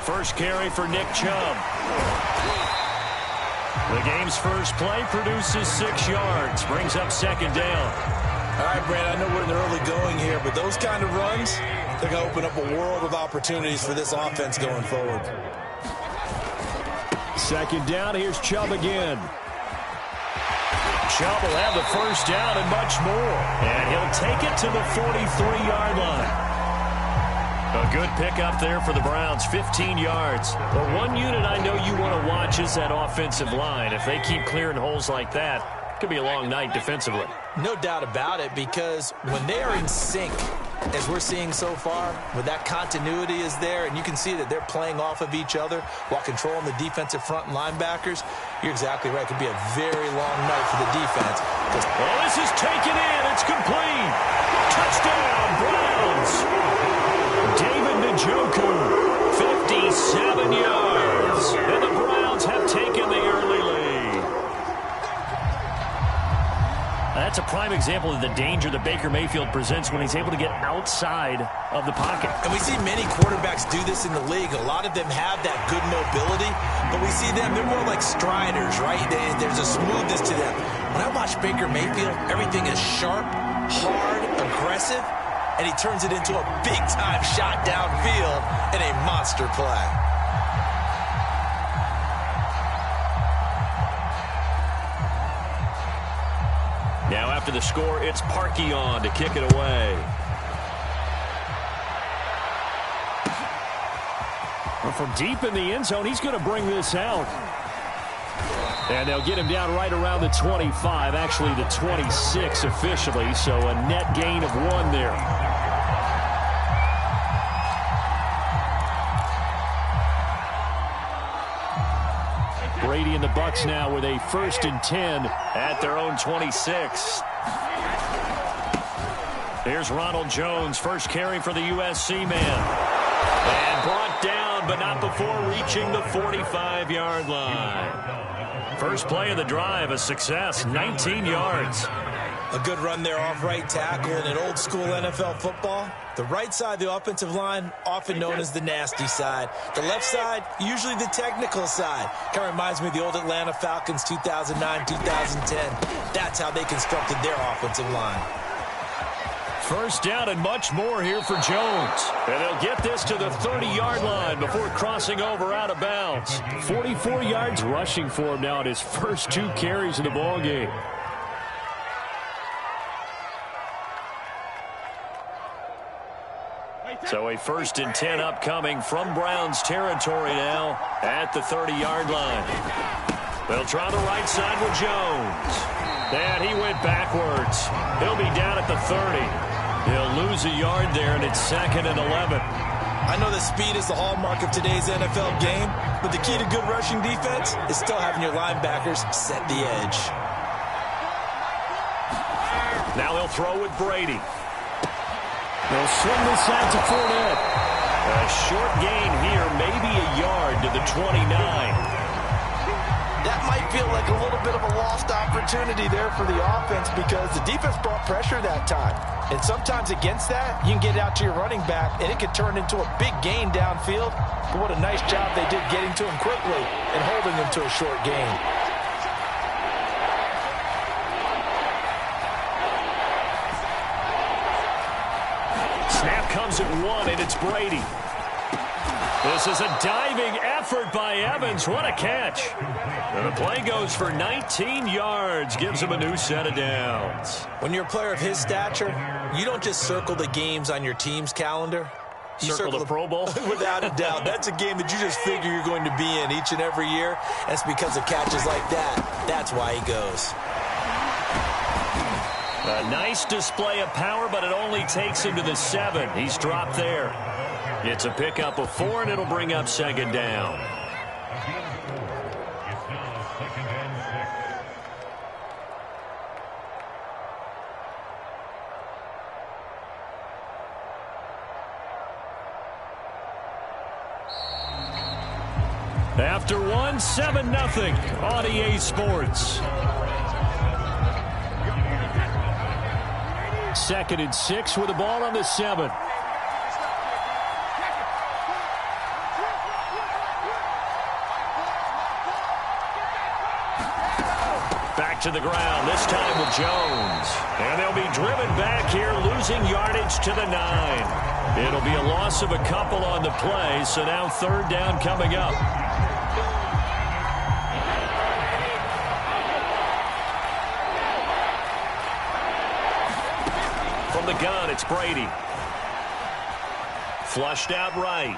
First carry for Nick Chubb. The game's first play produces 6 yards. Brings up second down. All right, Brad, I know we're in the early going here, but those kind of runs, they're going to open up a world of opportunities for this offense going forward. Second down, here's Chubb again. Chubb will have the first down and much more. And he'll take it to the 43-yard line. A good pickup there for the Browns, 15 yards. But one unit I know you want to watch is that offensive line. If they keep clearing holes like that, it could be a long night defensively. No doubt about it, because when they are in sync, as we're seeing so far, when that continuity is there, and you can see that they're playing off of each other while controlling the defensive front and linebackers, you're exactly right. It could be a very long night for the defense. Well, this is taken in. It's complete. Touchdown, Browns. David Njoku, 57 yards. And the Browns have taken the early lead. That's a prime example of the danger that Baker Mayfield presents when he's able to get outside of the pocket. And we see many quarterbacks do this in the league. A lot of them have that good mobility, but we see them, they're more like striders, right? There's a smoothness to them. When I watch Baker Mayfield, everything is sharp, hard, aggressive, and he turns it into a big-time shot downfield and a monster play. Now after the score, it's Parkey on to kick it away. Well, from deep in the end zone, he's going to bring this out. And they'll get him down right around the 25, actually the 26 officially, so a net gain of 1 there. Brady and the Bucs now with a 1st and 10 at their own 26. Here's Ronald Jones, first carry for the USC man. And brought down, but not before reaching the 45-yard line. First play of the drive, a success, 19 yards. A good run there off right tackle in an old-school NFL football. The right side of the offensive line, often known as the nasty side. The left side, usually the technical side. Kind of reminds me of the old Atlanta Falcons 2009, 2010. That's how they constructed their offensive line. First down and much more here for Jones. And they'll get this to the 30-yard line before crossing over out of bounds. 44 yards rushing for him now in his first 2 carries of the ballgame. So a 1st and 10 upcoming from Browns territory now at the 30-yard line. They'll try the right side with Jones. And he went backwards. He'll be down at the 30. He'll lose a yard there, and it's 2nd and 11. I know that speed is the hallmark of today's NFL game, but the key to good rushing defense is still having your linebackers set the edge. Now they'll throw with Brady. They'll swing this out to Fournette. A short gain here, maybe a yard to the 29. That might feel like a little bit of a lost opportunity there for the offense because the defense brought pressure that time. And sometimes against that, you can get out to your running back, and it could turn into a big gain downfield. But what a nice job they did getting to him quickly and holding him to a short gain. Snap comes at 1, and it's Brady. This is a diving effort by Evans. What a catch. And the play goes for 19 yards. Gives him a new set of downs. When you're a player of his stature, you don't just circle the games on your team's calendar. You circle the Pro Bowl? Without a doubt. That's a game that you just figure you're going to be in each and every year. That's because of catches like that. That's why he goes. A nice display of power, but it only takes him to the 7. He's dropped there. It's a pickup of 4, and it'll bring up 2nd down. After 1, 7-0 on EA Sports. 2nd and 6 with the ball on the 7. to the ground, this time with Jones. And they'll be driven back here, losing yardage to the 9. It'll be a loss of a couple on the play, so now third down coming up. From the gun, it's Brady. Flushed out right.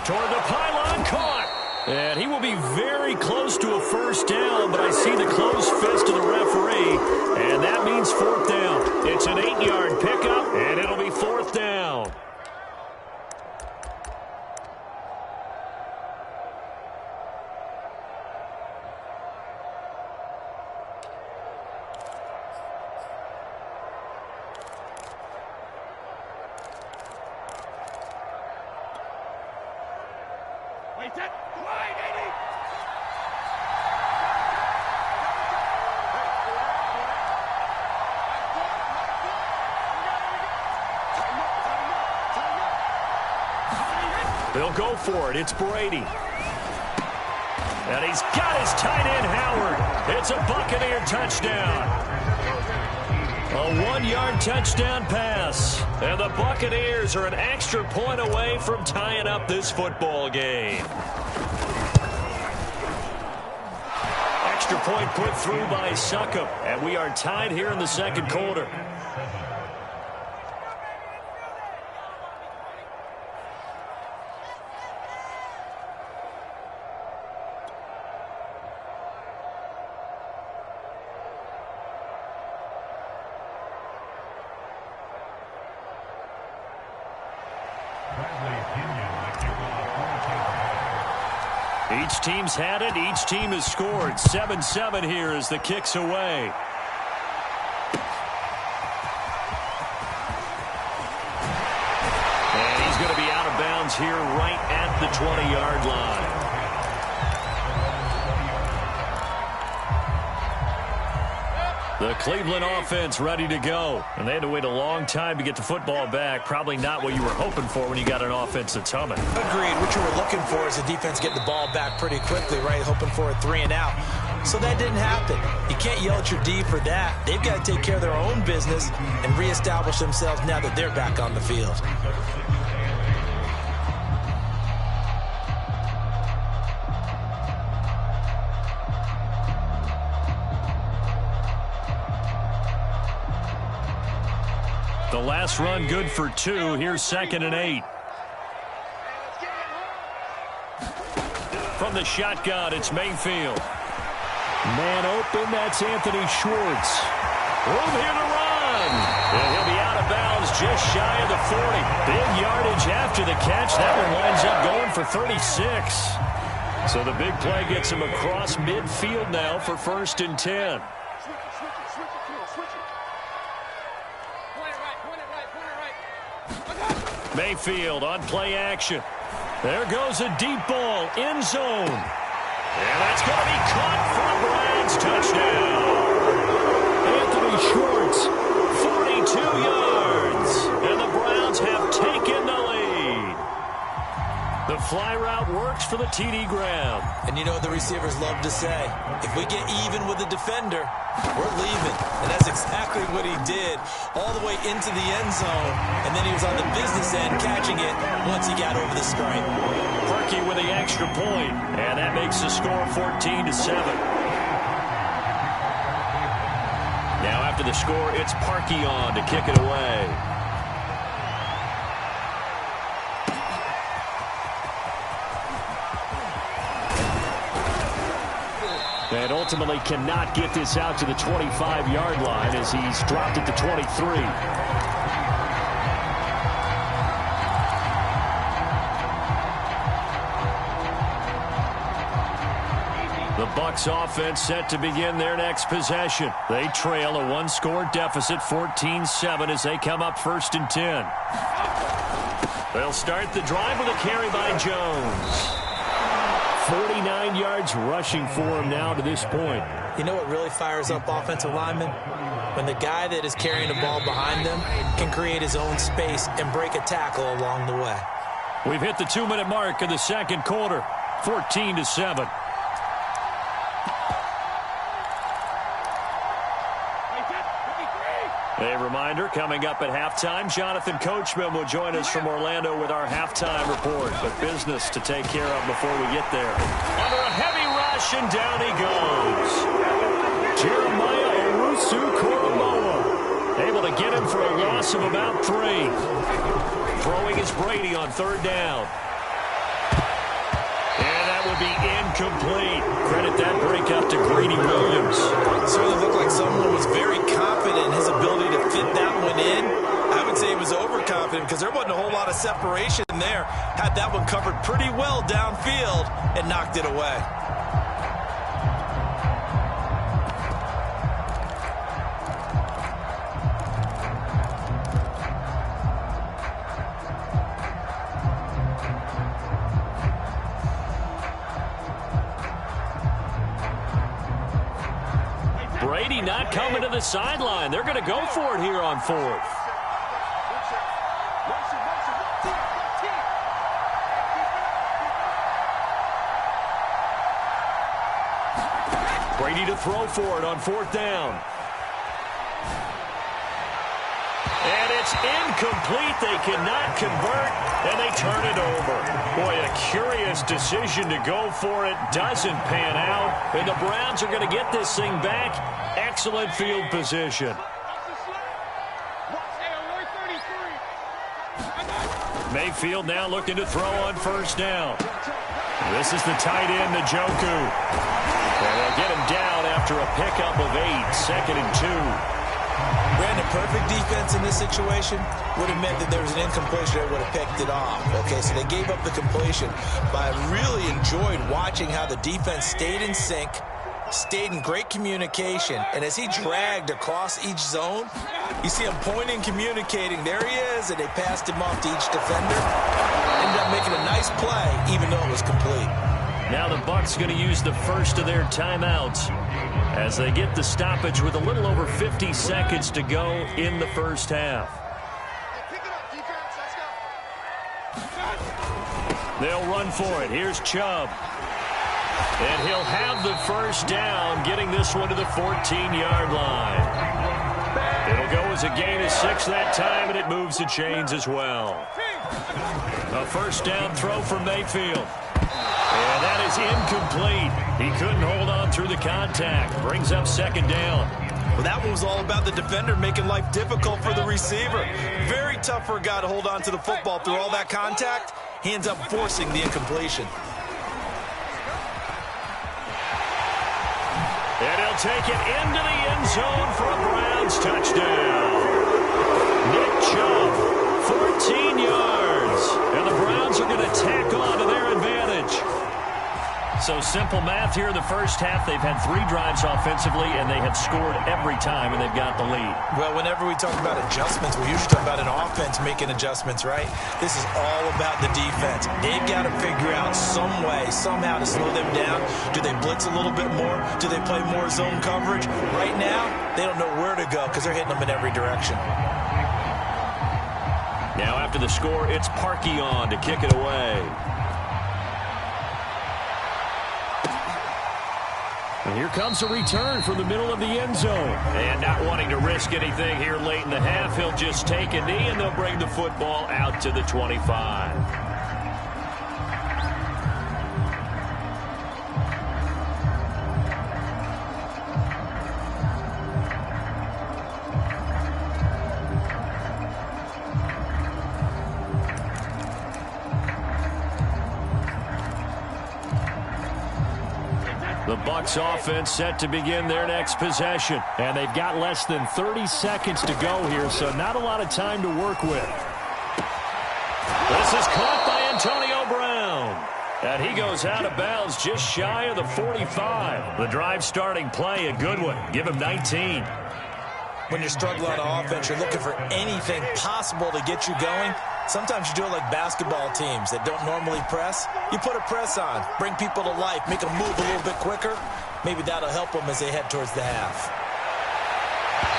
Toward the pylon, caught. And he will be very close to a first down, but I see the closed fist of the referee, and that means fourth down. It's an 8-yard pickup, and it'll be fourth down. They'll go for it. It's Brady. And he's got his tight end, Howard. It's a Buccaneer touchdown. A 1-yard touchdown pass. And the Buccaneers are an extra point away from tying up this football game. Extra point put through by Succop. And we are tied here in the second quarter. Each team's had it. Each team has scored. 7-7 here as the kick's away. And he's going to be out of bounds here right at the 20-yard line. The Cleveland offense ready to go. And they had to wait a long time to get the football back. Probably not what you were hoping for when you got an offense that's humming. Agreed. What you were looking for is the defense getting the ball back pretty quickly, right? Hoping for a 3 and out. So that didn't happen. You can't yell at your D for that. They've got to take care of their own business and reestablish themselves now that they're back on the field. The last run good for 2. Here's 2nd and 8. From the shotgun, it's Mayfield. Man open, that's Anthony Schwartz. Room here to run. And he'll be out of bounds just shy of the 40. Big yardage after the catch. That one winds up going for 36. So the big play gets him across midfield now for 1st and 10. Mayfield on play action. There goes a deep ball, end zone. And that's going to be caught for a Browns touchdown. Anthony Schwartz, 42 yards. And the Browns have taken the lead. The fly route works for the TD ground. And you know what the receivers love to say? If we get even with the defender, we're leaving. And that's exactly what he did, all the way into the end zone. And then he was on the business end catching it once he got over the stripe. Parkey with the extra point, and that makes the score 14-7. Now after the score, it's Parkey on to kick it away. And ultimately cannot get this out to the 25-yard line as he's dropped at the 23. The Bucs offense set to begin their next possession. They trail a 1-score deficit, 14-7, as they come up 1st and 10. They'll start the drive with a carry by Jones. 49 yards rushing for him now to this point. You know what really fires up offensive linemen? When the guy that is carrying the ball behind them can create his own space and break a tackle along the way. We've hit the 2-minute mark of the second quarter, 14-7. A reminder, coming up at halftime, Jonathan Coachman will join us from Orlando with our halftime report. But business to take care of before we get there. Under a heavy rush, and down he goes. Jeremiah Owusu-Koramoah able to get him for a loss of about 3. Throwing is Brady on 3rd down. And that would be incomplete. Credit that breakup to Greedy Williams. It certainly looked like someone was very confident in his ability to fit that one in. I would say he was overconfident because there wasn't a whole lot of separation there. Had that one covered pretty well downfield and knocked it away. Brady not coming to the sideline. They're going to go for it here on 4th. Brady to throw for it on 4th down. And it's incomplete. They cannot convert, and they turn it over. Boy, a curious decision to go for it. Doesn't pan out, and the Browns are going to get this thing back. Excellent field position. Mayfield now looking to throw on 1st down. This is the tight end, Njoku. And they'll get him down after a pickup of 8, 2nd and 2. Brandon, perfect defense in this situation would have meant that there was an incompletion that would have picked it off. Okay, so they gave up the completion, but I really enjoyed watching how the defense stayed in sync, stayed in great communication, and as he dragged across each zone, you see him pointing, communicating. There he is, and they passed him off to each defender. Ended up making a nice play, even though it was complete. Now the Bucs going to use the first of their timeouts as they get the stoppage with a little over 50 seconds to go in the first half. They'll run for it. Here's Chubb. And he'll have the first down, getting this one to the 14-yard line. It'll go as a gain of 6 that time, and it moves the chains as well. A 1st down throw for Mayfield. And that is incomplete. He couldn't hold on through the contact. Brings up 2nd down. Well, that one was all about the defender making life difficult for the receiver. Very tough for a guy to hold on to the football through all that contact. He ends up forcing the incompletion. And he'll take it into the end zone for a Browns touchdown. Nick Chubb, 14 yards. And the Browns are going to tack on to their advantage. So simple math here in the first half. They've had 3 drives offensively, and they have scored every time, and they've got the lead. Well, whenever we talk about adjustments, we usually talk about an offense making adjustments, right? This is all about the defense. They've got to figure out some way, somehow to slow them down. Do they blitz a little bit more? Do they play more zone coverage? Right now, they don't know where to go because they're hitting them in every direction. Now after the score, it's Parkey on to kick it away. And here comes a return from the middle of the end zone. And not wanting to risk anything here late in the half, he'll just take a knee, and they'll bring the football out to the 25. The Bucs offense set to begin their next possession. And they've got less than 30 seconds to go here, so not a lot of time to work with. This is caught by Antonio Brown. And he goes out of bounds just shy of the 45. The drive starting play, a good one. Give him 19. When you're struggling on offense, you're looking for anything possible to get you going. Sometimes you do it like basketball teams that don't normally press. You put a press on, bring people to life, make them move a little bit quicker. Maybe that'll help them as they head towards the half.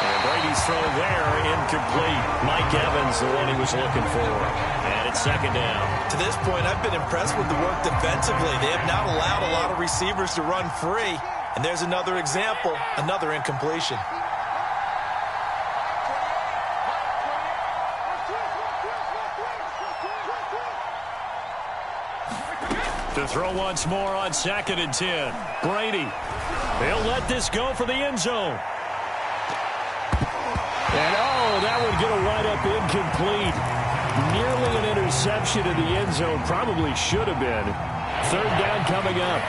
And Brady's throw there, incomplete. Mike Evans, the one he was looking for. And it's 2nd down. To this point, I've been impressed with the work defensively. They have not allowed a lot of receivers to run free. And there's another example, another incompletion. To throw once more on 2nd and 10. Brady. He'll let this go for the end zone. And, that would get a wide-up incomplete. Nearly an interception in the end zone. Probably should have been. 3rd down coming up.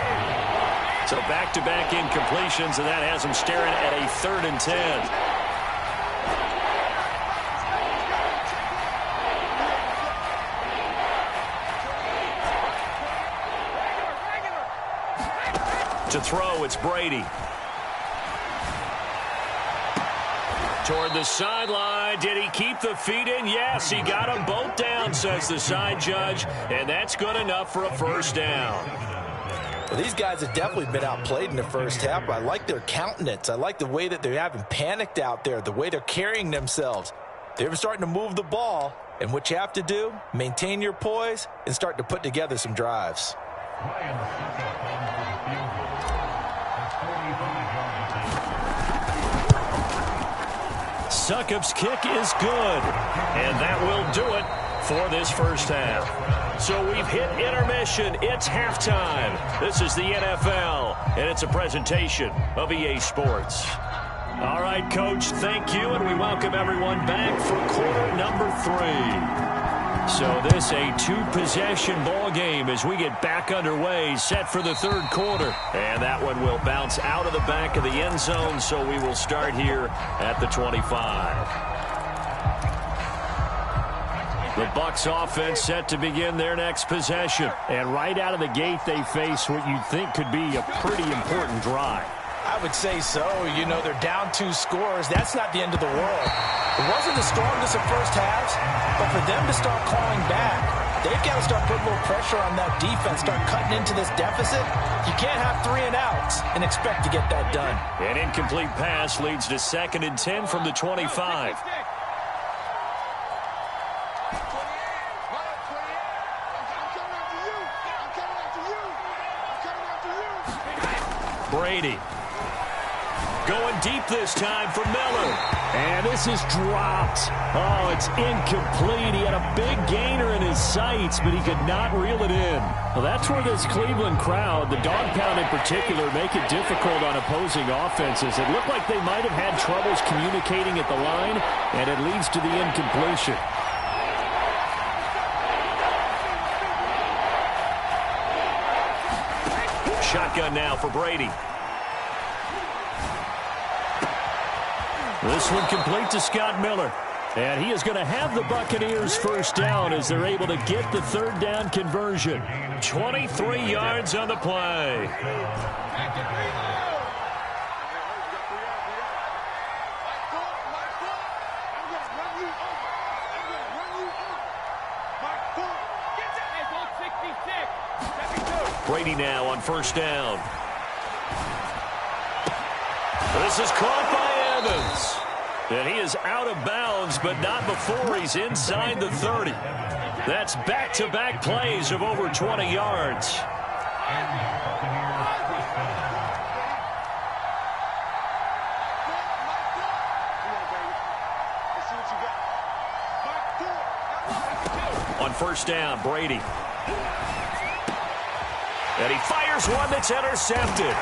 So back-to-back incompletions, and that has him staring at a 3rd and 10. To throw, it's Brady. Toward the sideline. Did he keep the feet in? Yes, he got them both down, says the side judge. And that's good enough for a 1st down. Well, these guys have definitely been outplayed in the first half. I like their countenance. I like the way that they haven't panicked out there, the way they're carrying themselves. They're starting to move the ball. And what you have to do, maintain your poise and start to put together some drives. Succop's kick is good, and that will do it for this first half. So we've hit intermission. It's halftime. This is the NFL, and it's a presentation of EA Sports. All right, Coach, thank you, and we welcome everyone back for quarter number 3. So this a 2-possession ball game as we get back underway, set for the 3rd quarter. And that one will bounce out of the back of the end zone, so we will start here at the 25. The Bucs offense set to begin their next possession. And right out of the gate, they face what you'd think could be a pretty important drive. I would say so. You know, they're down 2 scores. That's not the end of the world. It wasn't the strongest of first halves, but for them to start clawing back, they've got to start putting a little pressure on that defense, start cutting into this deficit. You can't have 3 and outs and expect to get that done. An incomplete pass leads to 2nd and 10 from the 25. Brady. Going deep this time for Miller. And this is dropped. Oh, it's incomplete. He had a big gainer in his sights, but he could not reel it in. Well, that's where this Cleveland crowd, the dog pound in particular, make it difficult on opposing offenses. It looked like they might have had troubles communicating at the line, and it leads to the incompletion. Shotgun now for Brady. This one complete to Scott Miller. And he is going to have the Buccaneers first down as they're able to get the 3rd down conversion. 23 yards on the play. Brady now on 1st down. This is caught by Evans. And he is out of bounds, but not before he's inside the 30. That's back-to-back plays of over 20 yards. On 1st down, Brady. And he fires one that's intercepted.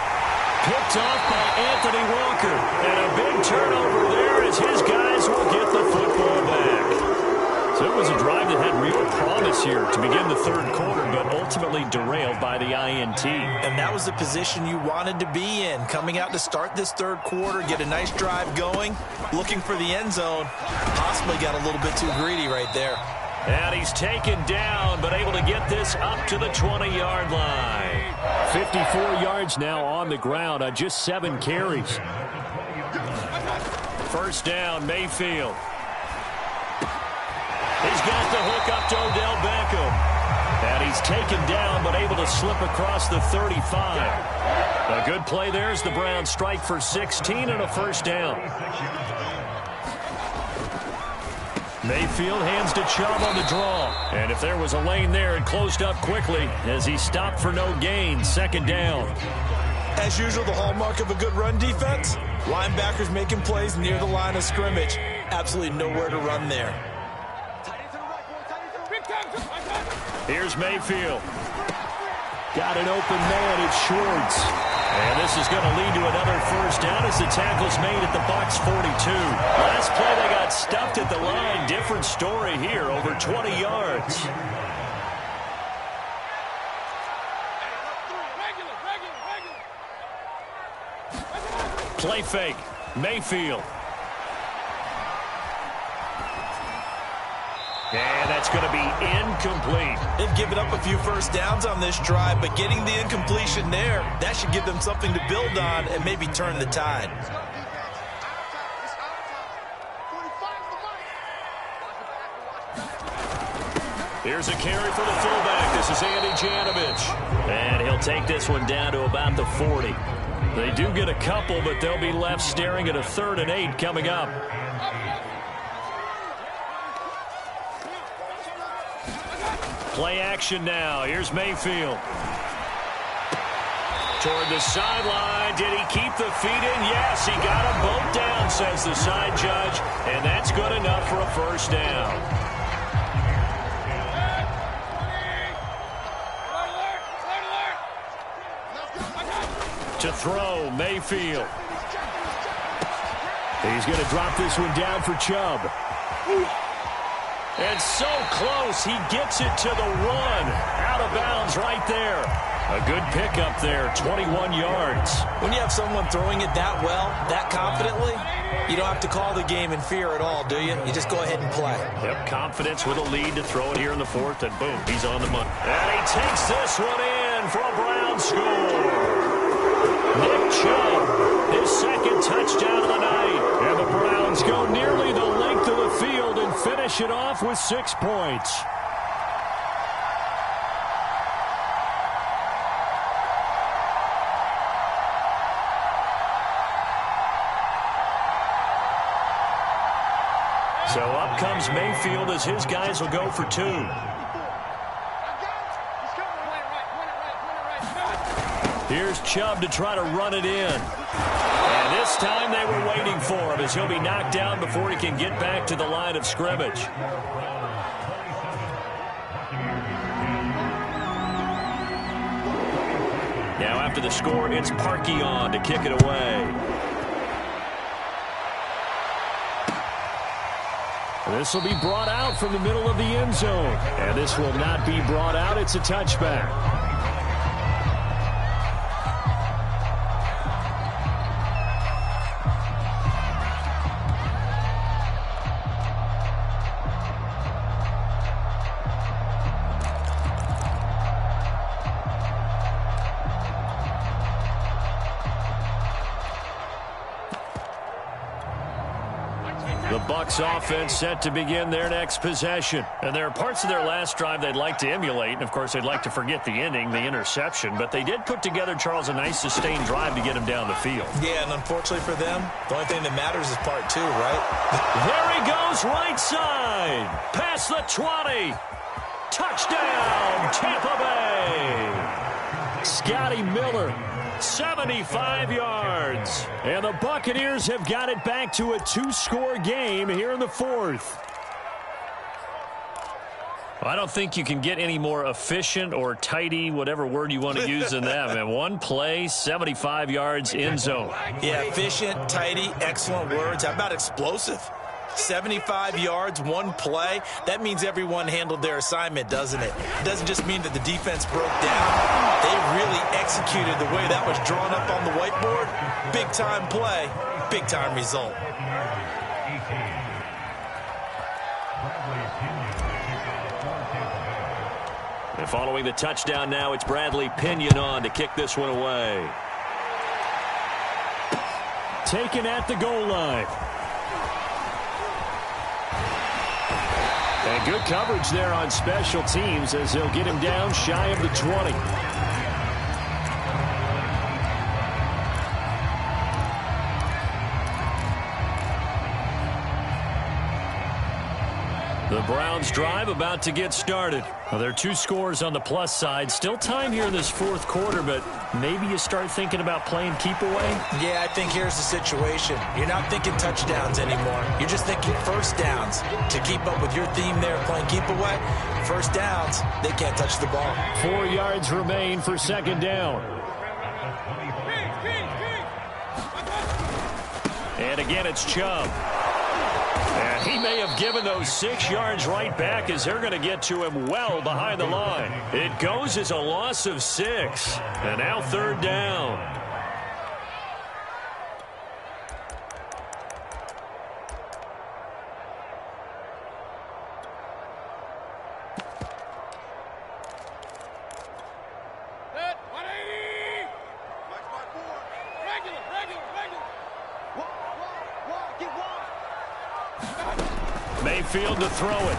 Picked off by Anthony Walker. And a big turnover there as his guys will get the football back. So it was a drive that had real promise here to begin the 3rd quarter, but ultimately derailed by the INT. And that was the position you wanted to be in. Coming out to start this 3rd quarter, get a nice drive going, looking for the end zone. Possibly got a little bit too greedy right there. And he's taken down, but able to get this up to the 20-yard line. 54 yards now on the ground on just 7 carries. 1st down, Mayfield. He's got the hook up to Odell Beckham. And he's taken down, but able to slip across the 35. A good play there as the Browns strike for 16 and a 1st down. Mayfield hands to Chubb on the draw. And if there was a lane there, it closed up quickly as he stopped for no gain. 2nd down. As usual, the hallmark of a good run defense, linebackers making plays near the line of scrimmage. Absolutely nowhere to run there. Here's Mayfield. Got an open man. It's Schwartz. And this is going to lead to another first down as the tackle's made at the Bucs 42. Last play they got stuffed at the line. Different story here, over 20 yards. Play fake. Mayfield. And that's going to be incomplete. They've given up a few first downs on this drive, but getting the incompletion there, that should give them something to build on and maybe turn the tide. Here's a carry for the fullback. This is Andy Janovich. And he'll take this one down to about the 40. They do get a couple, but they'll be left staring at a 3rd and 8 coming up. Play action now. Here's Mayfield. Toward the sideline. Did he keep the feet in? Yes, he got them both down, says the side judge. And that's good enough for a first down. To throw, Mayfield. He's going to drop this one down for Chubb. And so close, he gets it to the 1. Out of bounds right there. A good pickup there, 21 yards. When you have someone throwing it that well, that confidently, you don't have to call the game in fear at all, do you? You just go ahead and play. Yep, confidence with a lead to throw it here in the 4th, and boom, he's on the money. And he takes this one in for a Brown score. Nick Chubb, his 2nd touchdown of the night. And the Browns go nearly the length of the field and finish it off with 6 points. So up comes Mayfield as his guys will go for 2. Here's Chubb to try to run it in. And this time they were waiting for him as he'll be knocked down before he can get back to the line of scrimmage. Now after the score, it's Parkey on to kick it away. This will be brought out from the middle of the end zone. And this will not be brought out. It's a touchback. The Bucs offense set to begin their next possession. And there are parts of their last drive they'd like to emulate. And, of course, they'd like to forget the ending, the interception. But they did put together, Charles, a nice sustained drive to get him down the field. Yeah, and unfortunately for them, the only thing that matters is part 2, right? There he goes, right side. Past the 20. Touchdown, Tampa Bay. Scotty Miller. 75 yards. And the Buccaneers have got it back to a 2-score game here in the 4th. I don't think you can get any more efficient or tidy, whatever word you want to use in that. And one play, 75 yards, end zone. Yeah, efficient, tidy, excellent words. How about explosive? 75 yards, one play. That means everyone handled their assignment, doesn't it? It doesn't just mean that the defense broke down. They really executed the way that was drawn up on the whiteboard. Big-time play, big-time result. And following the touchdown now, it's Bradley Pinion on to kick this one away. Taken at the goal line. And good coverage there on special teams as they'll get him down shy of the 20. The Browns drive about to get started. Well, there are 2 scores on the plus side. Still time here in this fourth quarter, but maybe you start thinking about playing keep away? Yeah, I think here's the situation. You're not thinking touchdowns anymore. You're just thinking first downs. To keep up with your theme there, playing keep away, first downs, they can't touch the ball. 4 yards remain for second down. And again, it's Chubb. And he may have given those 6 yards right back as they're going to get to him well behind the line. It goes as a loss of 6. And now third down. Mayfield to throw it.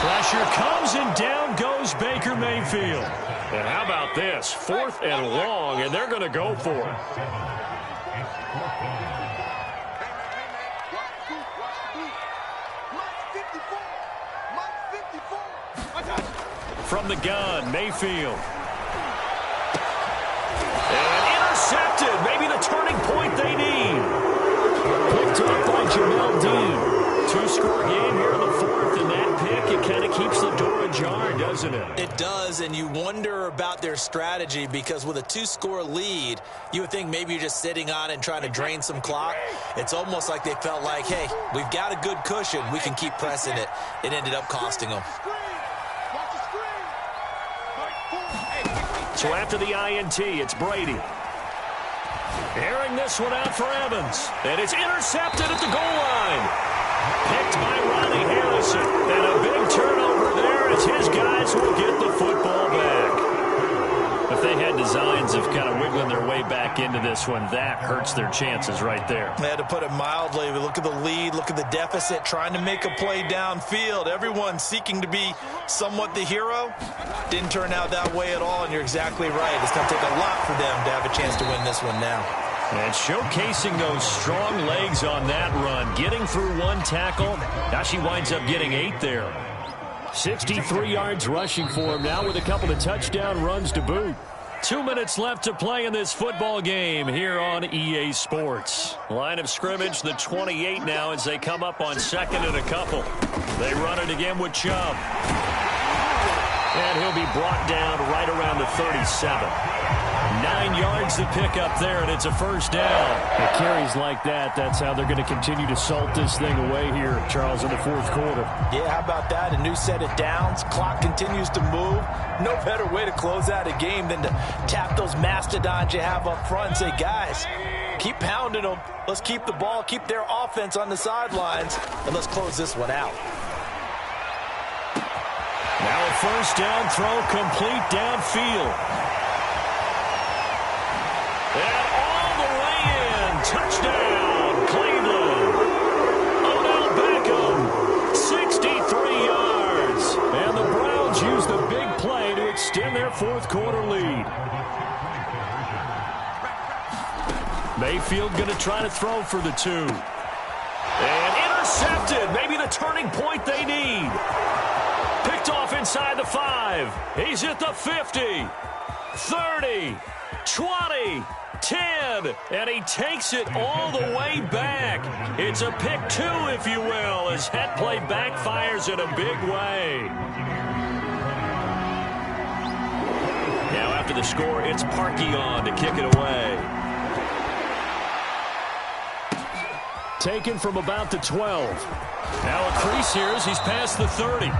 Pressure comes and down goes Baker Mayfield. And how about this? 4th and long, and they're going to go for it. From the gun, Mayfield. And intercepted. Maybe the turning point they need. Picked up by Jamel Dean. 2-score game here in the 4th, and that pick, it kind of keeps the door ajar, doesn't it? It does, and you wonder about their strategy because with a 2-score lead, you would think maybe you're just sitting on it and trying to drain some clock. It's almost like they felt like, hey, we've got a good cushion. We can keep pressing it. It ended up costing them. So after the INT, it's Brady. Airing this one out for Evans. And it's intercepted at the goal line. Picked by Ronnie Harrison. And a big turnover there as his guys will get the football back. If they had designs of kind of wiggling their way back into this one, that hurts their chances right there. They had to put it mildly. Look at the lead, look at the deficit, trying to make a play downfield. Everyone seeking to be somewhat the hero. Didn't turn out that way at all, and you're exactly right. It's going to take a lot for them to have a chance to win this one now. And showcasing those strong legs on that run. Getting through 1 tackle. Now she winds up getting 8 there. 63 yards rushing for him now with a couple of touchdown runs to boot. 2 minutes left to play in this football game here on EA Sports. Line of scrimmage, the 28 now as they come up on 2nd and a couple. They run it again with Chubb. And he'll be brought down right around the 37. 9 yards to pick up there, and it's a first down. It carries like that. That's how they're going to continue to salt this thing away here, Charles, in the fourth quarter. Yeah, how about that? A new set of downs. Clock continues to move. No better way to close out a game than to tap those mastodons you have up front and say, guys, keep pounding them. Let's keep the ball, keep their offense on the sidelines, and let's close this one out. Now a first down throw complete downfield. And all the way in. Touchdown, Cleveland. Odell Beckham, 63 yards. And the Browns use the big play to extend their fourth quarter lead. Mayfield going to try to throw for the 2. And intercepted. Maybe the turning point they need. Picked off inside the 5. He's at the 50, 30, 20, 10, and he takes it all the way back. It's a pick 2, if you will, as that play backfires in a big way. Now after the score, it's Parkey on to kick it away. Taken from about the 12. Now a crease here as he's past the 30.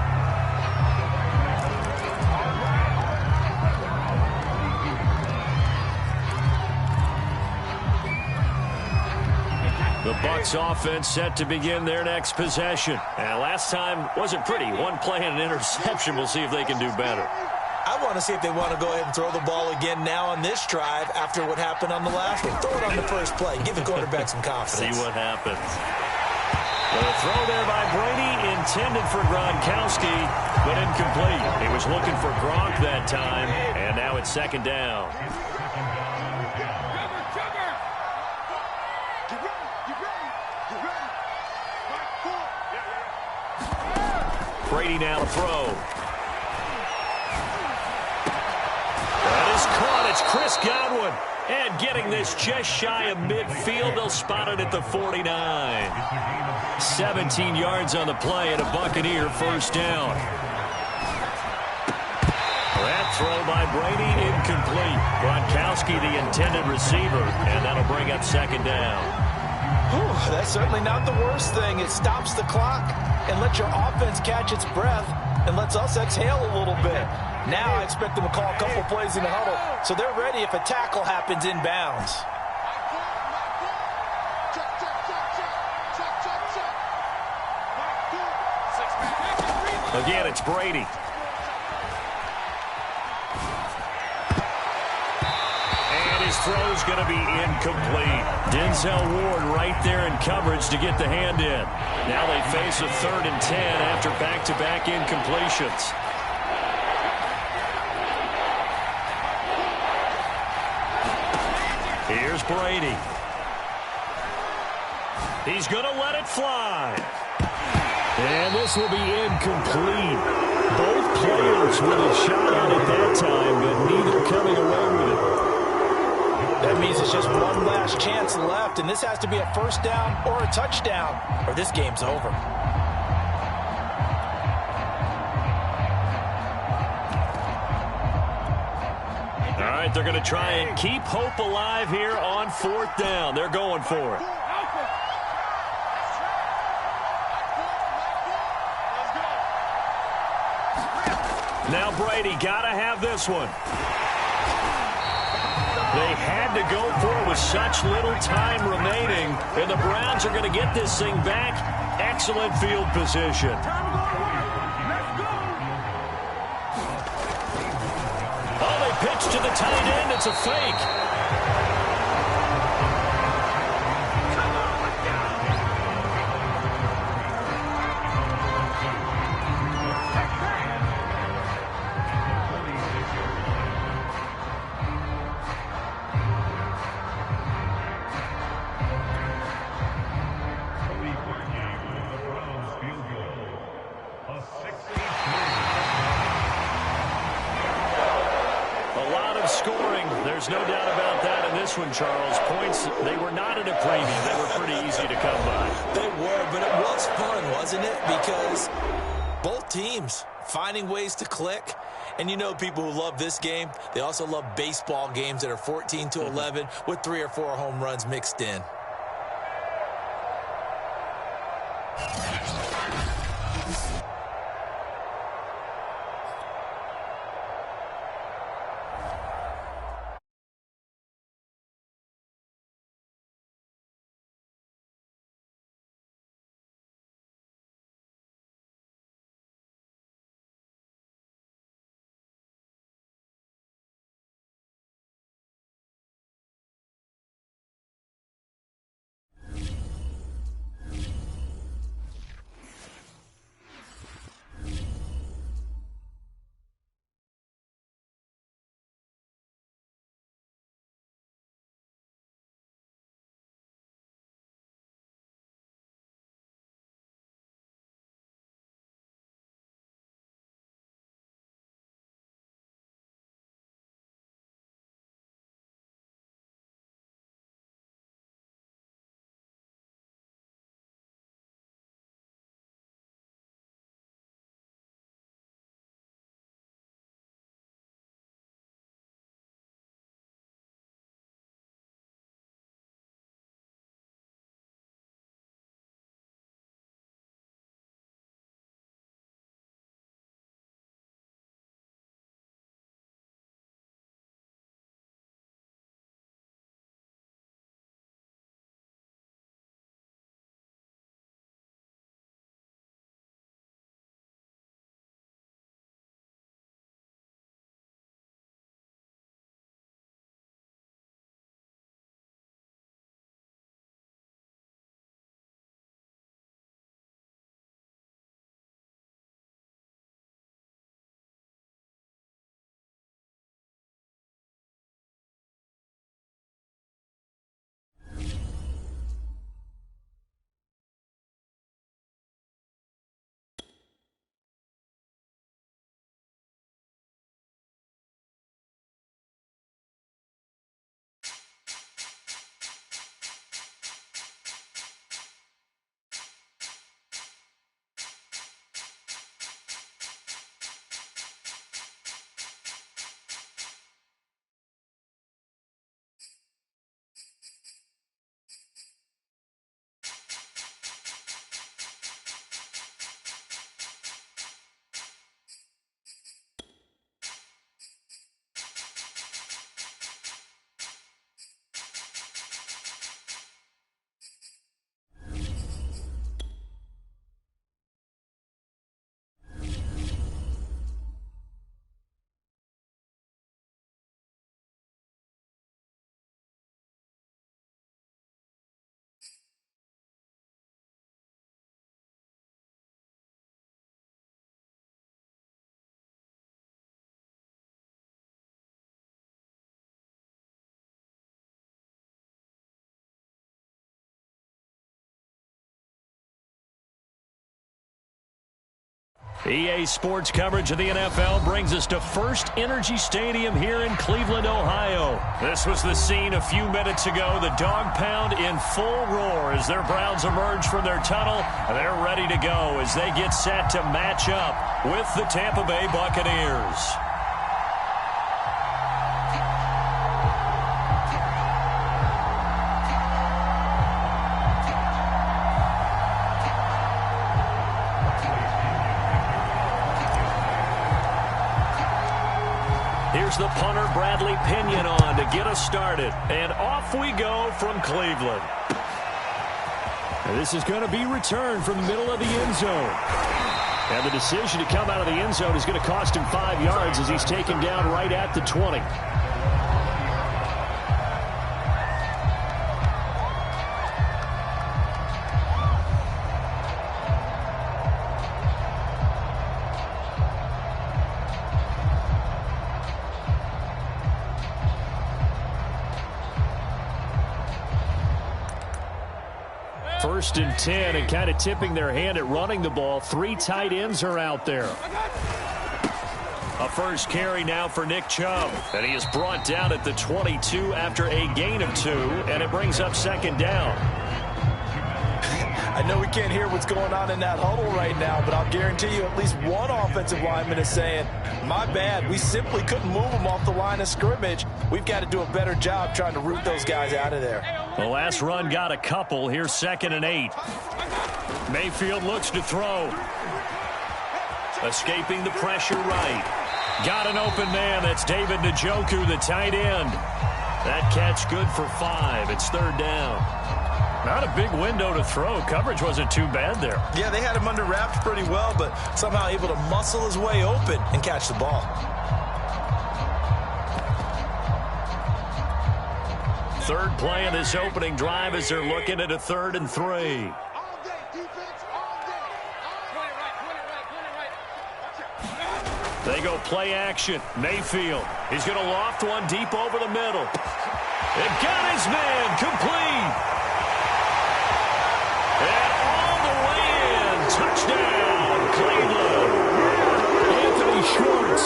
The Bucs offense set to begin their next possession. And last time wasn't pretty. One play and an interception. We'll see if they can do better. I want to see if they want to go ahead and throw the ball again now on this drive after what happened on the last one. Throw it on the first play. Give the quarterback some confidence. See what happens. The throw there by Brady intended for Gronkowski, but incomplete. He was looking for Gronk that time, and now it's second down. Brady now to throw. It's Chris Godwin. And getting this just shy of midfield, they'll spot it at the 49. 17 yards on the play and a Buccaneer first down. That throw by Brady incomplete. Gronkowski, the intended receiver, and that'll bring up second down. Whew, that's certainly not the worst thing. It stops the clock and lets your offense catch its breath and lets us exhale a little bit. Now I expect them to call a couple plays in the huddle, so they're ready if a tackle happens inbounds. Again, it's Brady. And his throw's going to be incomplete. Denzel Ward right there in coverage to get the hand in. Now they face a 3rd and 10 after back-to-back incompletions. Here's Brady. He's going to let it fly. And this will be incomplete. Both players with a shot at it that time, but neither coming away with it. That means it's just one last chance left, and this has to be a first down or a touchdown, or this game's over. All right, they're going to try and keep hope alive here on 4th down. They're going for it. Now Brady got to have this one. They had to go for it with such little time remaining, and the Browns are going to get this thing back. Excellent field position. Oh, they pitch to the tight end. It's a fake. There's no doubt about that in this one, Charles. Points, they were not in a preview. They were pretty easy to come by. They were, but it was fun, wasn't it? Because both teams finding ways to click. And you know people who love this game, they also love baseball games that are 14-11 with 3 or 4 home runs mixed in. EA Sports coverage of the NFL brings us to First Energy Stadium here in Cleveland, Ohio. This was the scene a few minutes ago. The dog pound in full roar as their Browns emerge from their tunnel. They're ready to go as they get set to match up with the Tampa Bay Buccaneers. Here's the punter, Bradley Pinion, on to get us started. And off we go from Cleveland. And this is going to be returned from the middle of the end zone. And the decision to come out of the end zone is going to cost him 5 yards as he's taken down right at the 20. First and 10, and kind of tipping their hand at running the ball. 3 tight ends are out there. A first carry now for Nick Chubb. And he is brought down at the 22 after a gain of 2, and it brings up second down. I know we can't hear what's going on in that huddle right now, but I'll guarantee you at least one offensive lineman is saying, my bad, we simply couldn't move them off the line of scrimmage. We've got to do a better job trying to root those guys out of there. The last run got a couple. Here's 2nd and 8. Mayfield looks to throw. Escaping the pressure right. Got an open man. That's David Njoku, the tight end. That catch good for 5. It's 3rd down. Not a big window to throw. Coverage wasn't too bad there. Yeah, they had him under wraps pretty well, but somehow able to muscle his way open and catch the ball. Third play in this opening drive as they're looking at a 3rd and 3. They go play action. Mayfield. He's going to loft one deep over the middle. It got his man complete. And all the way in. Touchdown, Cleveland. Anthony Schwartz,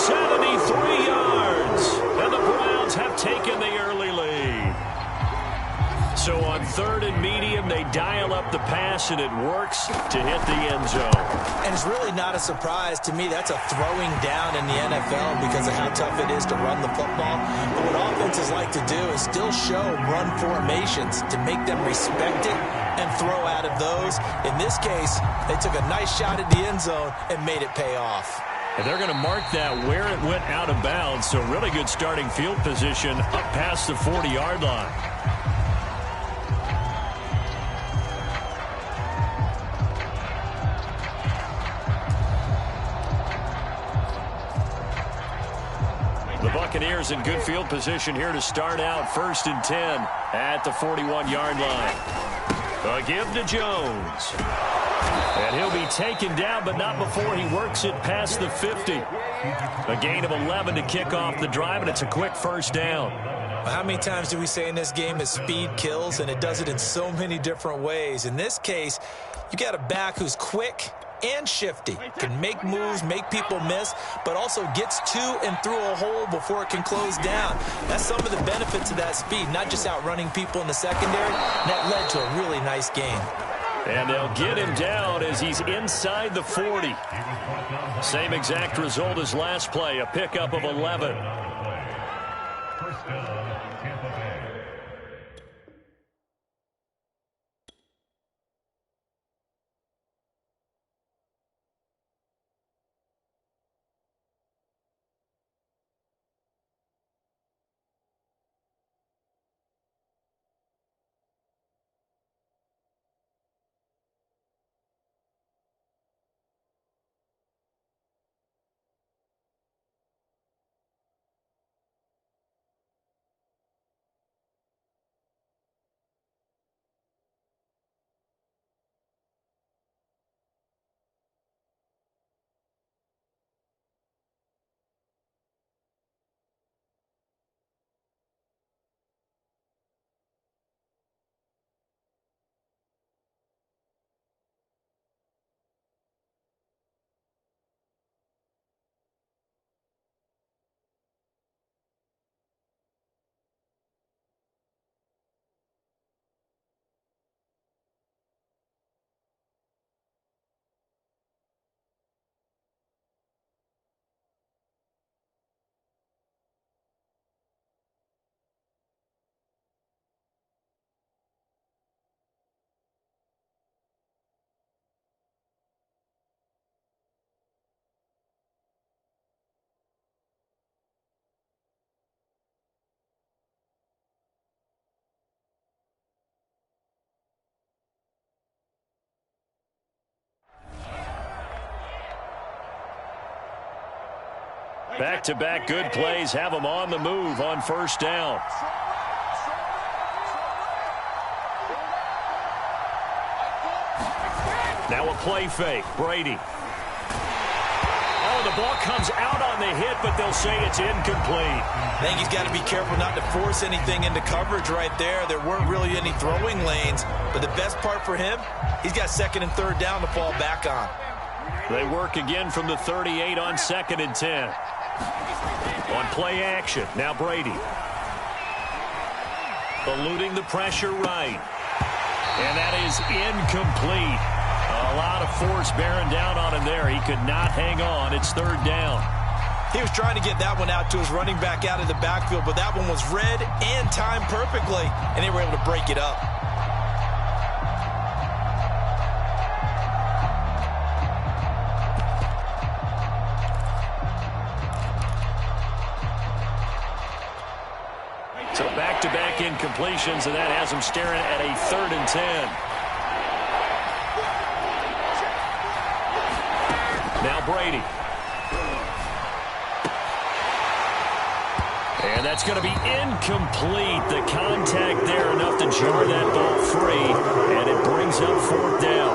73 yards. And the Browns have taken the early lead. So on 3rd and medium, they dial up the pass, and it works to hit the end zone. And it's really not a surprise to me. That's a throwing down in the NFL because of how tough it is to run the football. But what offenses like to do is still show run formations to make them respect it and throw out of those. In this case, they took a nice shot at the end zone and made it pay off. And they're going to mark that where it went out of bounds. So really good starting field position up past the 40-yard line. The Buccaneers in good field position here to start out 1st and 10 at the 41-yard line. A give to Jones. And he'll be taken down, but not before he works it past the 50. A gain of 11 to kick off the drive, and it's a quick 1st down. How many times do we say in this game that speed kills, and it does it in so many different ways? In this case, you got a back who's quick and shifty, can make moves, make people miss, but also gets to and through a hole before it can close down. That's some of the benefits of that speed, not just outrunning people in the secondary. That led to a really nice game. And they'll get him down as he's inside the 40. Same exact result as last play, a pickup of 11. Back-to-back good plays have them on the move on first down. Now a play fake. Brady. Oh, the ball comes out on the hit, but they'll say it's incomplete. I think he's got to be careful not to force anything into coverage right there. There weren't really any throwing lanes, but the best part for him, he's got second and third down to fall back on. They work again from the 38 on 2nd and 10. On play action, now Brady. Eluding the pressure right. And that is incomplete. A lot of force bearing down on him there. He could not hang on. It's third down. He was trying to get that one out to his running back out of the backfield, but that one was read and timed perfectly, and they were able to break it up. So back-to-back incompletions, and that has him staring at a 3rd and 10. Now Brady. And that's going to be incomplete. The contact there enough to jar that ball free, and it brings up 4th down.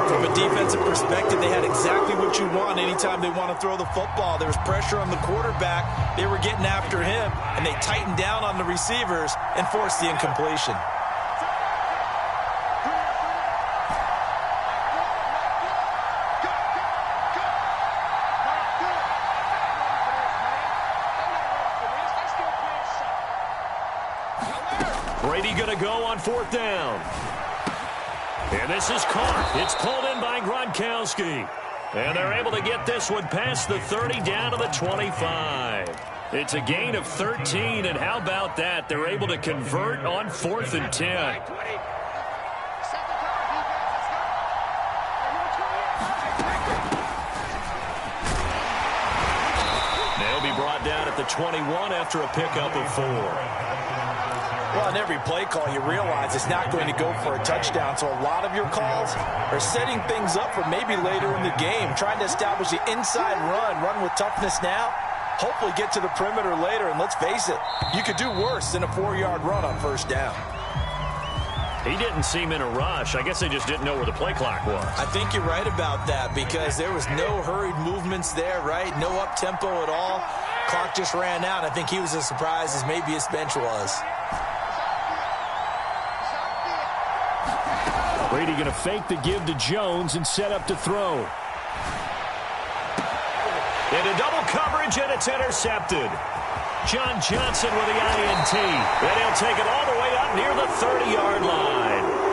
From a defensive perspective, they had exactly what you want anytime they want to throw the football. There was pressure on the quarterback. They were getting after him, and they tightened down on the receivers and forced the incompletion. Brady going to go on 4th down. And this is caught. It's pulled in by Gronkowski. And they're able to get this one past the 30 down to the 25. It's a gain of 13, and how about that? They're able to convert on 4th and 10. They'll be brought down at the 21 after a pickup of 4. Well, in every play call, you realize it's not going to go for a touchdown. So a lot of your calls are setting things up for maybe later in the game, trying to establish the inside run with toughness now, hopefully get to the perimeter later. And let's face it, you could do worse than a 4-yard run on first down. He didn't seem in a rush. I guess they just didn't know where the play clock was. I think you're right about that because there was no hurried movements there, right? No up-tempo at all. Clock just ran out. I think he was as surprised as maybe his bench was. Brady going to fake the give to Jones and set up to throw. Into double coverage, and it's intercepted. John Johnson with the INT. And he'll take it all the way up near the 30-yard line.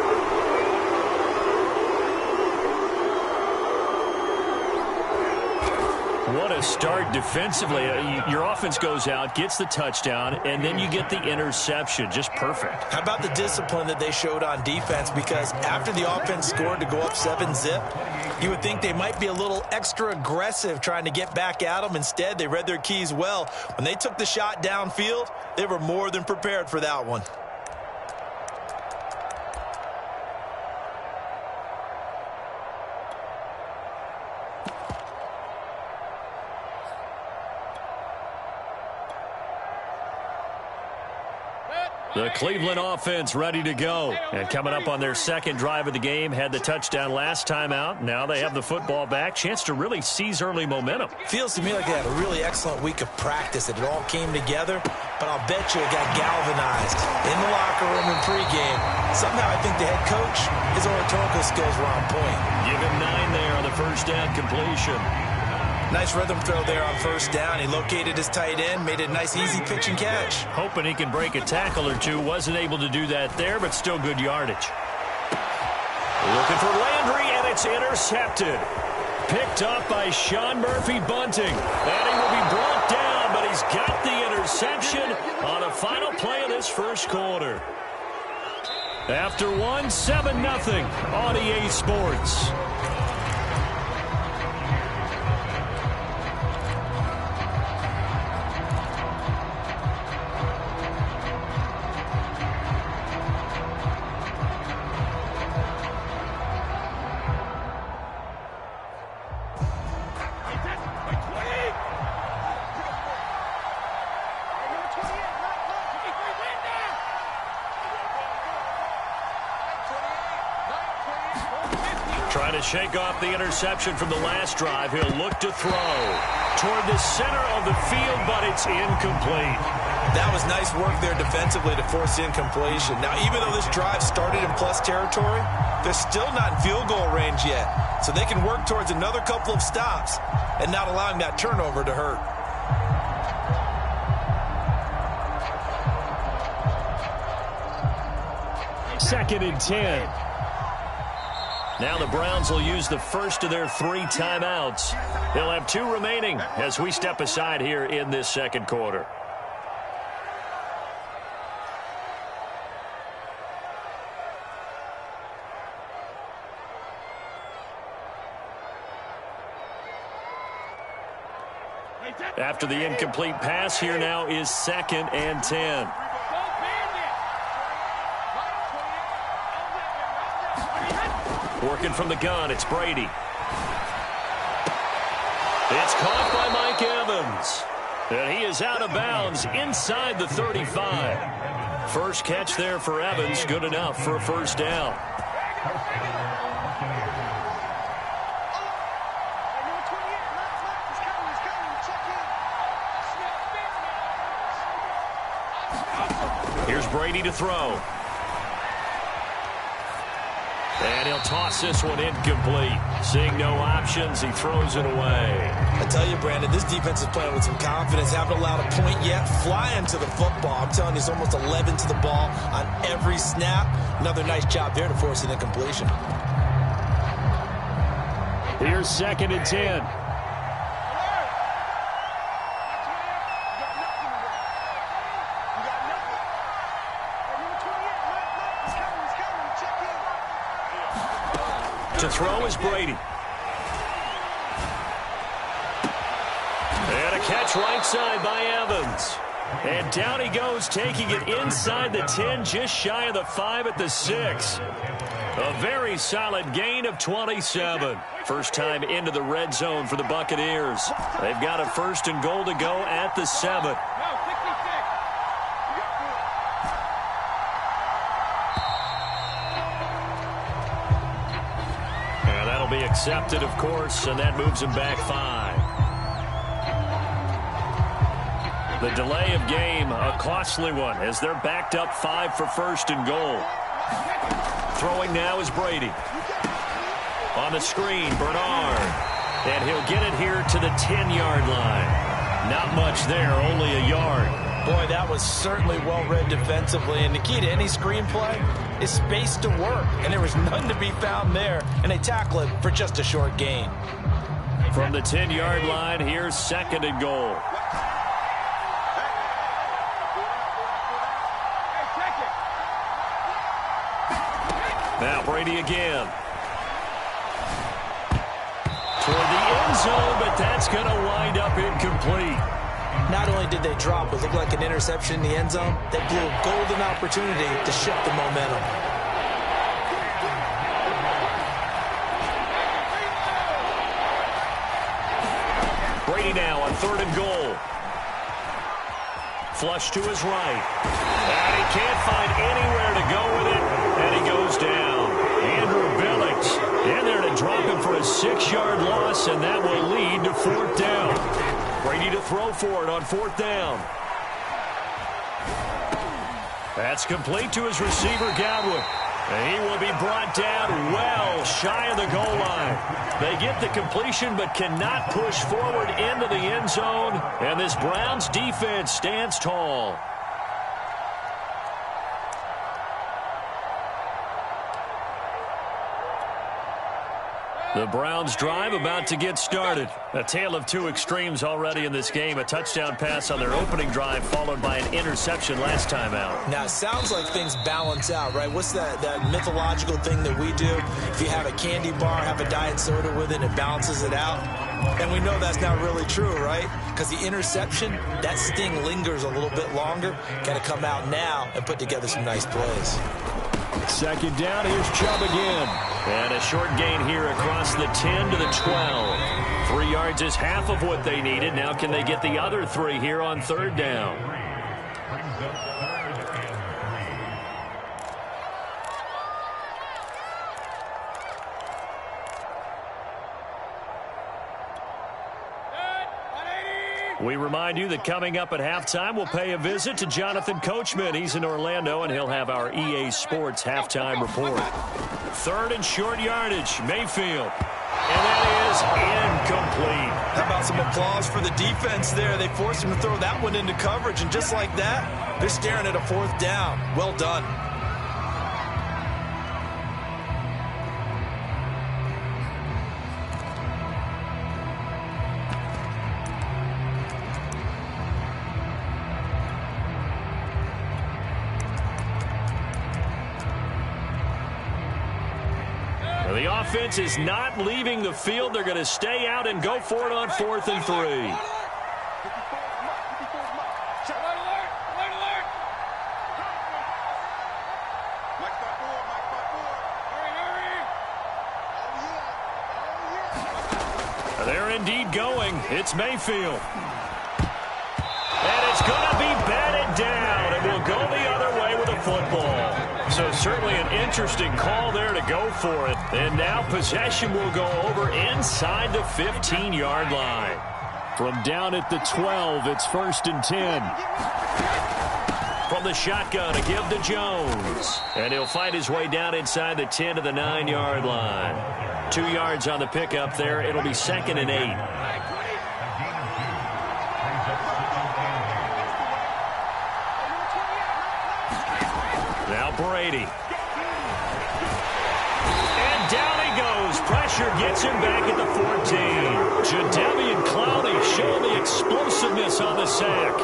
What a start defensively. Your offense goes out, gets the touchdown, and then you get the interception. Just perfect. How about the discipline that they showed on defense? Because after the offense scored to go up 7-zip, you would think they might be a little extra aggressive trying to get back at them. Instead, they read their keys well. When they took the shot downfield, they were more than prepared for that one. The Cleveland offense ready to go. And coming up on their second drive of the game, had the touchdown last time out. Now they have the football back. Chance to really seize early momentum. Feels to me like they had a really excellent week of practice. It all came together, but I'll bet you it got galvanized in the locker room in pregame. Somehow I think the head coach, his oratorical skills were on point. Give him 9 there on the first down completion. Nice rhythm throw there on first down. He located his tight end, made a nice easy pitch and catch. Hoping he can break a tackle or two. Wasn't able to do that there, but still good yardage. Looking for Landry, and it's intercepted. Picked up by Sean Murphy-Bunting. And he will be brought down, but he's got the interception on the final play of this first quarter. After 7-0 on EA Sports. To shake off the interception from the last drive, he'll look to throw toward the center of the field, but it's incomplete. That was nice work there defensively to force the incompletion. Now, even though this drive started in plus territory, they're still not in field goal range yet. So they can work towards another couple of stops and not allowing that turnover to hurt. Second and 10. Now the Browns will use the first of their 3 timeouts. They'll have 2 remaining as we step aside here in this second quarter. After the incomplete pass, here now is second and 10. Working from the gun, it's Brady. It's caught by Mike Evans. And he is out of bounds inside the 35. First catch there for Evans, good enough for a first down. Here's Brady to throw. And he'll toss this one incomplete. Seeing no options, he throws it away. I tell you, Brandon, this defense is playing with some confidence. Haven't allowed a point yet. Flying to the football. I'm telling you, it's almost 11 to the ball on every snap. Another nice job there to force an incompletion. Here's second and 10. To throw is Brady. And a catch right side by Evans. And down he goes, taking it inside the 10, just shy of the 5 at the 6. A very solid gain of 27. First time into the red zone for the Buccaneers. They've got a first and goal to go at the 7. Be accepted, of course, and that moves him back 5. The delay of game, a costly one, as they're backed up 5 for first and goal. Throwing now is Brady. On the screen, Bernard. And he'll get it here to the 10-yard line. Not much there, only a yard. Boy, that was certainly well-read defensively. And the key to any screenplay is space to work. And there was none to be found there. And they tackle it for just a short gain. From the 10-yard line, here's second and goal. Now Brady again. Toward the end zone, but that's going to wind up incomplete. Not only did they drop what looked like an interception in the end zone, they blew a golden opportunity to shift the momentum. Brady now on third and goal. Flush to his right. And he can't find anywhere to go with it, and he goes down. Andrew Billings in there to drop him for a 6-yard loss, and that will lead to fourth down. Brady to throw for it on fourth down. That's complete to his receiver, Godwin. And he will be brought down well shy of the goal line. They get the completion but cannot push forward into the end zone. And this Browns defense stands tall. The Browns drive about to get started. A tale of 2 extremes already in this game. A touchdown pass on their opening drive followed by an interception last time out. Now, it sounds like things balance out, right? What's that mythological thing that we do? If you have a candy bar, have a diet soda with it, it balances it out. And we know that's not really true, right? Because the interception, that sting lingers a little bit longer. Got to come out now and put together some nice plays. Second down, here's Chubb again. And a short gain here across the 10 to the 12. 3 yards is half of what they needed. Now can they get the other 3 here on third down? We remind you that coming up at halftime, we'll pay a visit to Jonathan Coachman. He's in Orlando, and he'll have our EA Sports halftime report. Third and short yardage, Mayfield. And that is incomplete. How about some applause for the defense there? They forced him to throw that one into coverage, and just like that, they're staring at a fourth down. Well done. The offense is not leaving the field. They're going to stay out and go for it on 4th and 3. They're indeed going. It's Mayfield. And it's going to be batted down, and we'll go the other way with the football. So certainly an interesting call there to go for it. And now possession will go over inside the 15-yard line. From down at the 12, it's 1st and 10. From the shotgun, a give to Jones. And he'll fight his way down inside the 10 to the 9-yard line. 2 yards on the pickup there. It'll be 2nd and 8. Now Brady. And down he goes. Pressure gets him back at the 14. Jadeveon Clowney showing the explosiveness on the sack.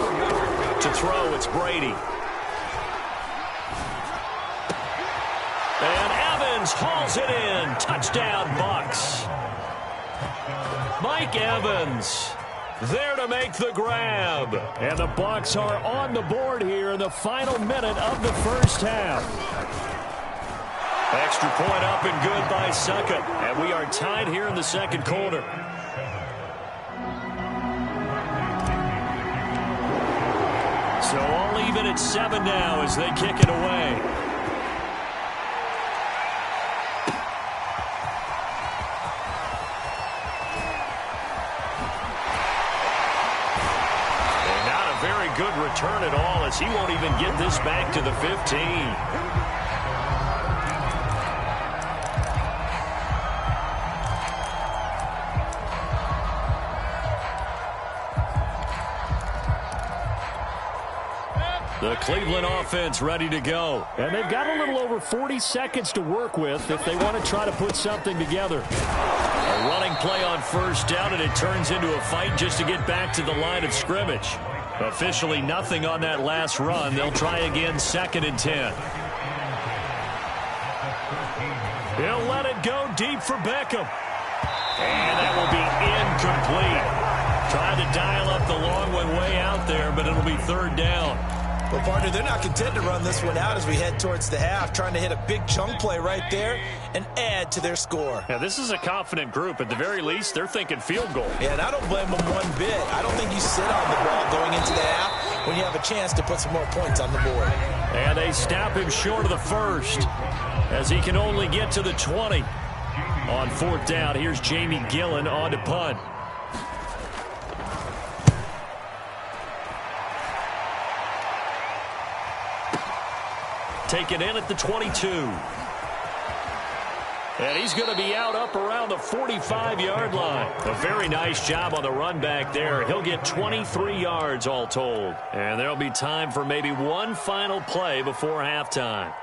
To throw, it's Brady. And Evans hauls it in. Touchdown, Bucs. Mike Evans there to make the grab. And the Bucs are on the board here in the final minute of the first half. Extra point up and good by Suckup. And we are tied here in the second quarter. So all even at 7 now as they kick it away. Good return at all as he won't even get this back to the 15. The Cleveland offense ready to go. And they've got a little over 40 seconds to work with if they want to try to put something together. A running play on 1st down, and it turns into a fight just to get back to the line of scrimmage. Officially nothing on that last run. They'll try again 2nd and 10. He'll let it go deep for Beckham. And that will be incomplete. Trying to dial up the long one way out there, but it'll be 3rd down. Well, partner, they're not content to run this one out as we head towards the half, trying to hit a big chunk play right there and add to their score. Yeah, this is a confident group. At the very least, they're thinking field goal. Yeah, and I don't blame them one bit. I don't think you sit on the ball going into the half when you have a chance to put some more points on the board. And they snap him short of the 1st as he can only get to the 20. On 4th down, here's Jamie Gillen on to punt. Taken in at the 22. And he's going to be out up around the 45-yard line. A very nice job on the run back there. He'll get 23 yards all told. And there'll be time for maybe one final play before halftime.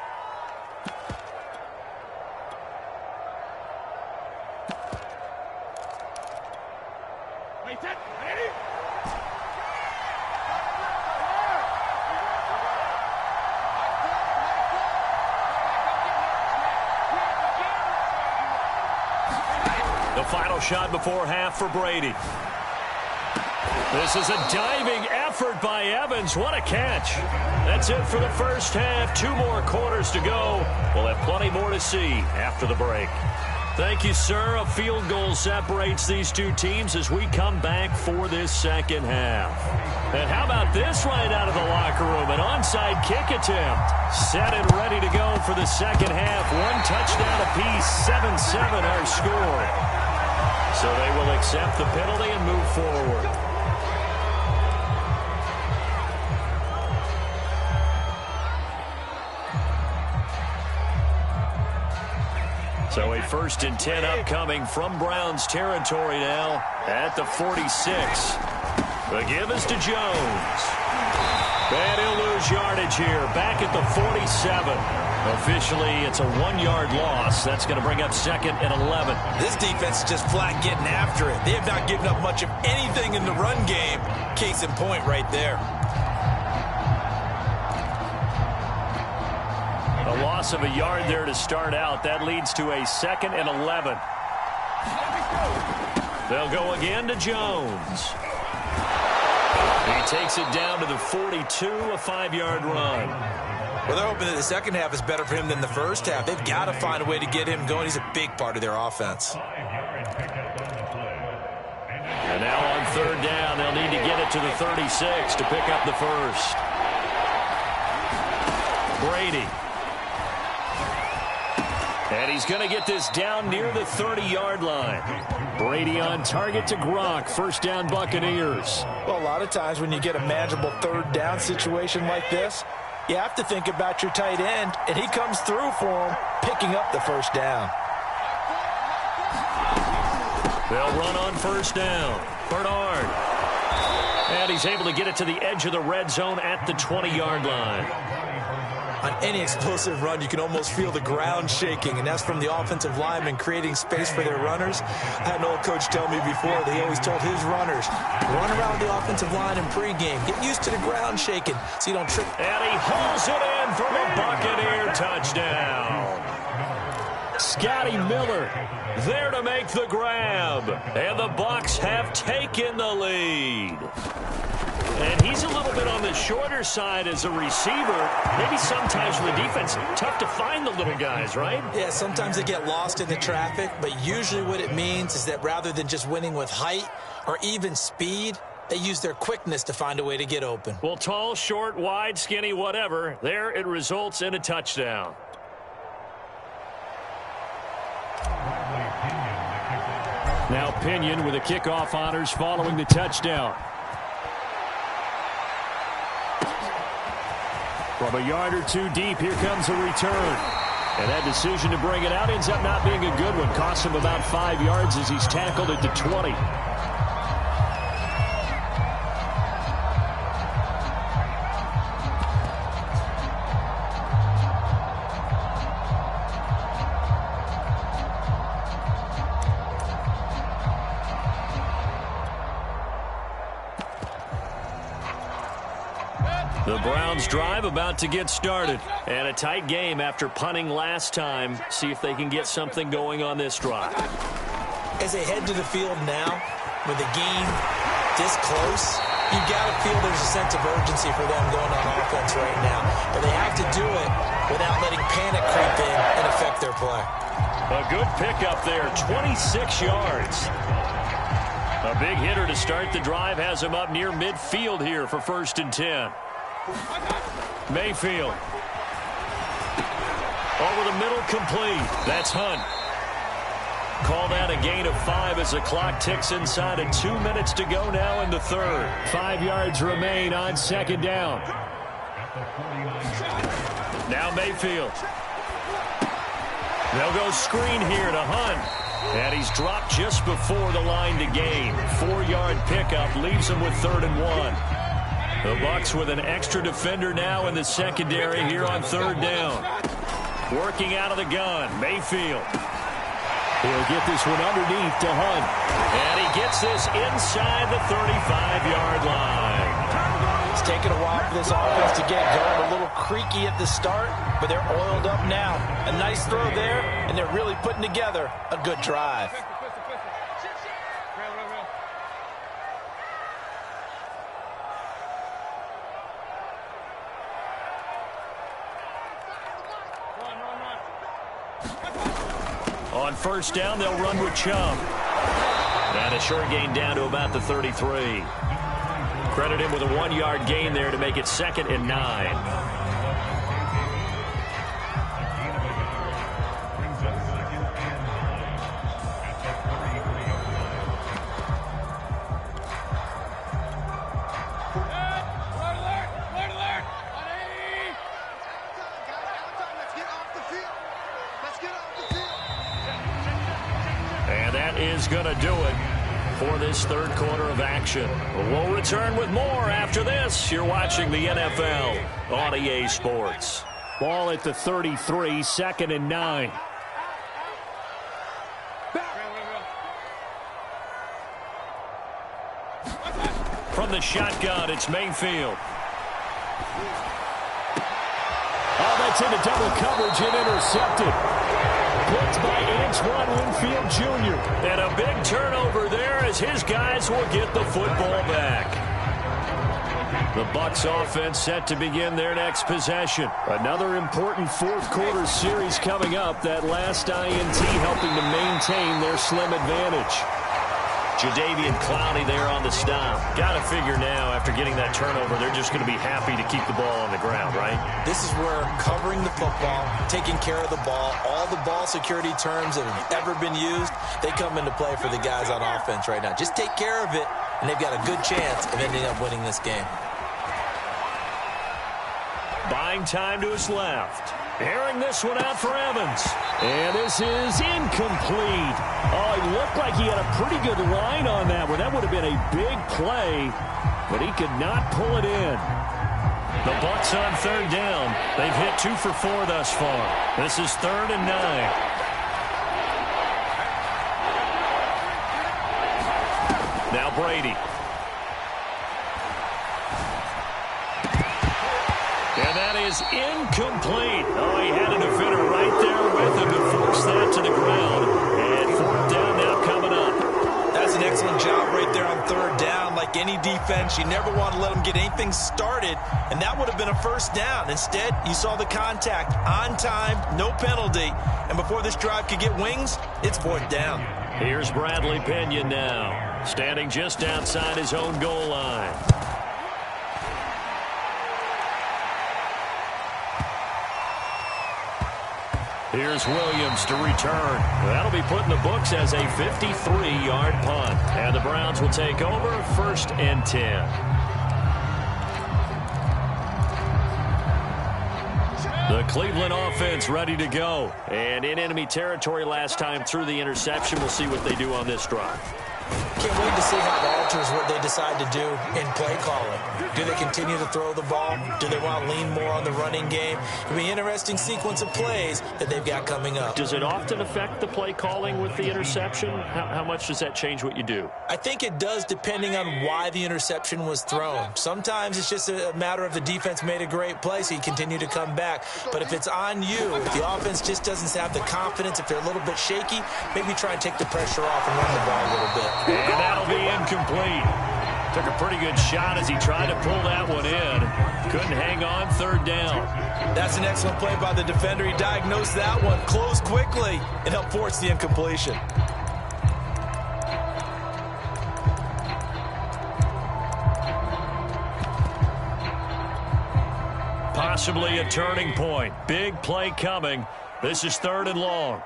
Final shot before half for Brady. This is a diving effort by Evans. What a catch. That's it for the first half. 2 more quarters to go. We'll have plenty more to see after the break. Thank you, sir. A field goal separates these two teams as we come back for this second half. And how about this right out of the locker room? An onside kick attempt. Set and ready to go for the second half. 1 touchdown apiece. 7-7 our score. So they will accept the penalty and move forward. So a 1st and 10 upcoming from Browns territory now at the 46. The give is to Jones. And he'll lose yardage here, back at the 47. Officially, it's a 1-yard loss. That's going to bring up 2nd and 11. This defense is just flat getting after it. They have not given up much of anything in the run game. Case in point right there. A loss of a yard there to start out. That leads to a 2nd and 11. They'll go again to Jones. He takes it down to the 42, a 5-yard run. Well, they're hoping that the second half is better for him than the first half. They've got to find a way to get him going. He's a big part of their offense. And now on 3rd down, they'll need to get it to the 36 to pick up the first. Brady. And he's going to get this down near the 30-yard line. Brady on target to Gronk. 1st down, Buccaneers. Well, a lot of times when you get a manageable 3rd down situation like this, you have to think about your tight end, and he comes through for him, picking up the 1st down. They'll run on 1st down. Bernard. And he's able to get it to the edge of the red zone at the 20-yard line. On any explosive run, you can almost feel the ground shaking, and that's from the offensive linemen creating space for their runners. I had an old coach tell me before, they always told his runners, run around the offensive line in pregame. Get used to the ground shaking so you don't trip. And he hauls it in for the Buccaneer touchdown. Scotty Miller there to make the grab. And the Bucs have taken the lead. And he's a little bit on the shorter side as a receiver. Maybe sometimes for the defense, tough to find the little guys, right? Yeah, sometimes they get lost in the traffic, but usually what it means is that rather than just winning with height or even speed, they use their quickness to find a way to get open. Well, tall, short, wide, skinny, whatever, there it results in a touchdown. Now Pinion with the kickoff honors following the touchdown. From a yard or two deep, here comes a return. And that decision to bring it out ends up not being a good one. Costs him about 5 yards as he's tackled at the 20. The Browns drive about to get started. And a tight game after punting last time. See if they can get something going on this drive. As they head to the field now, with the game this close, you've got to feel there's a sense of urgency for them going on offense right now. But they have to do it without letting panic creep in and affect their play. A good pickup there, 26 yards. A big hitter to start the drive has him up near midfield here for 1st and 10. Mayfield. Over the middle, complete. That's Hunt. Call that a gain of 5 as the clock ticks inside of 2 minutes to go now in the 3rd. 5 yards remain on 2nd down. Now Mayfield. They'll go screen here to Hunt. And he's dropped just before the line to gain. 4-yard pickup leaves him with 3rd and 1. The Bucs with an extra defender now in the secondary here on 3rd down. Working out of the gun, Mayfield. He'll get this one underneath to Hunt. And he gets this inside the 35-yard line. It's taken a while for this offense to get going. A little creaky at the start, but they're oiled up now. A nice throw there, and they're really putting together a good drive. On 1st down, they'll run with Chubb. And a short gain down to about the 33. Credit him with a 1-yard gain there to make it 2nd and 9. is going to do it for this third quarter of action. We'll return with more after this. You're watching the NFL on EA Sports. Ball at the 33, 2nd and 9. From the shotgun, it's Mayfield. Oh, that's into double coverage and intercepted. Picked by Antoine Winfield Jr. And a big turnover there as his guys will get the football back. The Bucs offense set to begin their next possession. Another important fourth quarter series coming up. That last INT helping to maintain their slim advantage. Jadeveon Clowney there on the stop. Got to figure now, after getting that turnover, they're just going to be happy to keep the ball on the ground, right? This is where covering the football, taking care of the ball, all the ball security terms that have ever been used, they come into play for the guys on offense right now. Just take care of it, and they've got a good chance of ending up winning this game. Buying time to his left. Airing this one out for Evans. And this is incomplete. Oh, it looked like he had a pretty good line on that one. That would have been a big play, but he could not pull it in. The Bucs on third down. They've hit 2 for 4 thus far. This is 3rd and 9. Now Brady. And that is incomplete. Oh, he had a defender right there with him to force that to the ground. And 4th down now coming up. That's an excellent job right there on 3rd down. Like any defense, you never want to let them get anything started, and that would have been a 1st down. Instead, you saw the contact on time, no penalty, and before this drive could get wings, it's 4th down. Here's Bradley Pinion now, standing just outside his own goal line. Here's Williams to return. That'll be put in the books as a 53-yard punt. And the Browns will take over 1st and 10. The Cleveland offense ready to go. And in enemy territory last time through the interception. We'll see what they do on this drive. Can't wait to see how it alters what they decide to do in play calling. Do they continue to throw the ball? Do they want to lean more on the running game? It'll be an interesting sequence of plays that they've got coming up. Does it often affect the play calling with the interception? How much does that change what you do? I think it does, depending on why the interception was thrown. Sometimes it's just a matter of the defense made a great play, so you continue to come back. But if it's on you, if the offense just doesn't have the confidence, if they're a little bit shaky, maybe try and take the pressure off and run the ball a little bit. And that'll be incomplete. Took a pretty good shot as he tried to pull that one in. Couldn't hang on 3rd down. That's an excellent play by the defender. He diagnosed that one, closed quickly, and helped force the incompletion. Possibly a turning point. Big play coming. This is 3rd and long.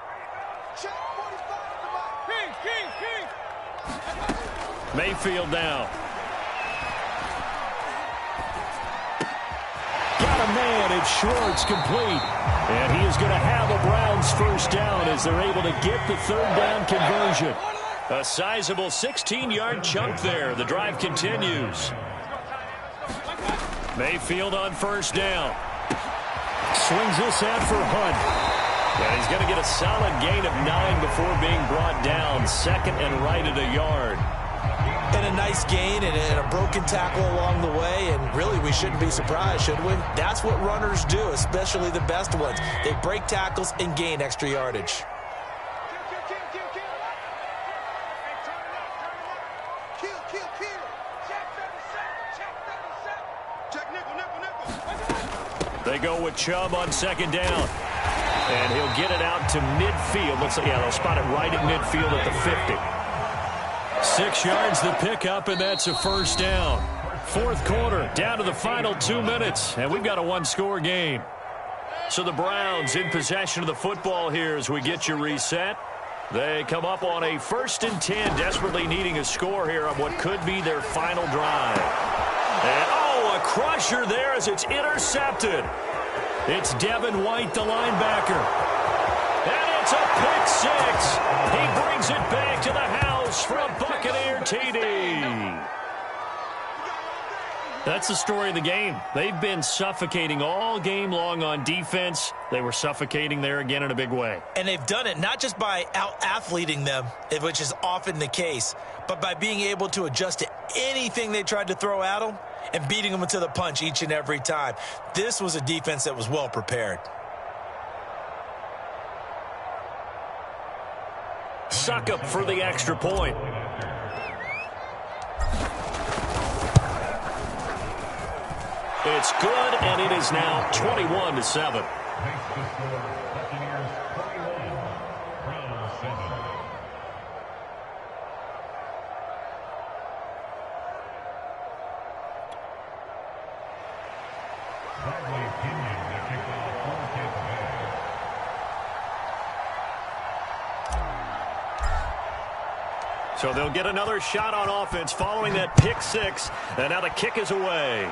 Mayfield now. Got a man. It's Schwartz complete. And he is going to have a Browns 1st down as they're able to get the 3rd down conversion. A sizable 16-yard chunk there. The drive continues. Mayfield on 1st down. Swings this out for Hunt. And he's going to get a solid gain of 9 before being brought down. 2nd and right at a yard. And a nice gain and a broken tackle along the way, and really we shouldn't be surprised, should we? That's what runners do, especially the best ones. They break tackles and gain extra yardage. They go with Chubb on 2nd down. And he'll get it out to midfield. Looks like, yeah, they'll spot it right at midfield at the 50. 6 yards the pickup, and that's a 1st down. 4th quarter, down to the final 2 minutes, and we've got a 1-score game. So the Browns in possession of the football here as we get you reset. They come up on a 1st and 10, desperately needing a score here on what could be their final drive. And, oh, a crusher there as it's intercepted. It's Devin White, the linebacker. And it's a pick 6. He brings it back to the house. close for a Buccaneer TD. That's the story of the game. They've been suffocating all game long on defense. They were suffocating there again in a big way. And they've done it not just by out-athleting them, which is often the case, but by being able to adjust to anything they tried to throw at them and beating them to the punch each and every time. This was a defense that was well prepared. Suck up for the extra point. It's good, and it is now 21-7. So they'll get another shot on offense following that pick six, and now the kick is away.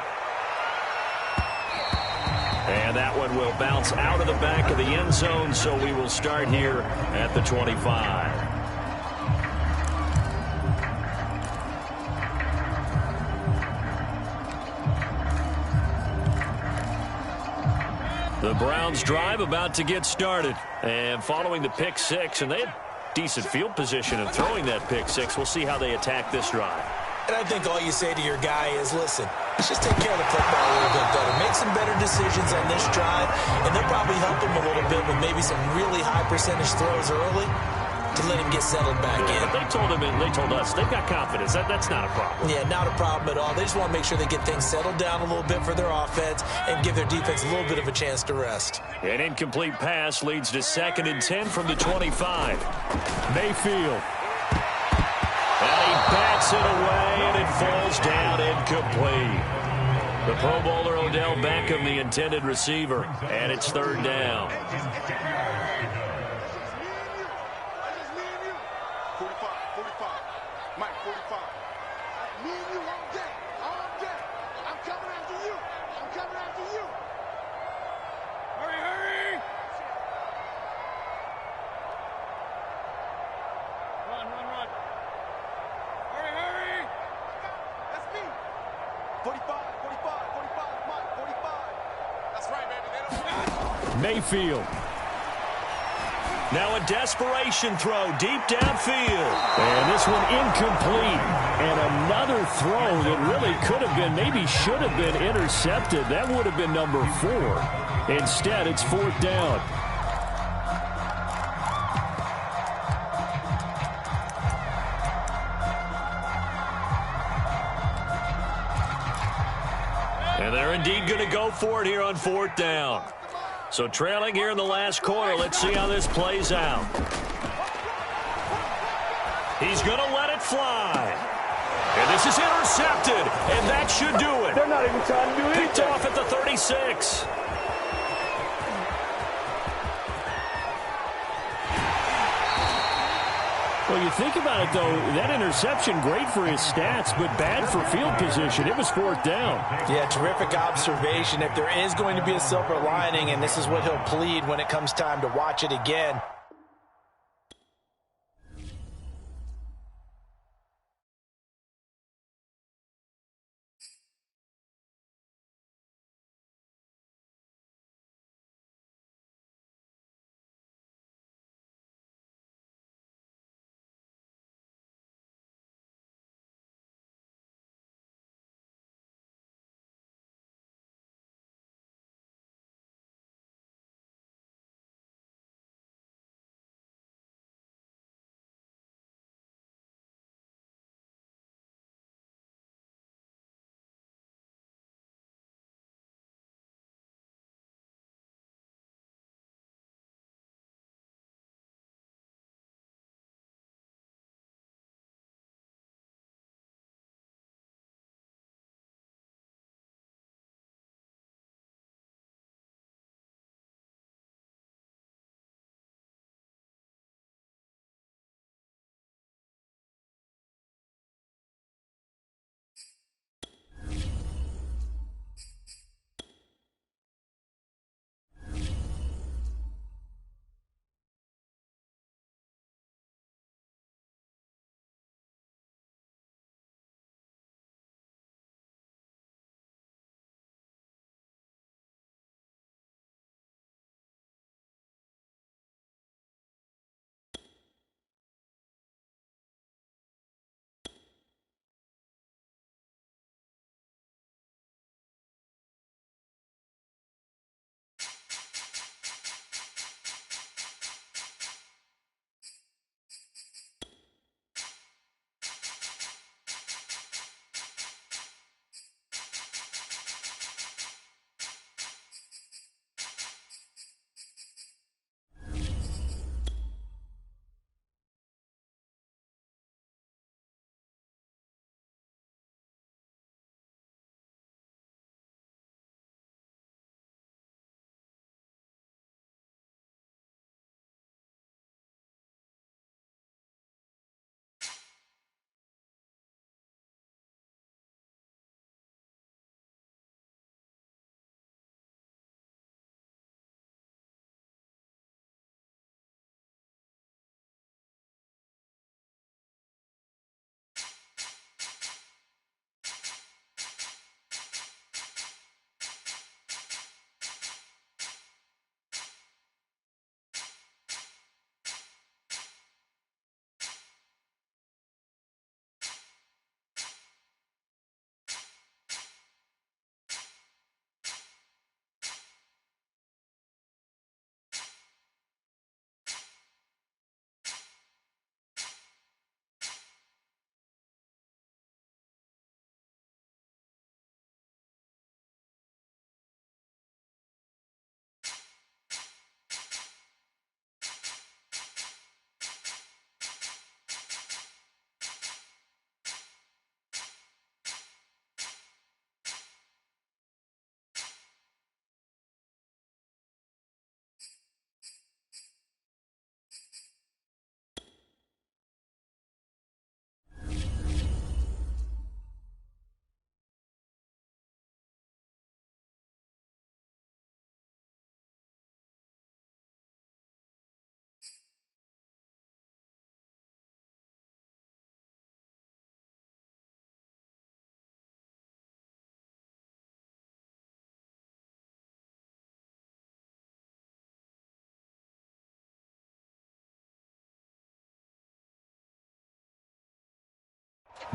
And that one will bounce out of the back of the end zone, so we will start here at the 25. The Browns drive about to get started. And following the pick six, and they had decent field position in throwing that pick six. We'll see how they attack this drive. And I think all you say to your guy is, listen, let's just take care of the football a little bit better. Make some better decisions on this drive, and they'll probably help him a little bit with maybe some really high percentage throws early to let him get settled back in. But they told us they've got confidence. That's not a problem. Yeah, not a problem at all. They just want to make sure they get things settled down a little bit for their offense and give their defense a little bit of a chance to rest. An incomplete pass leads to 2nd and 10 from the 25. Mayfield. And he bats it away, and it falls down incomplete. The Pro Bowler Odell Beckham, the intended receiver, and it's 3rd down. 45. Mike, 45. Me and you all day. I'm coming after you. Hurry. Run. Hurry. That's me. 45, Mike, 45. That's right, baby. They don't got it. Mayfield. Now a desperation throw deep downfield. And this one incomplete. And another throw that really could have been, maybe should have been intercepted. That would have been number 4. Instead, it's 4th down. And they're indeed going to go for it here on 4th down. So trailing here in the last quarter, let's see how this plays out. He's going to let it fly. And this is intercepted, and that should do it. They're not even trying to do anything. Picked off at the 36. Well, you think about it, though, that interception, great for his stats, but bad for field position. It was 4th down. Yeah, terrific observation. If there is going to be a silver lining, and this is what he'll plead when it comes time to watch it again,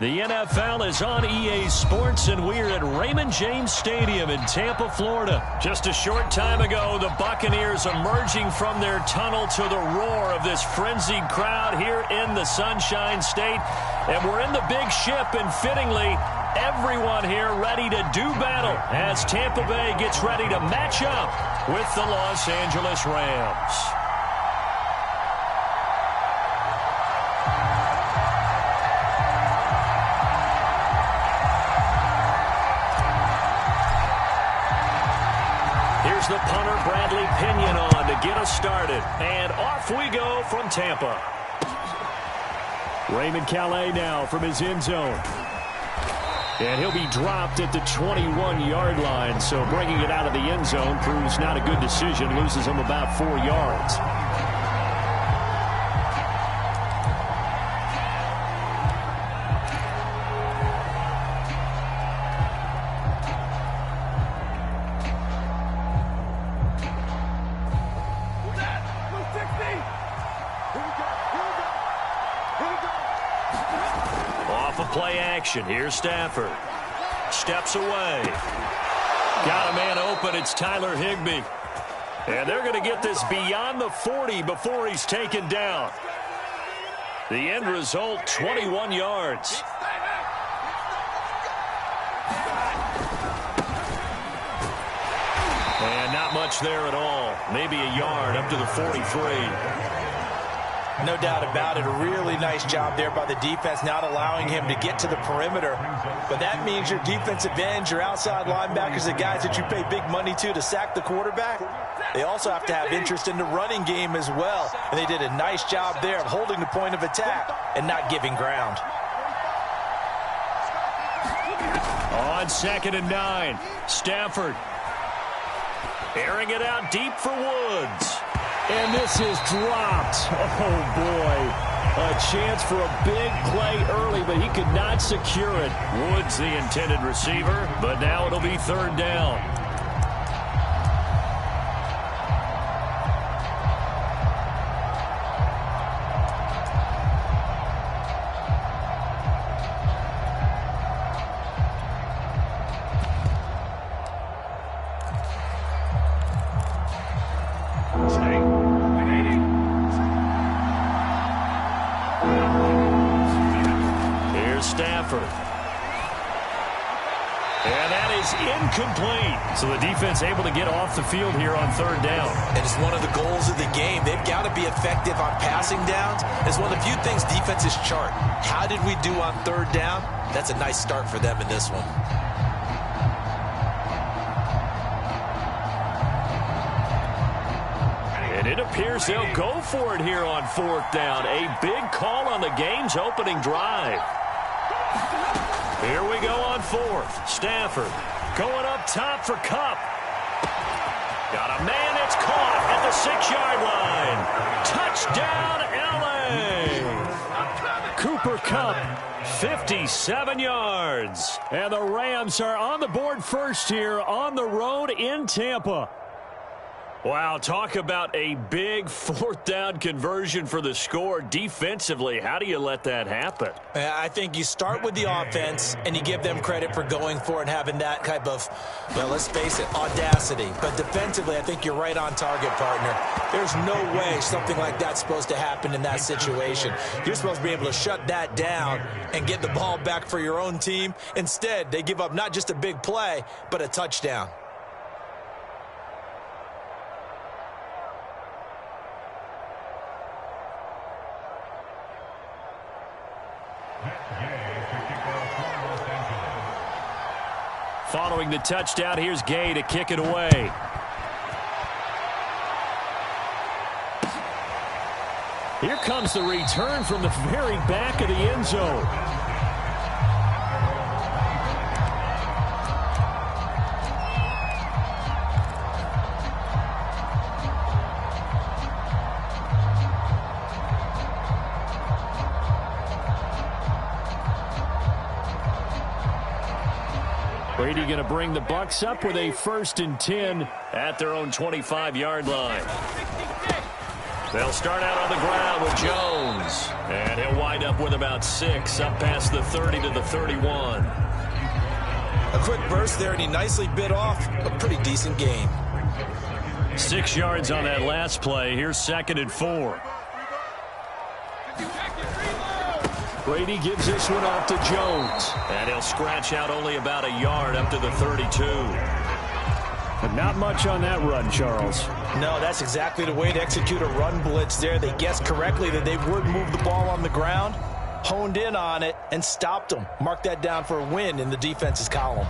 The NFL is on EA Sports, and we're at Raymond James Stadium in Tampa, Florida. Just a short time ago, the Buccaneers emerging from their tunnel to the roar of this frenzied crowd here in the Sunshine State. And we're in the big ship, and fittingly, everyone here ready to do battle as Tampa Bay gets ready to match up with the Los Angeles Rams. Here's the punter, Bradley Pinion, on to get us started. And off we go from Tampa. Raymond Calais now from his end zone. And he'll be dropped at the 21-yard line. So bringing it out of the end zone proves not a good decision. Loses him about 4 yards. Play action. Here's Stafford. Steps away. Got a man open. It's Tyler Higbee. And they're going to get this beyond the 40 before he's taken down. The end result, 21 yards. And not much there at all. Maybe a yard up to the 43. No doubt about it. A really nice job there by the defense, not allowing him to get to the perimeter. But that means your defensive ends, your outside linebackers, the guys that you pay big money to sack the quarterback, they also have to have interest in the running game as well. And they did a nice job there of holding the point of attack and not giving ground. On 2nd and 9, Stafford airing it out deep for Woods. And this is dropped. Oh, boy. A chance for a big play early, but he could not secure it. Woods the intended receiver, but now it'll be 3rd down. Incomplete. So the defense able to get off the field here on 3rd down. And it's one of the goals of the game. They've got to be effective on passing downs. It's one of the few things defenses chart. How did we do on 3rd down? That's a nice start for them in this one. And it appears they'll go for it here on 4th down. A big call on the game's opening drive. Here we go on 4th. Stafford going up top for Kupp. Got a man that's caught at the 6-yard line. Touchdown, L.A. Cooper Kupp, 57 yards. And the Rams are on the board first here on the road in Tampa. Wow, talk about a big 4th down conversion for the score. Defensively, how do you let that happen? I think you start with the offense, and you give them credit for going for it and having that type of, well, let's face it, audacity. But defensively, I think you're right on target, partner. There's no way something like that's supposed to happen in that situation. You're supposed to be able to shut that down and get the ball back for your own team. Instead, they give up not just a big play, but a touchdown. Following the touchdown, here's Gay to kick it away. Here comes the return from the very back of the end zone. Brady going to bring the Bucs up with a 1st and 10 at their own 25-yard line. They'll start out on the ground with Jones. yards. And he'll wind up with about 6 up past the 30 to the 31. A quick burst there, and he nicely bit off a pretty decent gain. 6 yards on that last play. Here's 2nd and 4. Brady gives this one off to Jones. And he'll scratch out only about a yard up to the 32. But not much on that run, Charles. No, that's exactly the way to execute a run blitz there. They guessed correctly that they would move the ball on the ground, honed in on it, and stopped them. Mark that down for a win in the defense's column.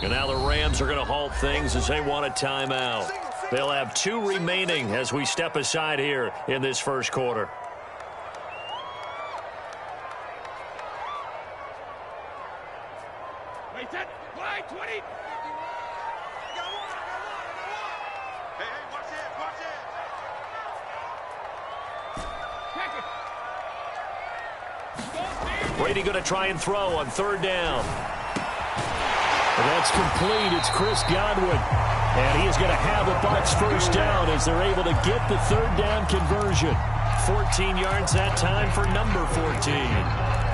And now the Rams are going to halt things as they want a timeout. They'll have 2 remaining as we step aside here in this first quarter. Brady going to try and throw on 3rd down. That's complete. It's Chris Godwin. And he is going to have a Bucs first down as they're able to get the 3rd down conversion. 14 yards that time for number 14.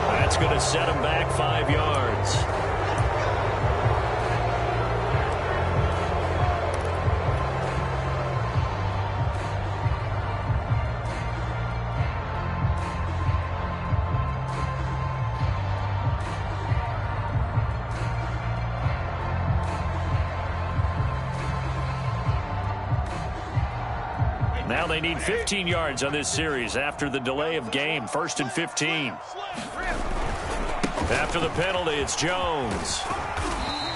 That's going to set him back 5 yards. Now they need 15 yards on this series after the delay of game. 1st and 15. After the penalty, it's Jones.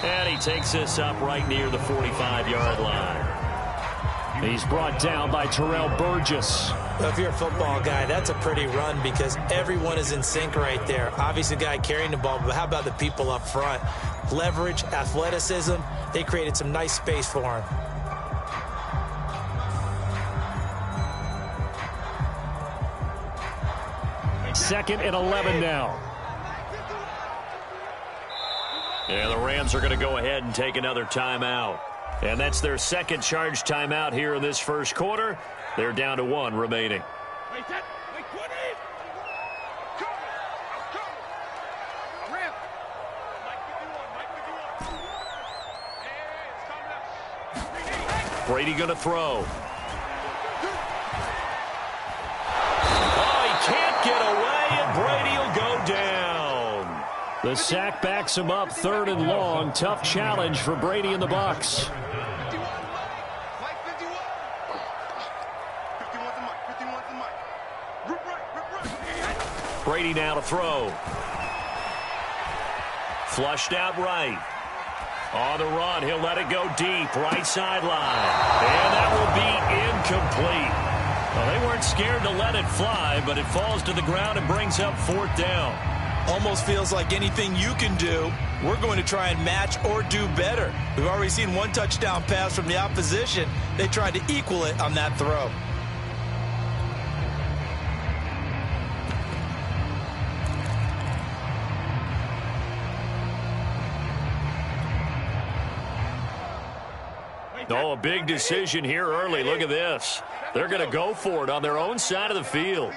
And he takes this up right near the 45-yard line. He's brought down by Terrell Burgess. Well, if you're a football guy, that's a pretty run because everyone is in sync right there. Obviously, the guy carrying the ball, but how about the people up front? Leverage, athleticism, they created some nice space for him. Second and 11 now. Yeah, the Rams are going to go ahead and take another timeout. And that's their 2nd charge timeout here in this first quarter. They're down to 1 remaining. Brady going to throw. Oh, he can't get away, and Brady will go down. The sack backs him up 3rd and long. Tough challenge for Brady and the Bucs. Brady now to throw. Flushed out right. On the run, he'll let it go deep, right sideline. And that will be incomplete. Well, they weren't scared to let it fly, but it falls to the ground and brings up 4th down. Almost feels like anything you can do, we're going to try and match or do better. We've already seen 1 touchdown pass from the opposition. They tried to equal it on that throw. Oh, a big decision here early. Look at this. They're going to go for it on their own side of the field.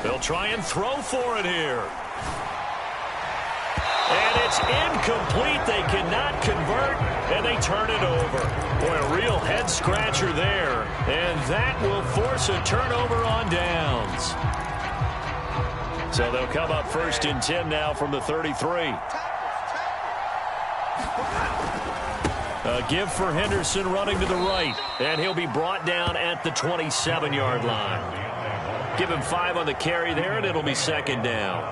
They'll try and throw for it here. And it's incomplete. They cannot convert, and they turn it over. Boy, a real head-scratcher there. And that will force a turnover on downs. So they'll come up 1st and 10 now from the 33. A give for Henderson running to the right. And he'll be brought down at the 27-yard line. Give him 5 on the carry there, and it'll be second down.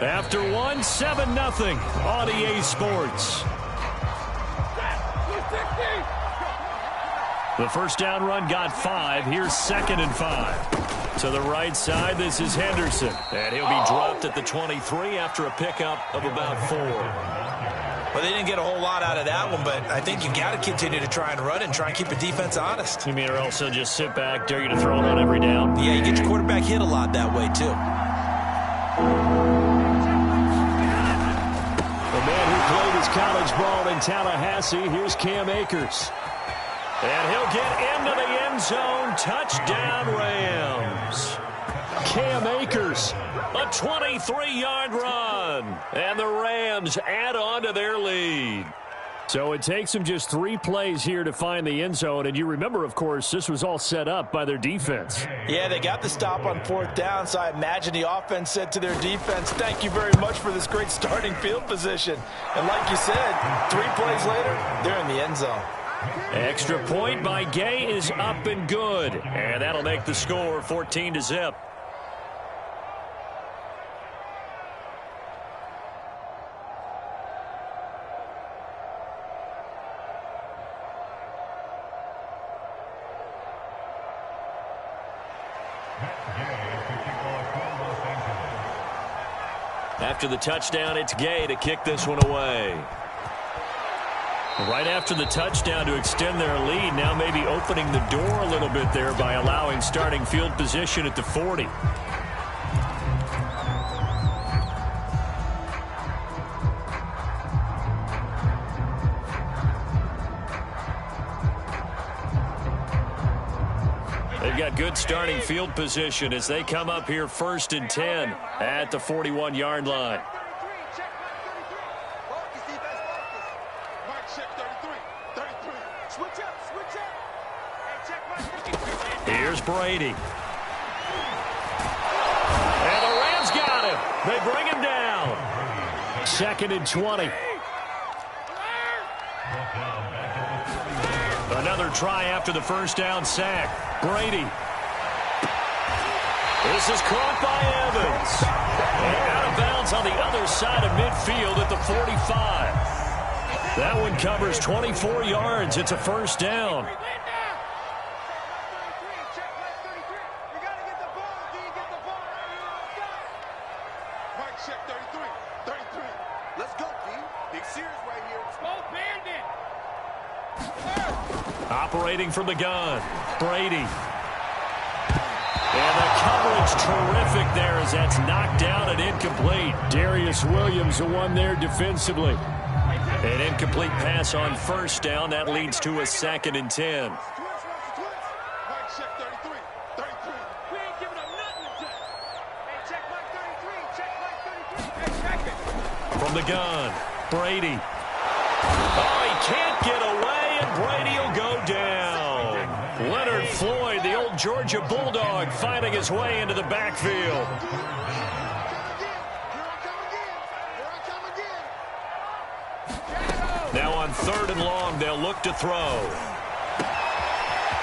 After 1, 7-0 on EA Sports. The first down run got 5. Here's 2nd and 5. To the right side, this is Henderson. And he'll be dropped at the 23 after a pickup of about 4. Well, they didn't get a whole lot out of that one, but I think you got to continue to try and run and try and keep the defense honest. You mean or else they'll just sit back, dare you to throw it on every down? Yeah, you get your quarterback hit a lot that way, too. The man who played his college ball in Tallahassee, here's Cam Akers. And he'll get into the end zone. Touchdown, Rams. Cam Akers, a 23-yard run. And the Rams add on to their lead. So it takes them just 3 plays here to find the end zone. And you remember, of course, this was all set up by their defense. Yeah, they got the stop on 4th down, so I imagine the offense said to their defense, thank you very much for this great starting field position. And like you said, 3 plays later, they're in the end zone. Extra point by Gay is up and good. And that'll make the score 14-0. After the touchdown, it's Gay to kick this one away. Right after the touchdown to extend their lead, now maybe opening the door a little bit there by allowing starting field position at the 40. They've got good starting field position as they come up here 1st and 10 at the 41-yard line. Here's Brady. And the Rams got him. They bring him down. 2nd and 20. Another try after the first down sack. Brady. This is caught by Evans. And out of bounds on the other side of midfield at the 45. That one covers 24 yards. It's a first down. Operating from the gun, Brady. And the coverage terrific there as that's knocked down and incomplete. Darius Williams, the one there defensively. An incomplete pass on first down. That leads to a 2nd and 10. From the gun, Brady. Oh, he can't get away, and Brady will go down. Leonard Floyd, the old Georgia Bulldog, finding his way into the backfield. Now on 3rd and long, they'll look to throw.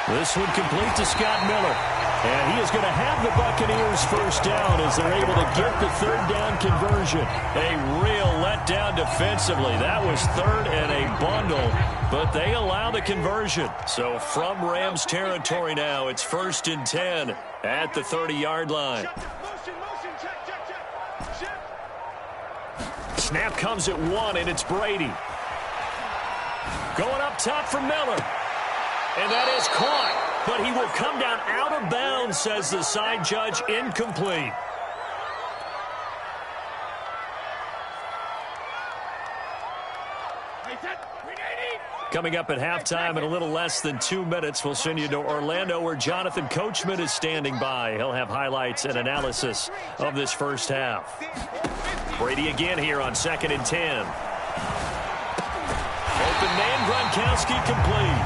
This one complete to Scott Miller. And he is going to have the Buccaneers first down as they're able to get the 3rd down conversion. A real letdown defensively. That was 3rd and a bundle, but they allow the conversion. So from Rams territory now, it's 1st and 10 at the 30-yard line. Snap comes at 1, and it's Brady. Going up top for Miller. And that is caught. But he will come down out of bounds, says the side judge. Incomplete. Coming up at halftime in a little less than 2 minutes, we'll send you to Orlando where Jonathan Coachman is standing by. He'll have highlights and analysis of this first half. Brady again here on 2nd and 10. Open man, Gronkowski complete.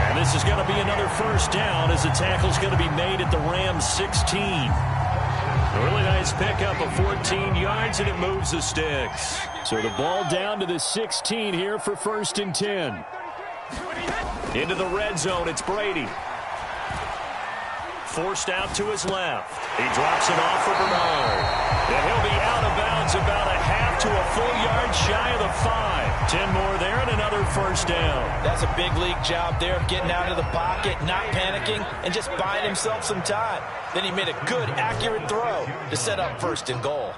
And this is going to be another first down as the tackle's going to be made at the Rams 16. A really nice Nice pickup of 14 yards, and it moves the sticks. So the ball down to the 16 here for 1st and 10. Into the red zone, it's Brady. Forced out to his left. He drops it off for Bernard. And he'll be out of bounds about a half to a full yard shy of the 5. 10 more there and another 1st down. That's a big league job there of getting out of the pocket, not panicking, and just buying himself some time. Then he made a good, accurate throw to set up 1st and goal.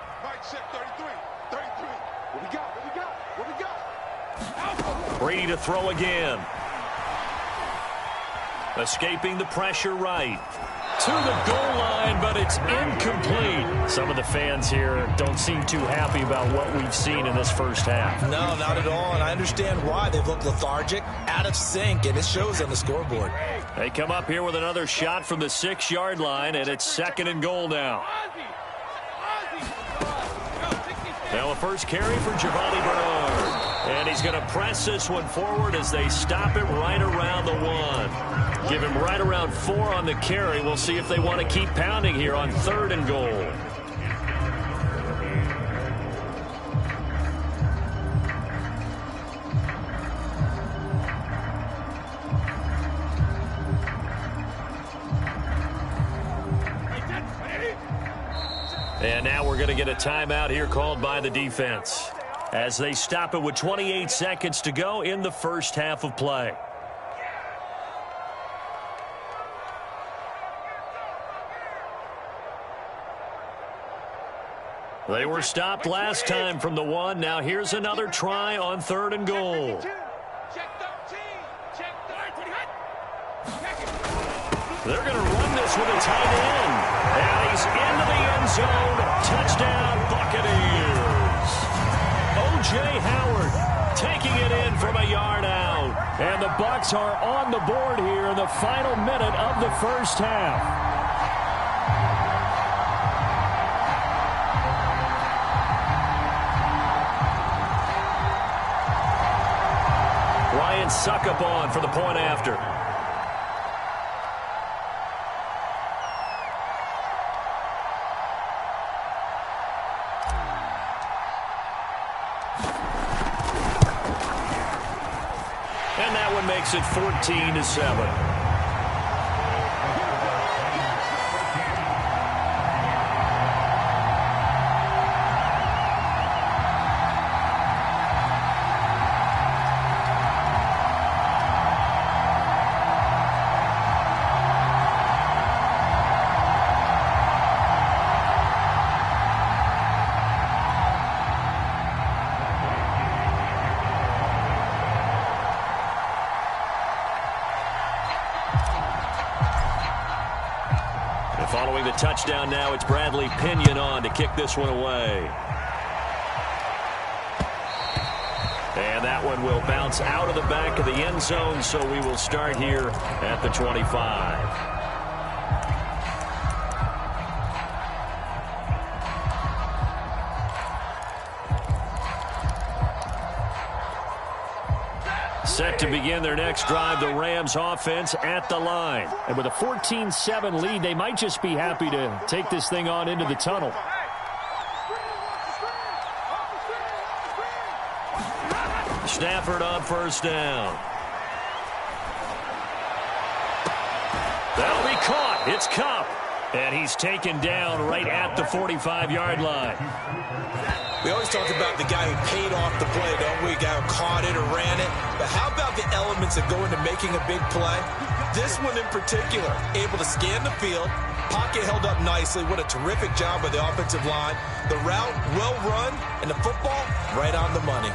Brady to throw again. Escaping the pressure right. To the goal line, but it's incomplete. Some of the fans here don't seem too happy about what we've seen in this first half. No, not at all, and I understand why. They've looked lethargic, out of sync, and it shows on the scoreboard. They come up here with another shot from the 6-yard line, and it's 2nd and goal now. Now a first carry for Giovanni Bernard. And he's going to press this one forward as they stop him right around the 1. Give him right around 4 on the carry. We'll see if they want to keep pounding here on 3rd and goal. And now we're going to get a timeout here called by the defense as they stop it with 28 seconds to go in the first half of play. They were stopped last time from the 1. Now here's another try on 3rd and goal. They're going to run this with a tight end. And he's into the end zone. Touchdown, Buccaneers. O.J. Howard taking it in from a yard out. And the Bucs are on the board here in the final minute of the first half. Ryan Succop for the point after. And that one makes it 14-7. Following the touchdown now, it's Bradley Pinion on to kick this one away. And that one will bounce out of the back of the end zone, so we will start here at the 25. Set to begin their next drive, the Rams offense at the line. And with a 14-7 lead, they might just be happy to take this thing on into the tunnel. Stafford on 1st down. That'll be caught. It's Kupp. And he's taken down right at the 45-yard line. We always talk about the guy who paid off the play, don't we? The guy who caught it or ran it. But how about the elements that go into making a big play? This one in particular, able to scan the field, pocket held up nicely. What a terrific job by the offensive line. The route, well run, and the football, right on the money.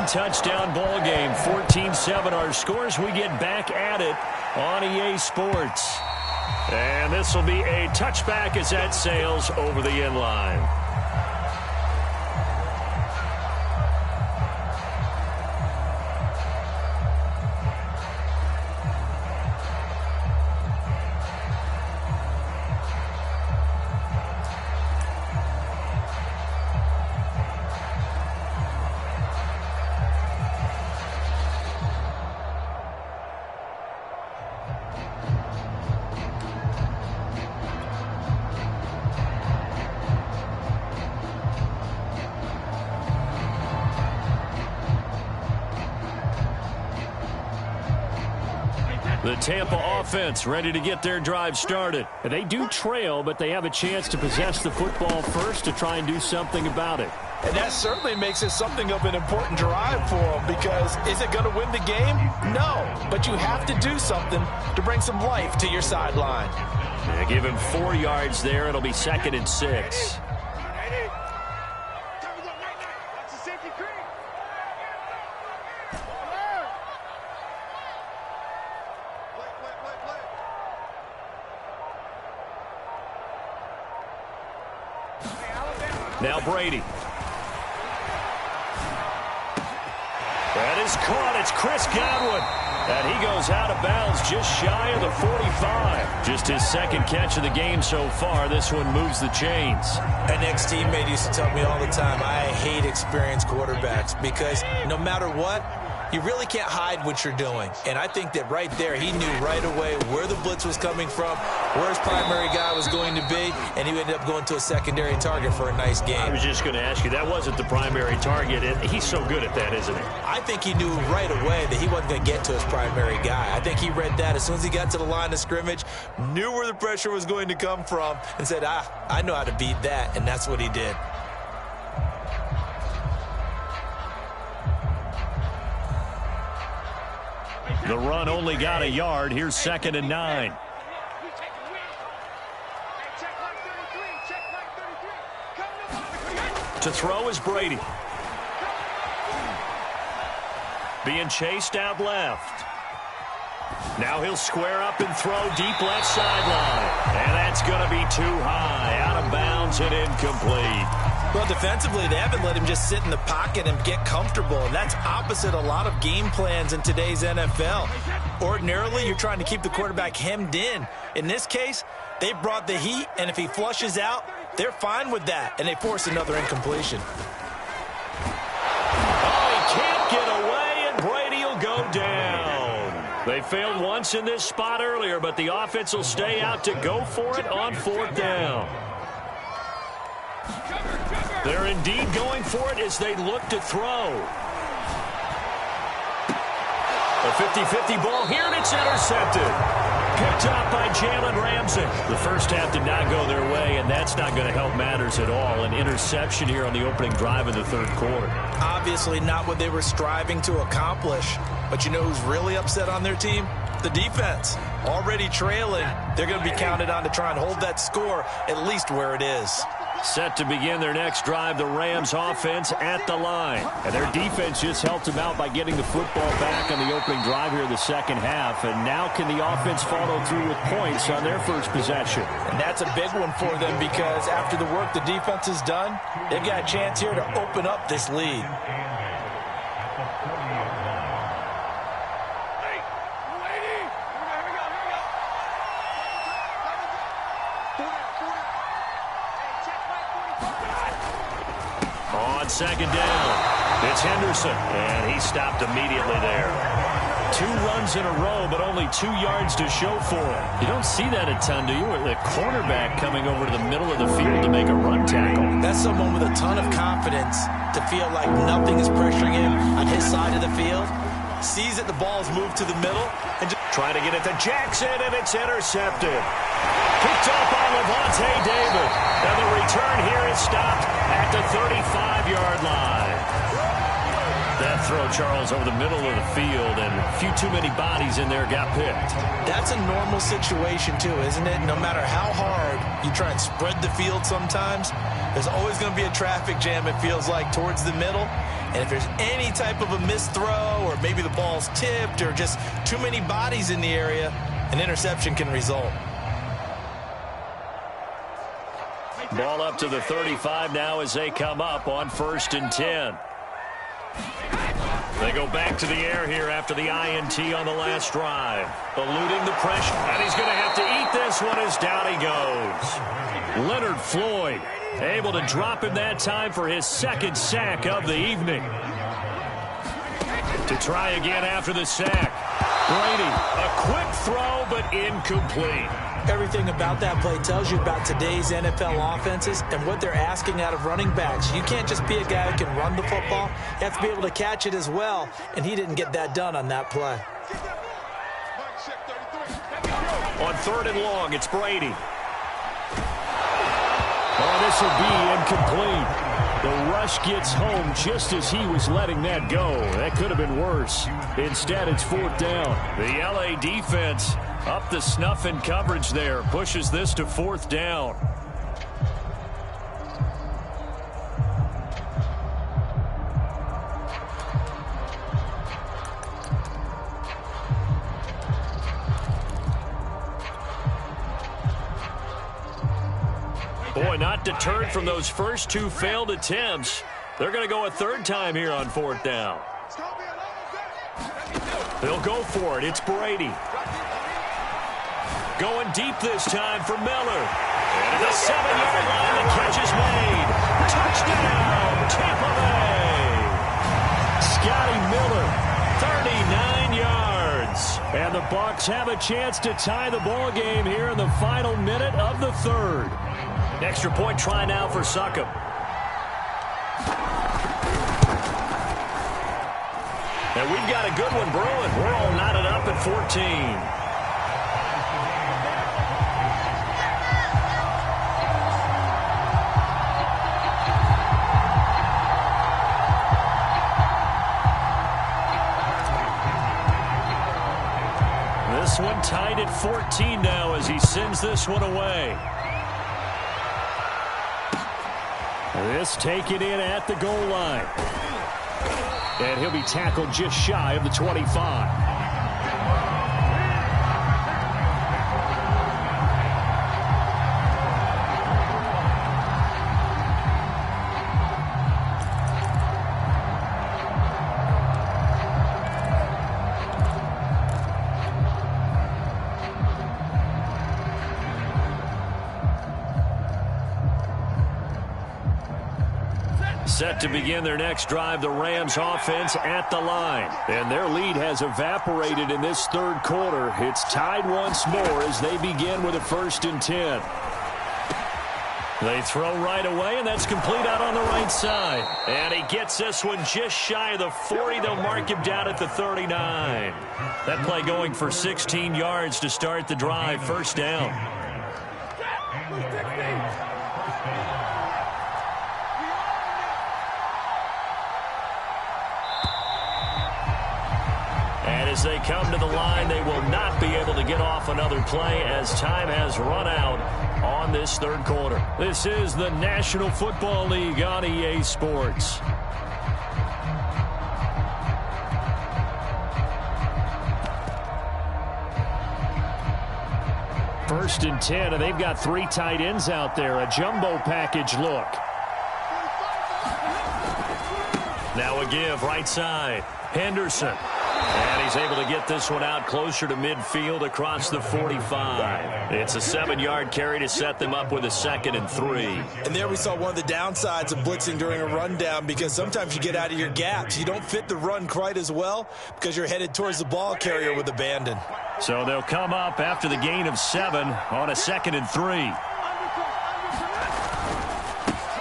Touchdown ball game, 14-7 our scores. We get back at it on EA Sports. And this will be a touchback as that sails over the end line. The Tampa offense ready to get their drive started. And they do trail, but they have a chance to possess the football first to try and do something about it. And that certainly makes it something of an important drive for them, because is it going to win the game? No, but you have to do something to bring some life to your sideline. Yeah, give him 4 yards there. It'll be 2nd and 6. Now Brady. That is caught. It's Chris Godwin. And he goes out of bounds just shy of the 45. Just his 2nd catch of the game so far. This one moves the chains. An ex-teammate used to tell me all the time, I hate experienced quarterbacks, because no matter what, you really can't hide what you're doing. And I think that right there, he knew right away where the blitz was coming from, where his primary guy was going to be, and he ended up going to a secondary target for a nice game. I was just going to ask you, that wasn't the primary target. He's so good at that, isn't he? I think he knew right away that he wasn't going to get to his primary guy. I think he read that as soon as he got to the line of scrimmage, knew where the pressure was going to come from, and said, I know how to beat that, and that's what he did. The run only got a yard. Here's 2nd and 9. To throw is Brady. Being chased out left. Now he'll square up and throw deep left sideline. And that's going to be too high. Out of bounds and incomplete. Well, defensively, they haven't let him just sit in the pocket and get comfortable. And that's opposite a lot of game plans in today's NFL. Ordinarily, you're trying to keep the quarterback hemmed in. In this case, they brought the heat, and if he flushes out, they're fine with that, and they force another incompletion. Oh, he can't get away, and Brady will go down. They failed once in this spot earlier, but the offense will stay out to go for it on 4th down. They're indeed going for it as they look to throw. A 50-50 ball here, and it's intercepted. Picked up by Jalen Ramsey. The first half did not go their way, and that's not going to help matters at all. An interception here on the opening drive of the 3rd quarter. Obviously not what they were striving to accomplish. But you know who's really upset on their team? The defense. Already trailing. They're going to be counted on to try and hold that score at least where it is. Set to begin their next drive, the Rams offense at the line. And their defense just helped them out by getting the football back on the opening drive here in the 2nd half. And now can the offense follow through with points on their first possession? And that's a big one for them, because after the work the defense has done, they've got a chance here to open up this lead. On 2nd down, it's Henderson, and he stopped immediately there. 2 runs in a row, but only 2 yards to show for it. You don't see that a ton, do you? With the cornerback coming over to the middle of the field to make a run tackle. That's someone with a ton of confidence to feel like nothing is pressuring him on his side of the field. Sees that the ball is moved to the middle, and just trying to get it to Jackson, and it's intercepted. Picked up by Levante David. And the return here is stopped at the 35-yard line. That throw, Charles, over the middle of the field, and a few too many bodies in there got picked. That's a normal situation, too, isn't it? No matter how hard you try and spread the field sometimes, there's always going to be a traffic jam, it feels like, towards the middle. And if there's any type of a missed throw, or maybe the ball's tipped, or just too many bodies in the area, an interception can result. Ball up to the 35 now as they come up on 1st and 10. They go back to the air here after the INT on the last drive. Eluding the pressure, and he's going to have to eat this one as down he goes. Leonard Floyd able to drop him that time for his 2nd sack of the evening. To try again after the sack. Brady, a quick throw, but incomplete. Everything about that play tells you about today's NFL offenses and what they're asking out of running backs. You can't just be a guy who can run the football. You have to be able to catch it as well, and he didn't get that done on that play. On 3rd and long, it's Brady. Oh, this will be incomplete. The rush gets home just as he was letting that go. That could have been worse. Instead, it's 4th down. The LA defense up the snuff in coverage there. Pushes this to 4th down. Boy, not deterred from those first 2 failed attempts. They're going to go a 3rd time here on 4th down. They'll go for it. It's Brady. Going deep this time for Miller. And the 7-yard line, the catch is made. Touchdown, Tampa Bay. Scotty Miller, 39 yards. And the Bucs have a chance to tie the ball game here in the final minute of the 3rd. Extra point try now for Succop. And we've got a good one brewing. We're all knotted up at 14. This one tied at 14 now as he sends this one away. This taken in at the goal line. And he'll be tackled just shy of the 25. Set to begin their next drive, the Rams offense at the line. And their lead has evaporated in this 3rd quarter. It's tied once more as they begin with a 1st and 10. They throw right away, and that's complete out on the right side. And he gets this one just shy of the 40. They'll mark him down at the 39. That play going for 16 yards to start the drive. 1st down. As they come to the line, they will not be able to get off another play as time has run out on this 3rd quarter. This is the National Football League on EA Sports. First and 10, and they've got 3 tight ends out there. A jumbo package look. Now a give right side. Henderson. And he's able to get this one out closer to midfield across the 45. It's a 7-yard carry to set them up with a 2nd and 3. And there we saw one of the downsides of blitzing during a rundown, because sometimes you get out of your gaps. You don't fit the run quite as well because you're headed towards the ball carrier with abandon. So they'll come up after the gain of 7 on a 2nd and 3.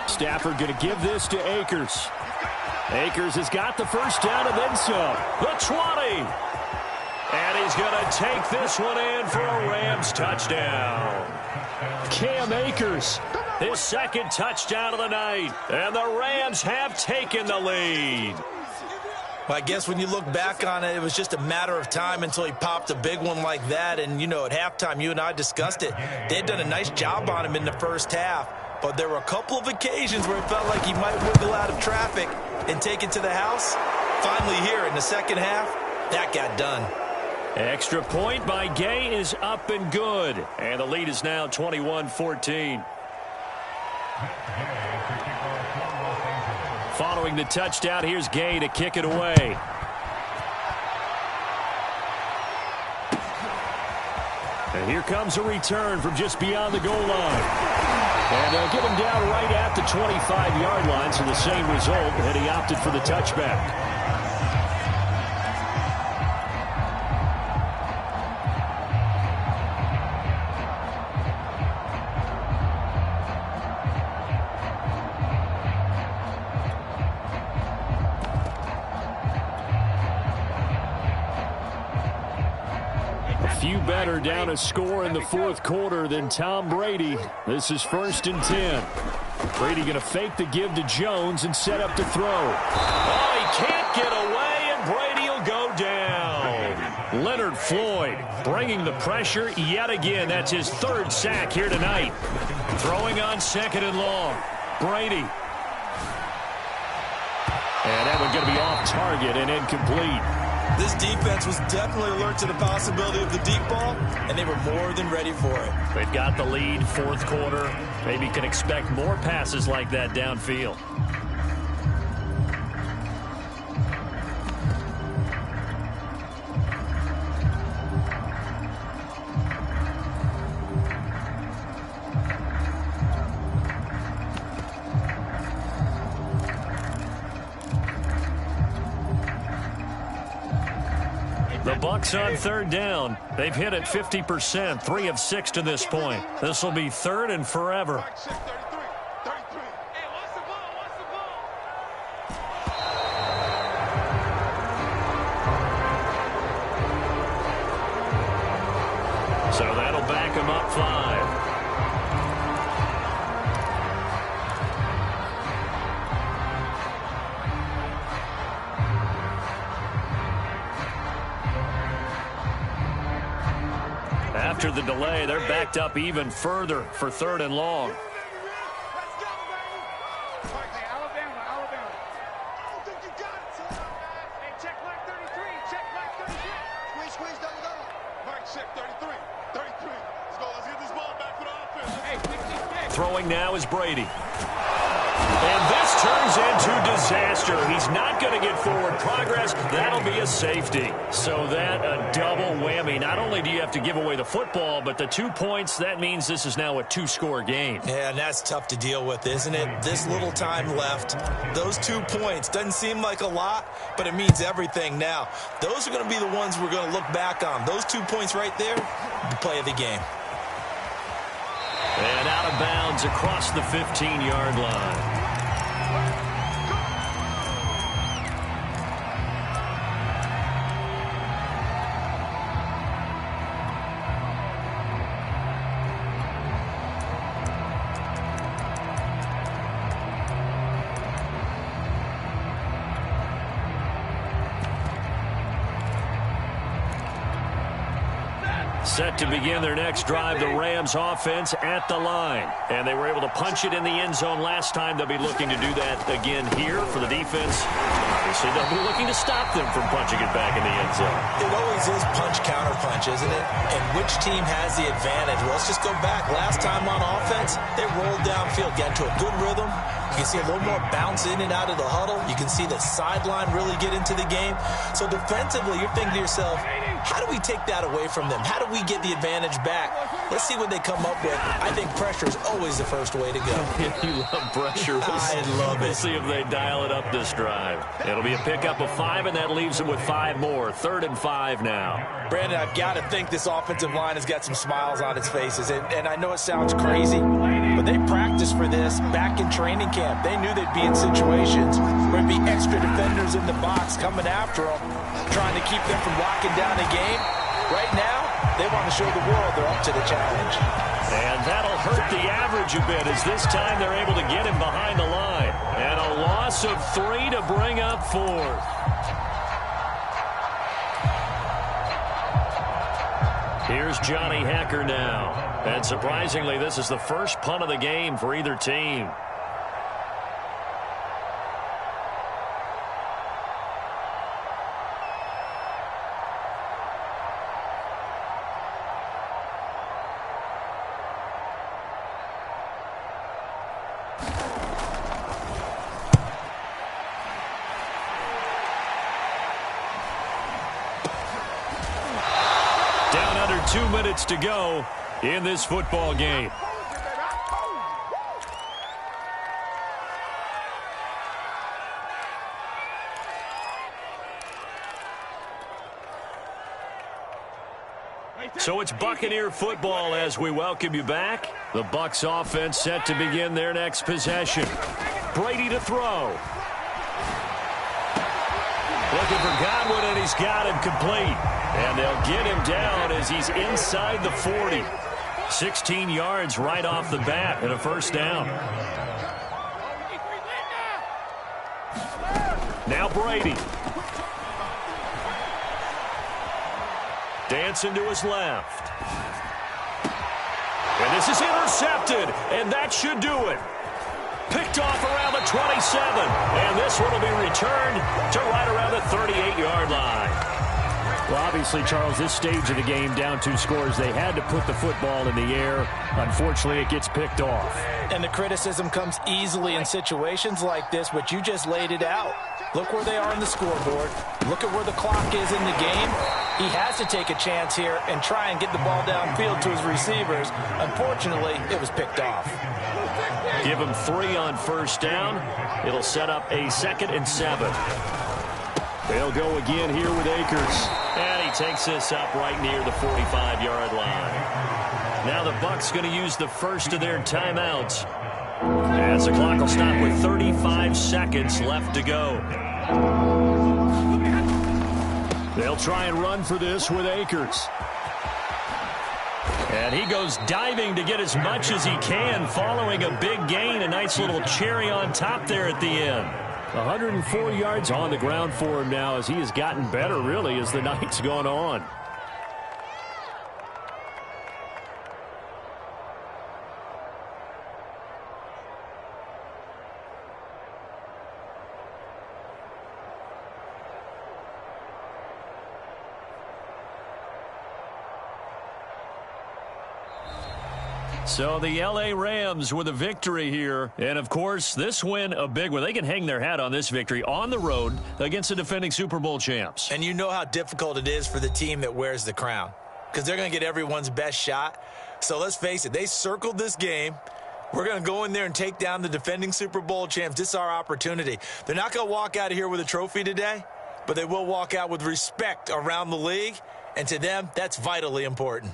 Stafford going to give this to Akers. Akers has got the 1st down and then some. The 20. And he's going to take this one in for a Rams touchdown. Cam Akers. His 2nd touchdown of the night. And the Rams have taken the lead. Well, I guess when you look back on it, it was just a matter of time until he popped a big one like that. And, you know, at halftime, you and I discussed it. They had done a nice job on him in the 1st half. But there were a couple of occasions where it felt like he might wiggle out of traffic and take it to the house. Finally here in the 2nd half, that got done. Extra point by Gay is up and good. And the lead is now 21-14. Following the touchdown, here's Gay to kick it away. And here comes a return from just beyond the goal line. And they'll get him down right at the 25-yard line, so the same result, and he opted for the touchback. few better down a score in the fourth quarter than Tom Brady. This is 1st and 10. Brady going to fake the give to Jones and set up to throw. Oh, he can't get away, and Brady will go down. Leonard Floyd bringing the pressure yet again. That's his 3rd sack here tonight. Throwing on 2nd and long. Brady. And that one going to be off target and incomplete. This defense was definitely alert to the possibility of the deep ball, and they were more than ready for it. They've got the lead, 4th quarter. Maybe can expect more passes like that downfield. The Bucks on 3rd down. They've hit it 50%, 3 of 6 to this point. This will be 3rd and forever. So that'll back him up 5. After the delay, they're backed up even further for 3rd and long. Throwing now is Brady. And this turns into disaster. He's not going to get forward progress. That'll be a safety. So that a double whammy. Not only do you have to give away the football, but the 2 points, that means this is now a 2-score game. Yeah, and that's tough to deal with, isn't it? This little time left. Those 2 points doesn't seem like a lot, but it means everything now. Those are going to be the ones we're going to look back on. Those 2 points right there, the play of the game. And out of bounds across the 15-yard line. Set to begin their next drive, the Rams offense at the line. And they were able to punch it in the end zone last time. They'll be looking to do that again here for the defense. Obviously, they'll be looking to stop them from punching it back in the end zone. It always is punch-counter-punch, isn't it? And which team has the advantage? Well, let's just go back. Last time on offense, they rolled downfield, got into a good rhythm. You can see a little more bounce in and out of the huddle. You can see the sideline really get into the game. So defensively, you're thinking to yourself, how do we take that away from them? How do we get the advantage back? Let's see what they come up with. I think pressure is always the first way to go. You love pressure. I love it. We'll see if they dial it up this drive. It'll be a pickup of 5, and that leaves them with 5 more. 3rd and 5 now. Brandon, I've got to think this offensive line has got some smiles on its faces. And I know it sounds crazy, but they practiced for this back in training camp. They knew they'd be in situations where there'd be extra defenders in the box coming after them, trying to keep them from locking down a game. Right now, they want to show the world they're up to the challenge. And that'll hurt the average a bit, as this time they're able to get him behind the line. And a loss of 3 to bring up 4th. Here's Johnny Hacker now. And surprisingly, this is the first punt of the game for either team. Down under 2 minutes to go in this football game. So it's Buccaneer football as we welcome you back. The Bucs offense set to begin their next possession. Brady to throw. The looking for Godwin, and he's got him complete. And they'll get him down as he's inside the 40. 16 yards right off the bat and a first down. Now Brady. Dancing to his left. And this is intercepted, and that should do it. Picked off around the 27, and this one will be returned to right around the 38-yard line. Well, obviously, Charles, this stage of the game, down 2 scores, they had to put the football in the air. Unfortunately, it gets picked off. And the criticism comes easily in situations like this, but you just laid it out. Look where they are on the scoreboard. Look at where the clock is in the game. He has to take a chance here and try and get the ball downfield to his receivers. Unfortunately, it was picked off. Give him 3 on first down. It'll set up a 2nd and 7. They'll go again here with Akers. And he takes this up right near the 45-yard line. Now the Bucs going to use the first of their timeouts, as the clock will stop with 35 seconds left to go. They'll try and run for this with Akers. And he goes diving to get as much as he can, following a big gain. A nice little cherry on top there at the end. 104 yards on the ground for him now, as he has gotten better, really, as the night's gone on. So the L.A. Rams with a victory here. And, of course, this win a big one. They can hang their hat on this victory on the road against the defending Super Bowl champs. And you know how difficult it is for the team that wears the crown, because they're going to get everyone's best shot. So let's face it, they circled this game. We're going to go in there and take down the defending Super Bowl champs. This is our opportunity. They're not going to walk out of here with a trophy today, but they will walk out with respect around the league. And to them, that's vitally important.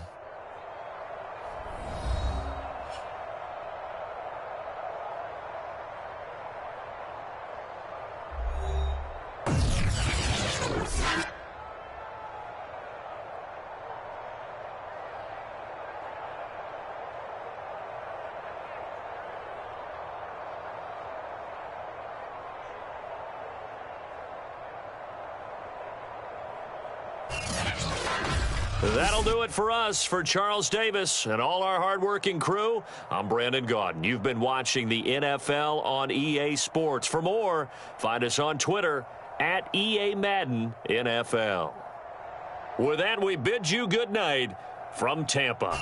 That'll do it for us. For Charles Davis and all our hardworking crew, I'm Brandon Gaudin. You've been watching the NFL on EA Sports. For more, find us on Twitter at EA Madden NFL. With that, we bid you good night from Tampa.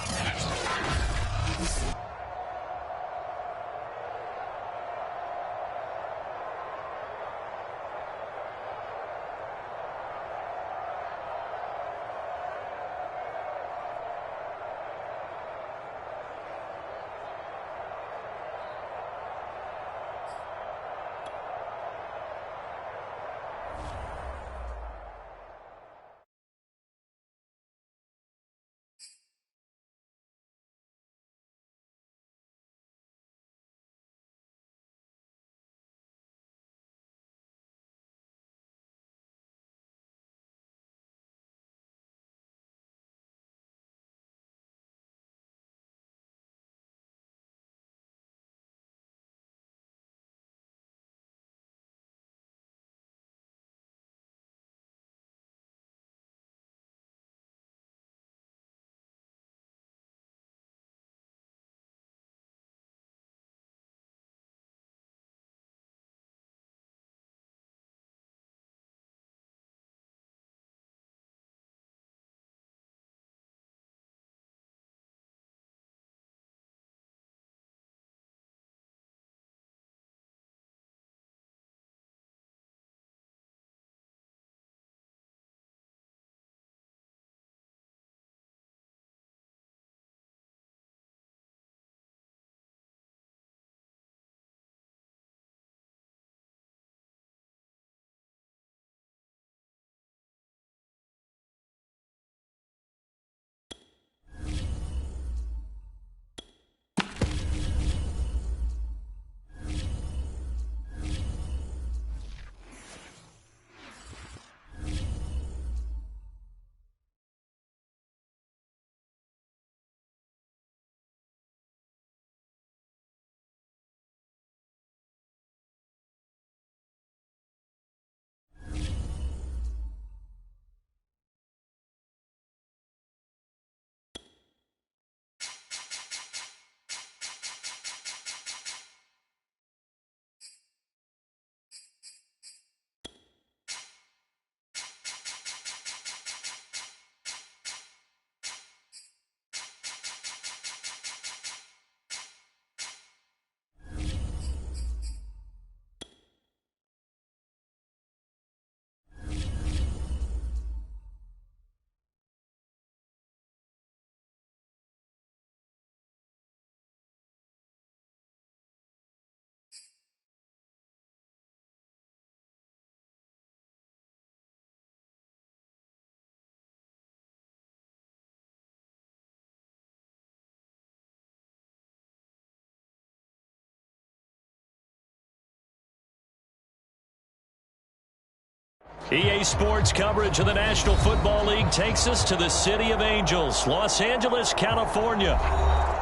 EA Sports coverage of the National Football League takes us to the City of Angels, Los Angeles, California.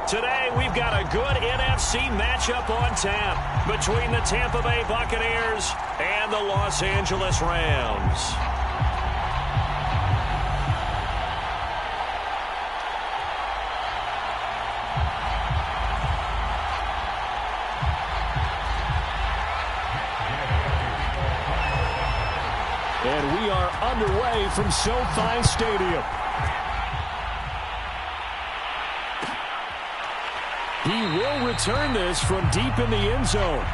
Today, we've got a good NFC matchup on tap between the Tampa Bay Buccaneers and the Los Angeles Rams. And we are underway from SoFi Stadium. He will return this from deep in the end zone.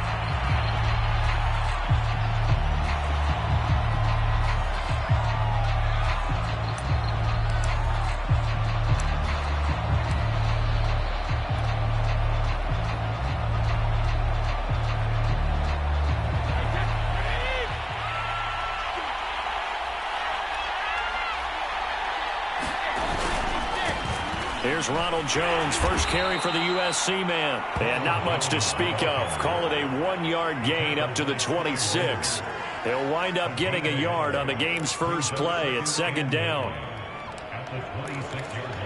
Here's Ronald Jones, first carry for the USC man. And not much to speak of. Call it a 1-yard gain up to the 26. He'll wind up getting a yard on the game's first play. It's second down. At the 26-yard line.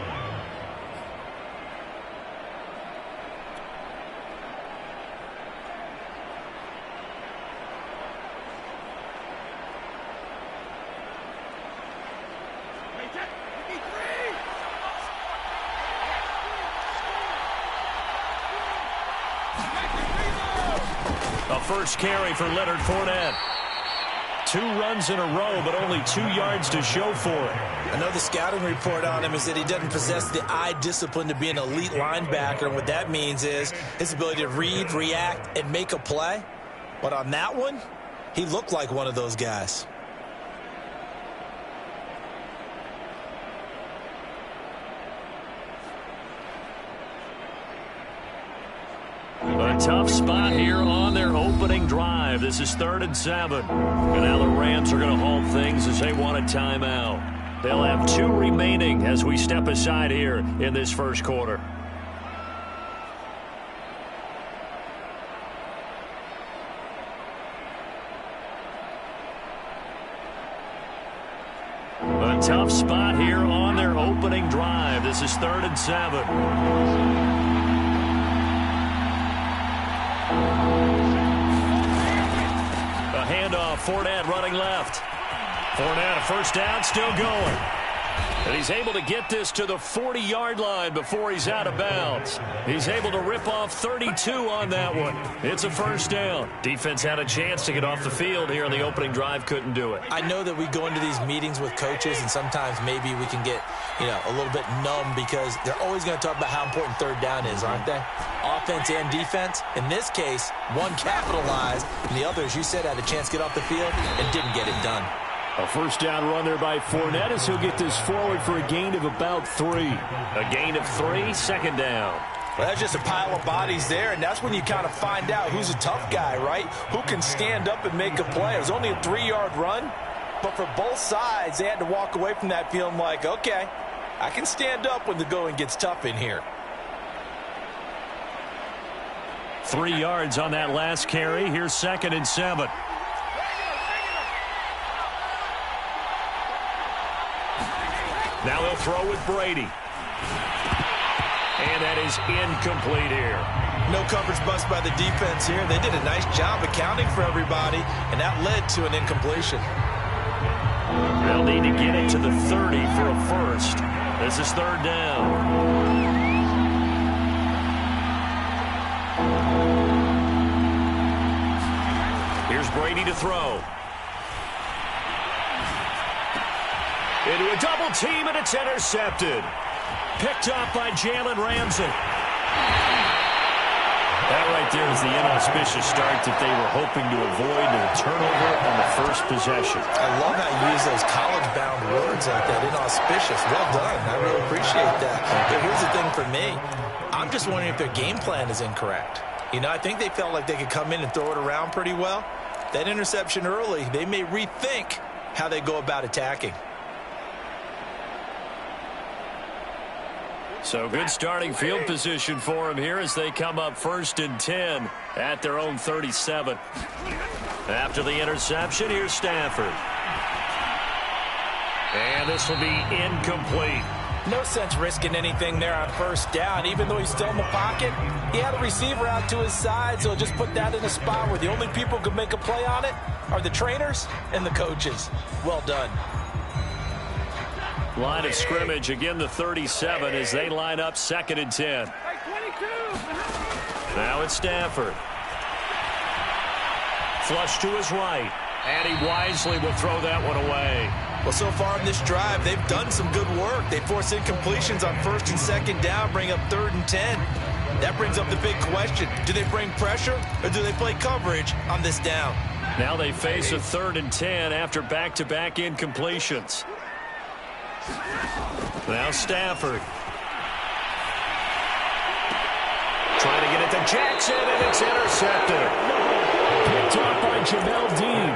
A first carry for Leonard Fournette. 2 runs in a row, but only 2 yards to show for it. I know the scouting report on him is that he doesn't possess the eye discipline to be an elite linebacker. And what that means is his ability to read, react, and make a play. But on that one, he looked like one of those guys. A tough spot here on their opening drive. This is 3rd and 7. And now the Rams are going to halt things as they want a timeout. They'll have 2 remaining as we step aside here in this first quarter. A tough spot here on their opening drive. This is 3rd and 7. A handoff, Fournette running left. Fournette, a first down, still going. And he's able to get this to the 40-yard line before he's out of bounds. He's able to rip off 32 on that one. It's a first down. Defense had a chance to get off the field here on the opening drive, couldn't do it. I know that we go into these meetings with coaches, and sometimes maybe we can get, a little bit numb because they're always going to talk about how important 3rd down is, aren't they? Offense and defense. In this case, one capitalized, and the other, as you said, had a chance to get off the field and didn't get it done. A first down run there by Fournette as he'll get this forward for a gain of about 3. A gain of 3, second down. Well, that's just a pile of bodies there, and that's when you kind of find out who's a tough guy, right? Who can stand up and make a play. It was only a 3-yard run, but for both sides, they had to walk away from that feeling like, okay, I can stand up when the going gets tough in here. 3 yards on that last carry. Here's 2nd and 7. Now he'll throw with Brady. And that is incomplete here. No coverage bust by the defense here. They did a nice job accounting for everybody, and that led to an incompletion. They'll need to get it to the 30 for a first. This is 3rd down. Here's Brady to throw. Into a double team, and it's intercepted. Picked up by Jalen Ramsey. That right there is the inauspicious start that they were hoping to avoid, and a turnover on the first possession. I love how you use those college-bound words like that, inauspicious. Well done. I really appreciate that. But here's the thing for me. I'm just wondering if their game plan is incorrect. I think they felt like they could come in and throw it around pretty well. That interception early, they may rethink how they go about attacking. So good starting field position for him here as they come up 1st and 10 at their own 37. After the interception, here's Stafford. And this will be incomplete. No sense risking anything there on first down. Even though he's still in the pocket, he had a receiver out to his side, so just put that in a spot where the only people who can make a play on it are the trainers and the coaches. Well done. Line of scrimmage, again the 37 as they line up 2nd and 10. Now it's Stafford. Flush to his right. And he wisely will throw that one away. Well, so far in this drive, they've done some good work. They force incompletions on 1st and 2nd down, bring up 3rd and 10. That brings up the big question. Do they bring pressure or do they play coverage on this down? Now they face a 3rd and 10 after back-to-back incompletions. Now Stafford. Trying to get it to Jackson, and it's intercepted. Picked off by Jamel Dean.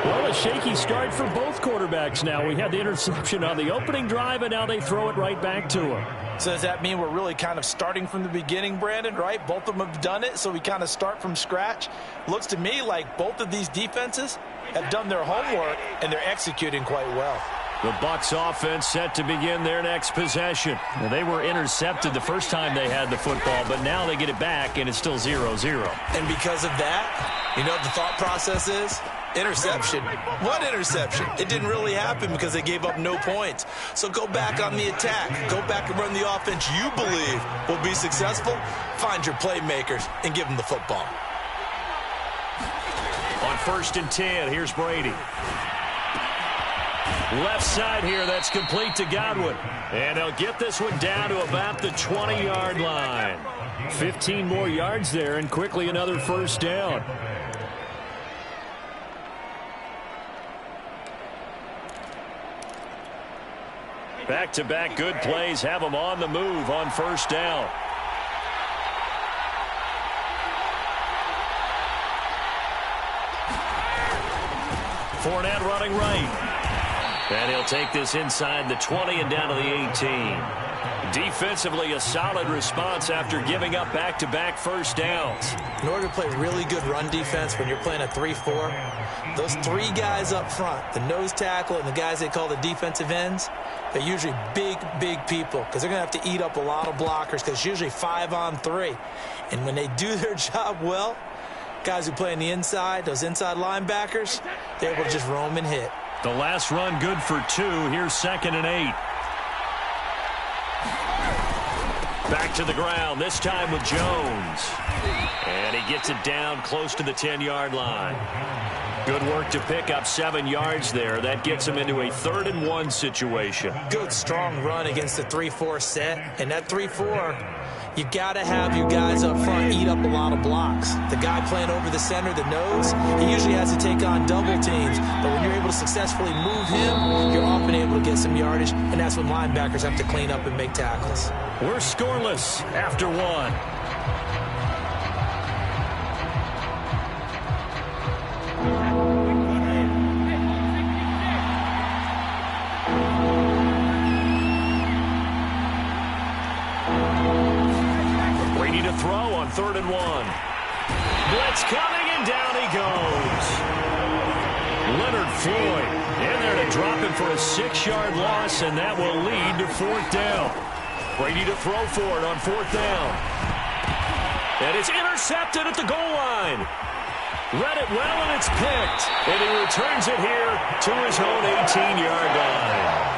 Well, a shaky start for both quarterbacks now. We had the interception on the opening drive, and now they throw it right back to him. So does that mean we're really kind of starting from the beginning, Brandon, right? Both of them have done it, so we kind of start from scratch. Looks to me like both of these defenses have done their homework, and they're executing quite well. The Bucs offense set to begin their next possession. Well, they were intercepted the first time they had the football, but now they get it back, and it's still 0-0. And because of that, you know what the thought process is? Interception. What interception? It didn't really happen because they gave up no points. So go back on the attack. Go back and run the offense you believe will be successful. Find your playmakers and give them the football. On 1st and 10, here's Brady. Left side here, that's complete to Godwin. And they'll get this one down to about the 20-yard line. 15 more yards there, and quickly another first down. Back-to-back good plays have them on the move on first down. Fournette running right. And he'll take this inside the 20 and down to the 18. Defensively, a solid response after giving up back-to-back first downs. In order to play really good run defense when you're playing a 3-4, those 3 guys up front, the nose tackle and the guys they call the defensive ends, they're usually big people because they're going to have to eat up a lot of blockers because it's usually 5-on-3. And when they do their job well, guys who play on the inside, those inside linebackers, they're able to just roam and hit. The last run good for 2. Here's 2nd and 8. Back to the ground, this time with Jones. And he gets it down close to the 10-yard line. Good work to pick up 7 yards there. That gets him into a 3rd and 1 situation. Good, strong run against the 3-4 set. And that 3-4, you got to have your guys up front eat up a lot of blocks. The guy playing over the center, the nose, he usually has to take on double teams. But when you're able to successfully move him, you're often able to get some yardage. And that's when linebackers have to clean up and make tackles. We're scoreless after 1. Throw on 3rd and 1. Blitz coming, and down he goes. Leonard Floyd in there to drop him for a 6-yard loss, and that will lead to 4th down. Brady to throw for it on 4th down. And it's intercepted at the goal line. Read it well, and it's picked. And he returns it here to his own 18-yard line.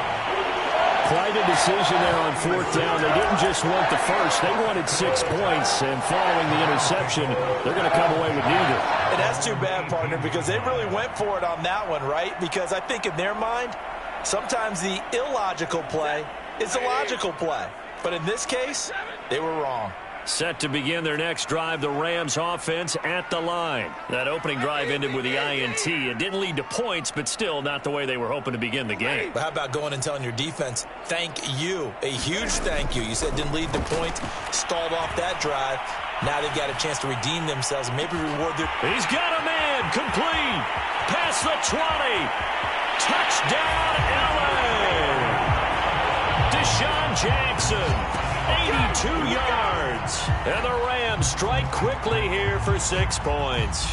Quite a decision there on 4th down. They didn't just want the first. They wanted 6 points, and following the interception, they're going to come away with neither. And that's too bad, partner, because they really went for it on that one, right? Because I think in their mind, sometimes the illogical play is a logical play. But in this case, they were wrong. Set to begin their next drive, the Rams offense at the line. That opening drive ended with the INT. It didn't lead to points, but still not the way they were hoping to begin the game. But how about going and telling your defense, thank you, a huge thank you. You said didn't lead to points, stalled off that drive. Now they've got a chance to redeem themselves and maybe reward their... He's got a man, complete, past the 20. Touchdown, LA. Deshaun Jackson, 82 yards. And the Rams strike quickly here for 6 points.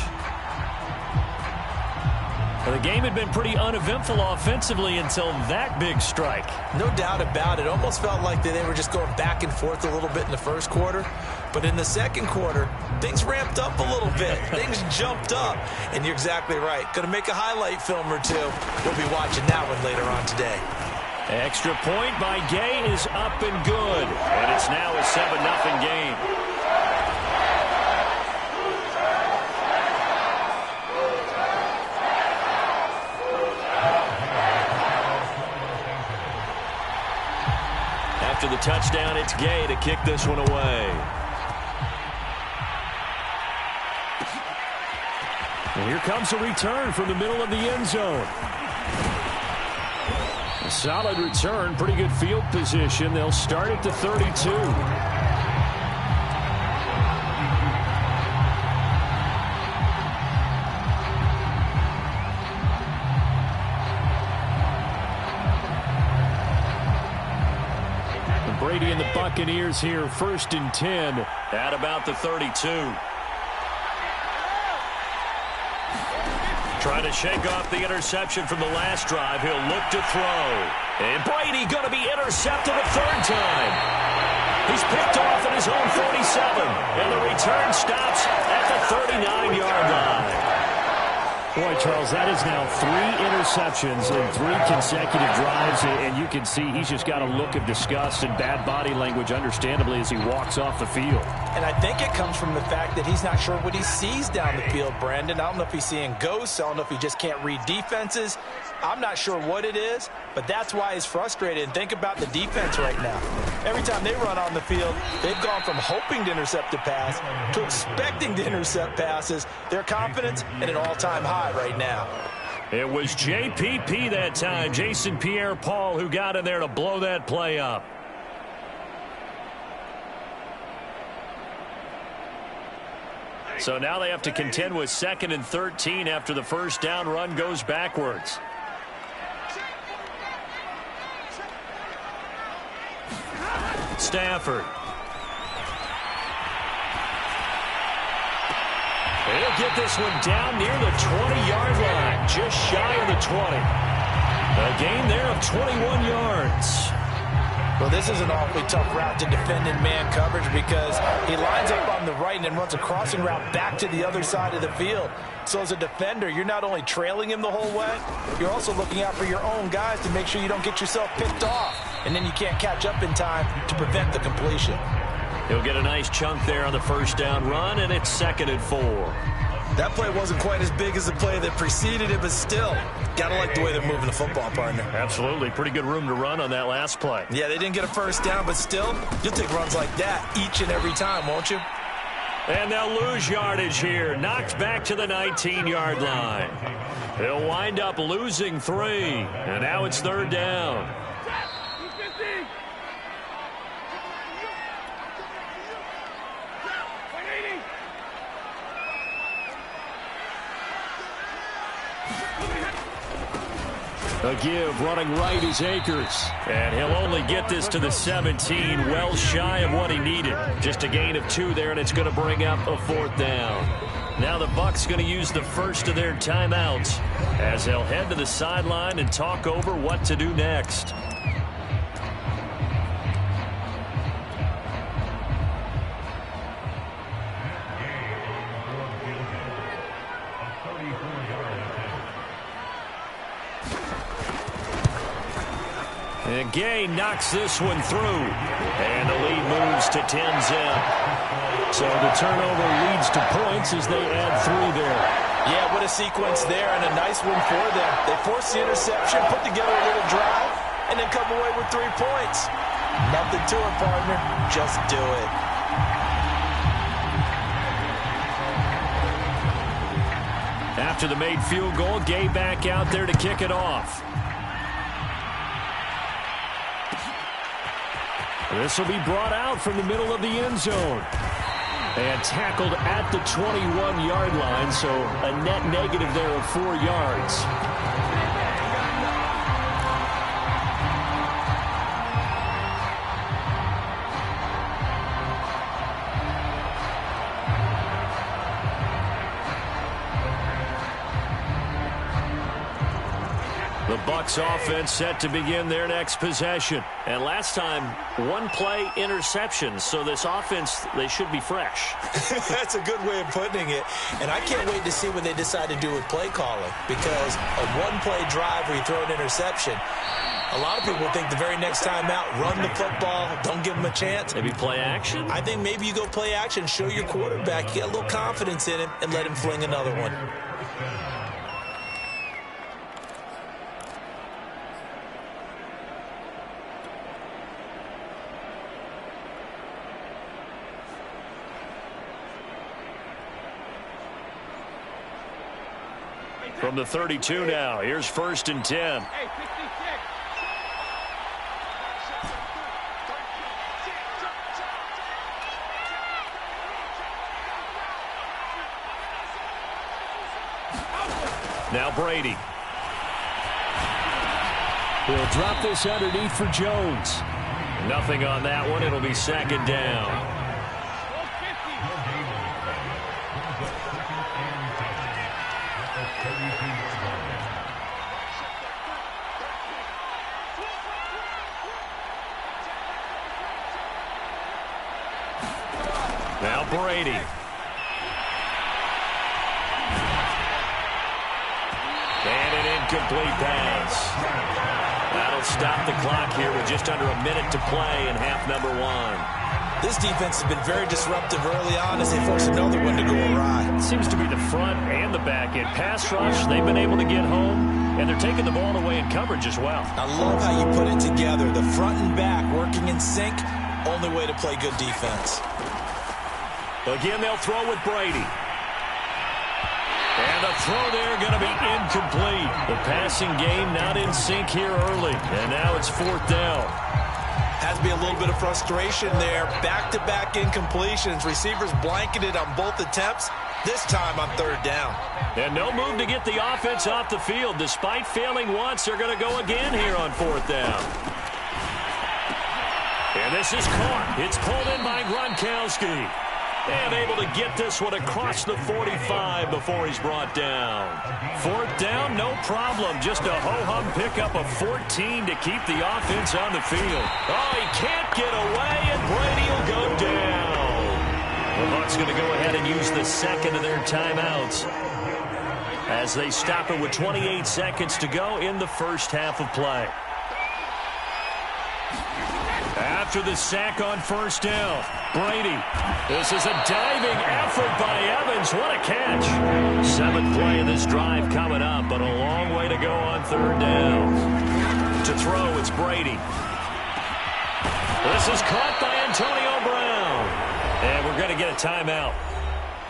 The game had been pretty uneventful offensively until that big strike. No doubt about it. Almost felt like they were just going back and forth a little bit in the first quarter. But in the second quarter, things ramped up a little bit. Things jumped up. And you're exactly right. Going to make a highlight film or two. We'll be watching that one later on today. Extra point by Gay is up and good. And it's now a 7-0 game. After the touchdown, it's Gay to kick this one away. And here comes a return from the middle of the end zone. A solid return, pretty good field position. They'll start at the 32. Brady and the Buccaneers here, 1st and 10. At about the 32. Trying to shake off the interception from the last drive. He'll look to throw. And Brady going to be intercepted a 3rd time. He's picked off at his own 47. And the return stops at the 39-yard line. Boy, Charles, that is now 3 interceptions in 3 consecutive drives, and you can see he's just got a look of disgust and bad body language, understandably, as he walks off the field. And I think it comes from the fact that he's not sure what he sees down the field, Brandon. I don't know if he's seeing ghosts. I don't know if he just can't read defenses. I'm not sure what it is, but that's why he's frustrated. And think about the defense right now. Every time they run on the field, they've gone from hoping to intercept a pass to expecting to intercept passes. Their confidence at an all-time high right now. It was JPP that time, Jason Pierre-Paul, who got in there to blow that play up. So now they have to contend with 2nd and 13 after the first down run goes backwards. Stafford. He'll get this one down near the 20-yard line, just shy of the 20. A gain there of 21 yards. Well, this is an awfully tough route to defend in man coverage because he lines up on the right and then runs a crossing route back to the other side of the field. So as a defender, you're not only trailing him the whole way, you're also looking out for your own guys to make sure you don't get yourself picked off. And then you can't catch up in time to prevent the completion. He'll get a nice chunk there on the first down run, and it's 2nd and 4. That play wasn't quite as big as the play that preceded it, but still, gotta like the way they're moving the football, partner. Absolutely. Pretty good room to run on that last play. Yeah, they didn't get a first down, but still, you'll take runs like that each and every time, won't you? And they'll lose yardage here. Knocked back to the 19-yard line. They'll wind up losing 3. And now it's 3rd down. A give, running right is Akers. And he'll only get this to the 17, well shy of what he needed. Just a gain of 2 there, and it's going to bring up a 4th down. Now the Bucs going to use the first of their timeouts as they'll head to the sideline and talk over what to do next. And Gay knocks this one through. And the lead moves to 10-zip. So the turnover leads to points as they add 3 there. Yeah, what a sequence there, and a nice one for them. They force the interception, put together a little drive, and then come away with 3 points. Nothing to it, partner. Just do it. After the made field goal, Gay back out there to kick it off. This will be brought out from the middle of the end zone. And tackled at the 21-yard line, so a net negative there of 4 yards. Bucs offense set to begin their next possession. And last time, one play interception. So this offense, they should be fresh. That's a good way of putting it. And I can't wait to see what they decide to do with play calling. Because a one-play drive where you throw an interception, a lot of people think the very next time out, run the football, don't give them a chance. Maybe play action? I think maybe you go play action, show your quarterback, get a little confidence in him, and let him fling another one. From the 32 now, here's 1st and 10. Now Brady. He'll drop this underneath for Jones. Nothing on that one. It'll be 2nd down. Now Brady. And an incomplete pass. That'll stop the clock here with just under a minute to play in half number 1. This defense has been very disruptive early on as they force another one to go awry. It seems to be the front and the back end. Pass rush, they've been able to get home, and they're taking the ball away in coverage as well. I love how you put it together. The front and back working in sync, only way to play good defense. Again, they'll throw with Brady. And the throw there going to be incomplete. The passing game not in sync here early. And now it's 4th down. Has to be a little bit of frustration there. Back-to-back incompletions. Receivers blanketed on both attempts, this time on 3rd down. And no move to get the offense off the field. Despite failing once, they're going to go again here on 4th down. And this is caught. It's pulled in by Gronkowski. And able to get this one across the 45 before he's brought down. 4th down, no problem. Just a ho-hum pickup of 14 to keep the offense on the field. Oh, he can't get away, and Brady will go down. The Bucs going to go ahead and use the second of their timeouts as they stop it with 28 seconds to go in the first half of play. After the sack on 1st down, Brady. This is a diving effort by Evans. What a catch. 7th play of this drive coming up, but a long way to go on 3rd down. To throw, it's Brady. This is caught by Antonio Brown. And we're going to get a timeout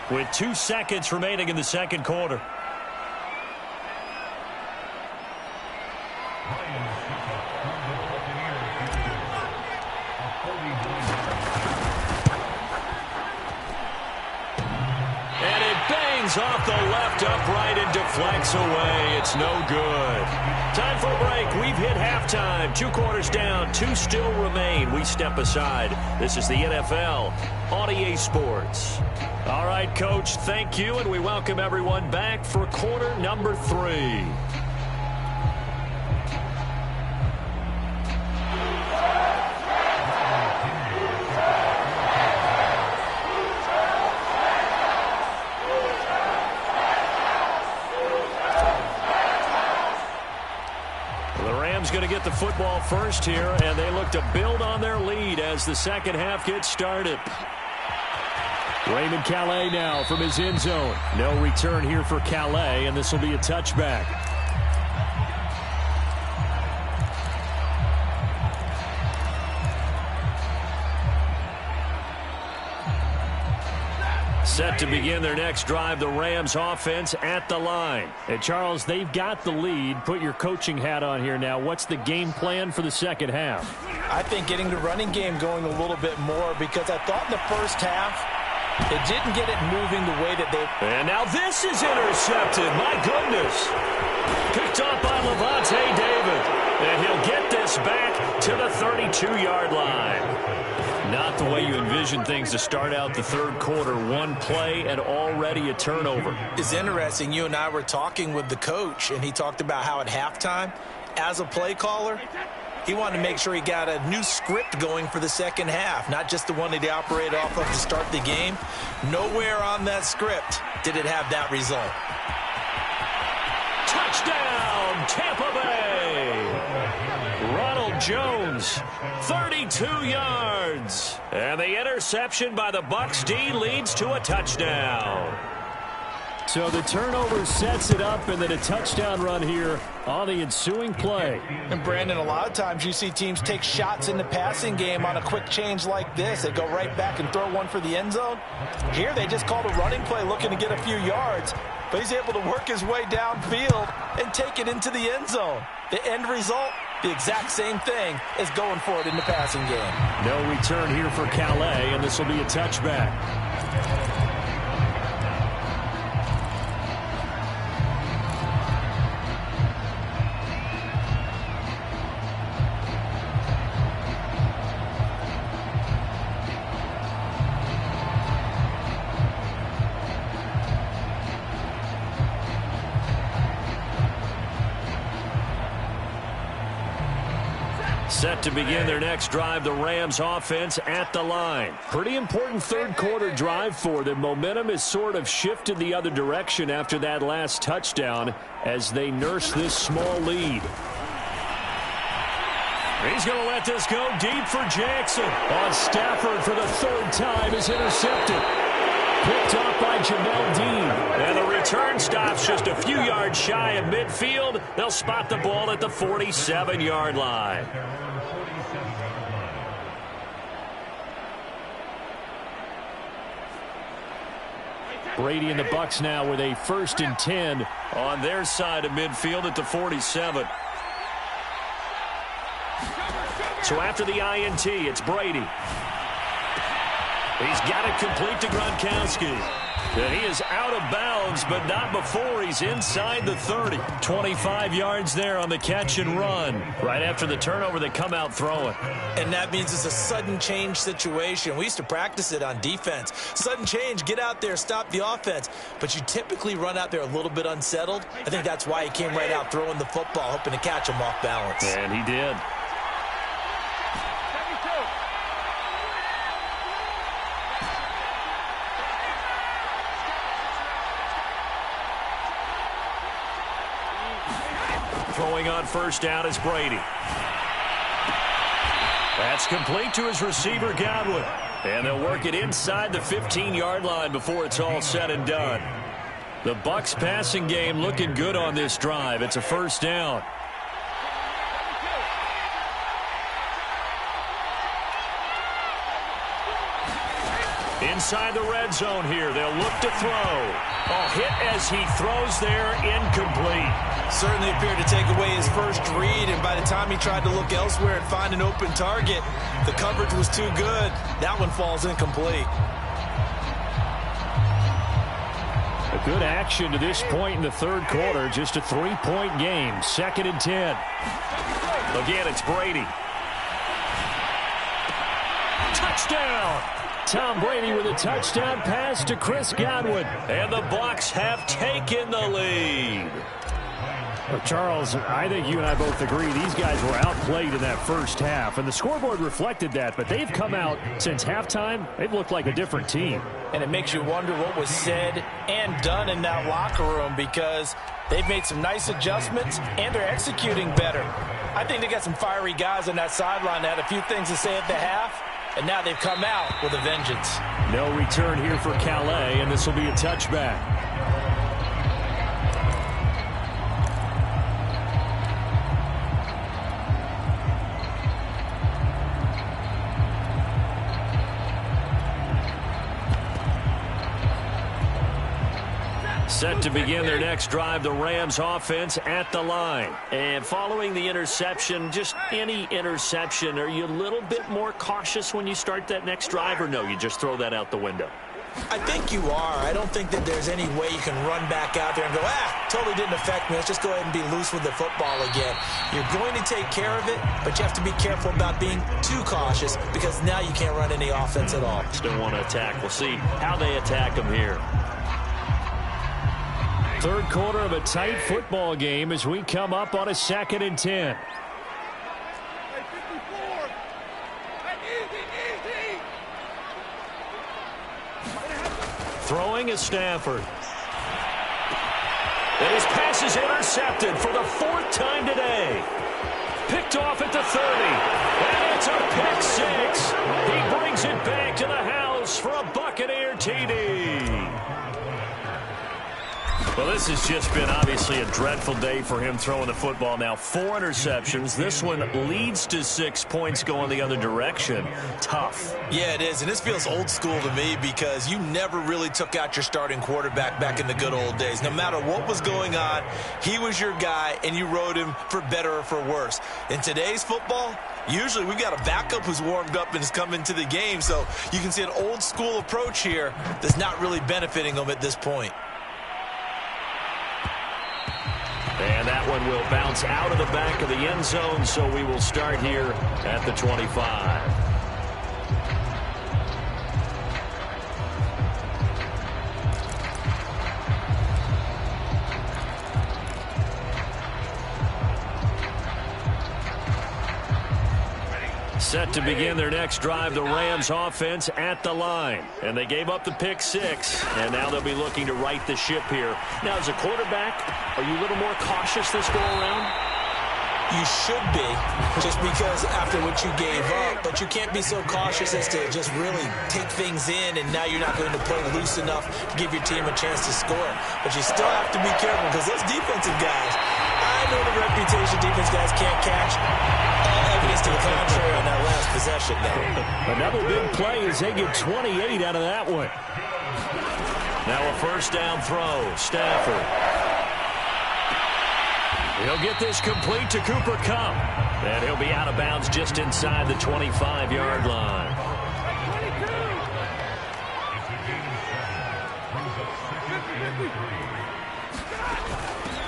with 2 seconds remaining in the 2nd quarter. Off the left upright and deflects away. It's no good. Time for a break. We've hit halftime. 2 quarters down. 2 still remain. We step aside. This is the NFL on EA Sports. All right, Coach, thank you, and we welcome everyone back for quarter number 3. Going to get the football first here, and they look to build on their lead as the second half gets started. Raymond Calais now from his end zone. No return here for Calais, and this will be a touchback. Set to begin their next drive, the Rams offense at the line. And Charles, they've got the lead. Put your coaching hat on here now. What's the game plan for the second half? I think getting the running game going a little bit more, because I thought in the first half they didn't get it moving the way that they... And now this is intercepted. My goodness. Picked off by Levante David. And he'll get this back to the 32-yard line. Not the way you envision things to start out the 3rd quarter. 1 play and already a turnover. It's interesting. You and I were talking with the coach, and he talked about how at halftime as a play caller, he wanted to make sure he got a new script going for the second half, not just the one that he operated off of to start the game. Nowhere on that script did it have that result. Touchdown, Tampa Bay! Ronald Jones, 32 yards. And the interception by the Bucs D leads to a touchdown. So the turnover sets it up, and then a touchdown run here on the ensuing play. And Brandon, a lot of times you see teams take shots in the passing game on a quick change like this. They go right back and throw one for the end zone. Here they just called a running play looking to get a few yards, but he's able to work his way downfield and take it into the end zone. The end result, the exact same thing as going for it in the passing game. No return here for Calais, and this will be a touchback. Set to begin their next drive, the Rams offense at the line. Pretty important third quarter drive for them. Momentum has sort of shifted the other direction after that last touchdown as they nurse this small lead. He's going to let this go deep for Jackson. On Stafford for the third time is intercepted. Picked off by Jamel Dean. And the return stops just a few yards shy of midfield. They'll spot the ball at the 47-yard line. Brady and the Bucs now with a 1st and 10 on their side of midfield at the 47. So after the INT, it's Brady. He's got it complete to Gronkowski. And he is out of bounds, but not before he's inside the 30. 25 yards there on the catch and run. Right after the turnover, they come out throwing. And that means it's a sudden change situation. We used to practice it on defense. Sudden change, get out there, stop the offense. But you typically run out there a little bit unsettled. I think that's why he came right out throwing the football, hoping to catch him off balance. And he did. Throwing on first down is Brady. That's complete to his receiver, Godwin. And they'll work it inside the 15-yard line before it's all said and done. The Bucs passing game looking good on this drive. It's a first down. Inside the red zone here. They'll look to throw. A hit as he throws there, incomplete. Certainly appeared to take away his first read, and by the time he tried to look elsewhere and find an open target, the coverage was too good. That one falls incomplete. A good action to this point in the third quarter. Just a 3-point game. 2nd and 10. Again, it's Brady. Touchdown! Tom Brady with a touchdown pass to Chris Godwin. And the Bucs have taken the lead. Well, Charles, I think you and I both agree these guys were outplayed in that first half, and the scoreboard reflected that, but they've come out since halftime. They've looked like a different team. And it makes you wonder what was said and done in that locker room, because they've made some nice adjustments and they're executing better. I think they got some fiery guys on that sideline that had a few things to say at the half, and now they've come out with a vengeance. No return here for Calais, and this will be a touchback. Set to begin their next drive, the Rams offense at the line. And following the interception, just any interception, are you a little bit more cautious when you start that next drive, or no, you just throw that out the window? I think you are. I don't think that there's any way you can run back out there and go, totally didn't affect me. Let's just go ahead and be loose with the football again. You're going to take care of it, but you have to be careful about being too cautious, because now you can't run any offense at all. Still want to attack. We'll see how they attack them here. Third quarter of a tight football game as we come up on a 2nd and 10. Throwing is Stafford. And his pass is intercepted for the 4th time today. Picked off at the 30. And it's a pick 6. He brings it back to the house for a Buccaneer TD. Well, this has just been obviously a dreadful day for him throwing the football. Now 4 interceptions. This one leads to 6 points going the other direction. Tough. Yeah, it is, and this feels old school to me because you never really took out your starting quarterback back in the good old days. No matter what was going on, he was your guy, and you rode him for better or for worse. In today's football, usually we've got a backup who's warmed up and has come into the game, so you can see an old school approach here that's not really benefiting them at this point. And that one will bounce out of the back of the end zone, so we will start here at the 25. Set to begin their next drive, the Rams offense at the line. And they gave up the pick 6, and now they'll be looking to right the ship here. Now, as a quarterback, are you a little more cautious this go-around? You should be, just because after what you gave up, but you can't be so cautious as to just really take things in, and now you're not going to play loose enough to give your team a chance to score. But you still have to be careful because those defensive guys, I know the reputation defense guys can't catch. Evidence to the contrary on that last possession, though. Another big play as they get 28 out of that one. Now a first down throw, Stafford. He'll get this complete to Cooper Kupp. And he'll be out of bounds just inside the 25-yard line.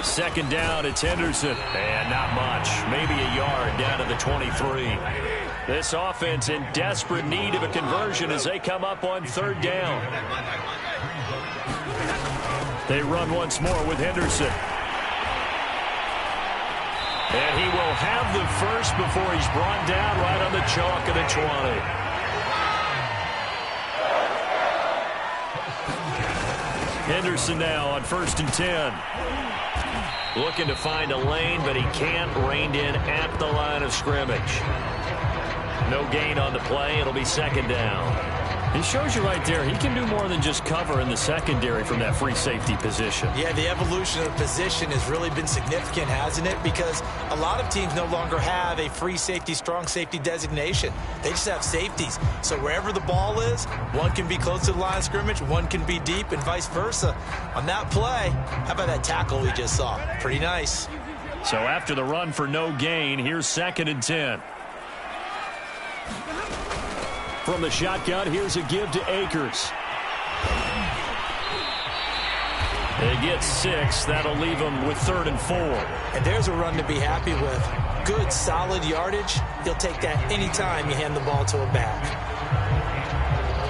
Second down, it's Henderson. And not much. Maybe a yard down to the 23. This offense in desperate need of a conversion as they come up on 3rd down. They run once more with Henderson. And he will have the first before he's brought down right on the chalk of the 20. Henderson now on 1st and 10. Looking to find a lane, but he can't. Reined in at the line of scrimmage. No gain on the play. It'll be 2nd down. It shows you right there, he can do more than just cover in the secondary from that free safety position. Yeah, the evolution of the position has really been significant, hasn't it? Because a lot of teams no longer have a free safety, strong safety designation. They just have safeties. So wherever the ball is, one can be close to the line of scrimmage, one can be deep, and vice versa. On that play, how about that tackle we just saw? Pretty nice. So after the run for no gain, here's 2nd and 10. From the shotgun, here's a give to Akers. They get 6. That'll leave them with 3rd and 4. And there's a run to be happy with. Good, solid yardage. He'll take that anytime you hand the ball to a back.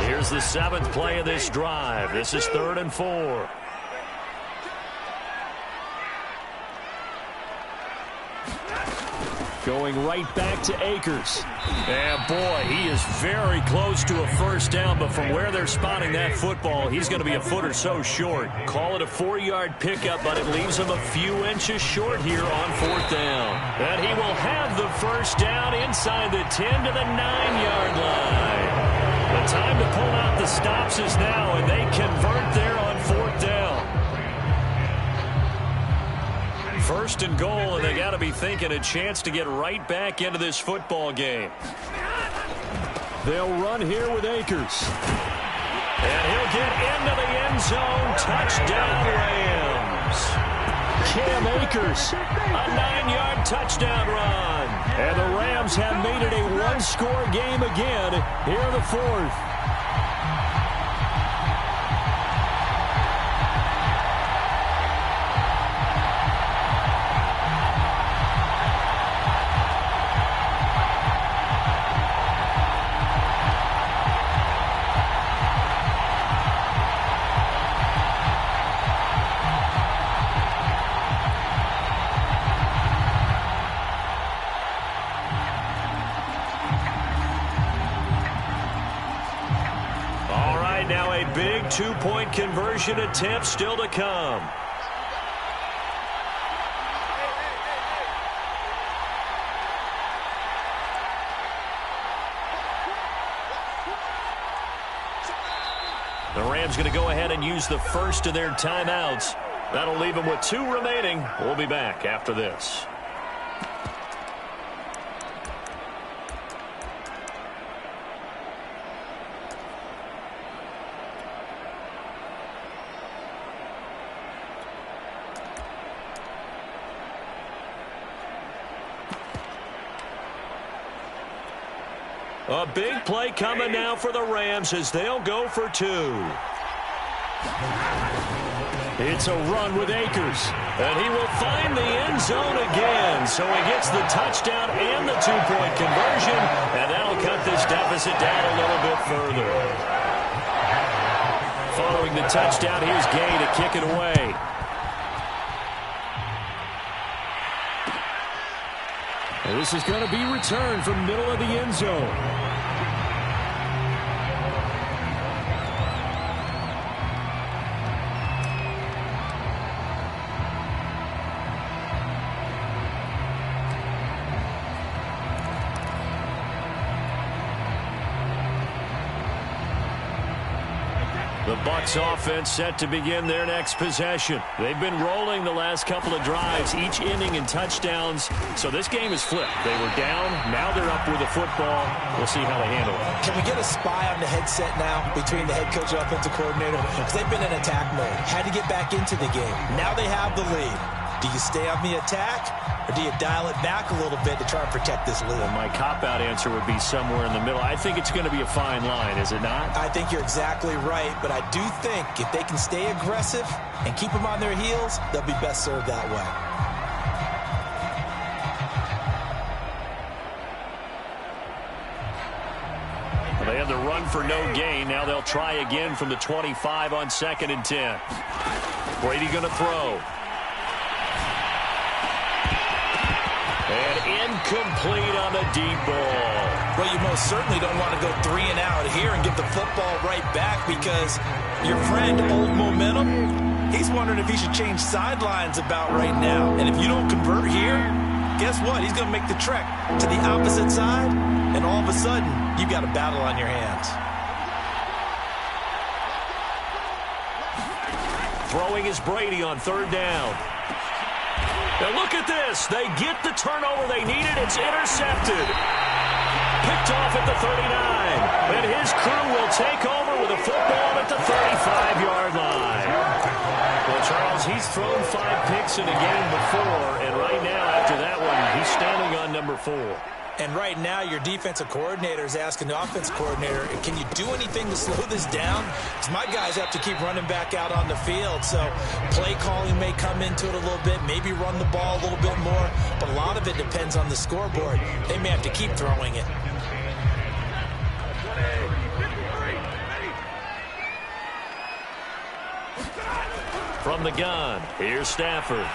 Here's the 7th play of this drive. This is 3rd and 4. Going right back to Akers. And boy, he is very close to a first down, but from where they're spotting that football, he's going to be a foot or so short. Call it a 4-yard pickup, but it leaves him a few inches short here on 4th down. And he will have the first down inside the 10 to the 9-yard line. The time to pull out the stops is now, and they convert there on 4th down. 1st and goal, and they got to be thinking a chance to get right back into this football game. They'll run here with Akers. And he'll get into the end zone. Touchdown, Rams. Cam Akers, a 9-yard touchdown run. And the Rams have made it a one-score game again here in the 4th. big two-point conversion attempt still to come. The Rams going to go ahead and use the first of their timeouts. That'll leave them with 2 remaining. We'll be back after this. A big play coming now for the Rams as they'll go for 2. It's a run with Akers. And he will find the end zone again. So he gets the touchdown and the 2-point conversion. And that'll cut this deficit down a little bit further. Following the touchdown, here's Gay to kick it away. And this is going to be returned from middle of the end zone. The Bucs offense set to begin their next possession. They've been rolling the last couple of drives, each inning in touchdowns. So this game is flipped. They were down. Now they're up with the football. We'll see how they handle it. Can we get a spy on the headset now between the head coach and offensive coordinator? Because they've been in attack mode. Had to get back into the game. Now they have the lead. Do you stay on the attack, or do you dial it back a little bit to try and protect this lead? Well, my cop-out answer would be somewhere in the middle. I think it's going to be a fine line, is it not? I think you're exactly right, but I do think if they can stay aggressive and keep them on their heels, they'll be best served that way. Well, they had the run for no gain. Now they'll try again from the 25 on 2nd and 10. Brady going to throw. And incomplete on the deep ball. Well, you most certainly don't want to go 3 and out here and give the football right back, because your friend, Old Momentum, he's wondering if he should change sidelines about right now. And if you don't convert here, guess what? He's going to make the trek to the opposite side, and all of a sudden, you've got a battle on your hands. Throwing is Brady on 3rd down. Now look at this. They get the turnover they needed. It's intercepted. Picked off at the 39. And his crew will take over with a football at the 35-yard line. Well, Charles, he's thrown 5 picks in a game before, and right now, after that one, he's standing on number 4. And right now, your defensive coordinator is asking the offensive coordinator, can you do anything to slow this down? Because my guys have to keep running back out on the field. So play calling may come into it a little bit, maybe run the ball a little bit more. But a lot of it depends on the scoreboard. They may have to keep throwing it. From the gun, here's Stafford.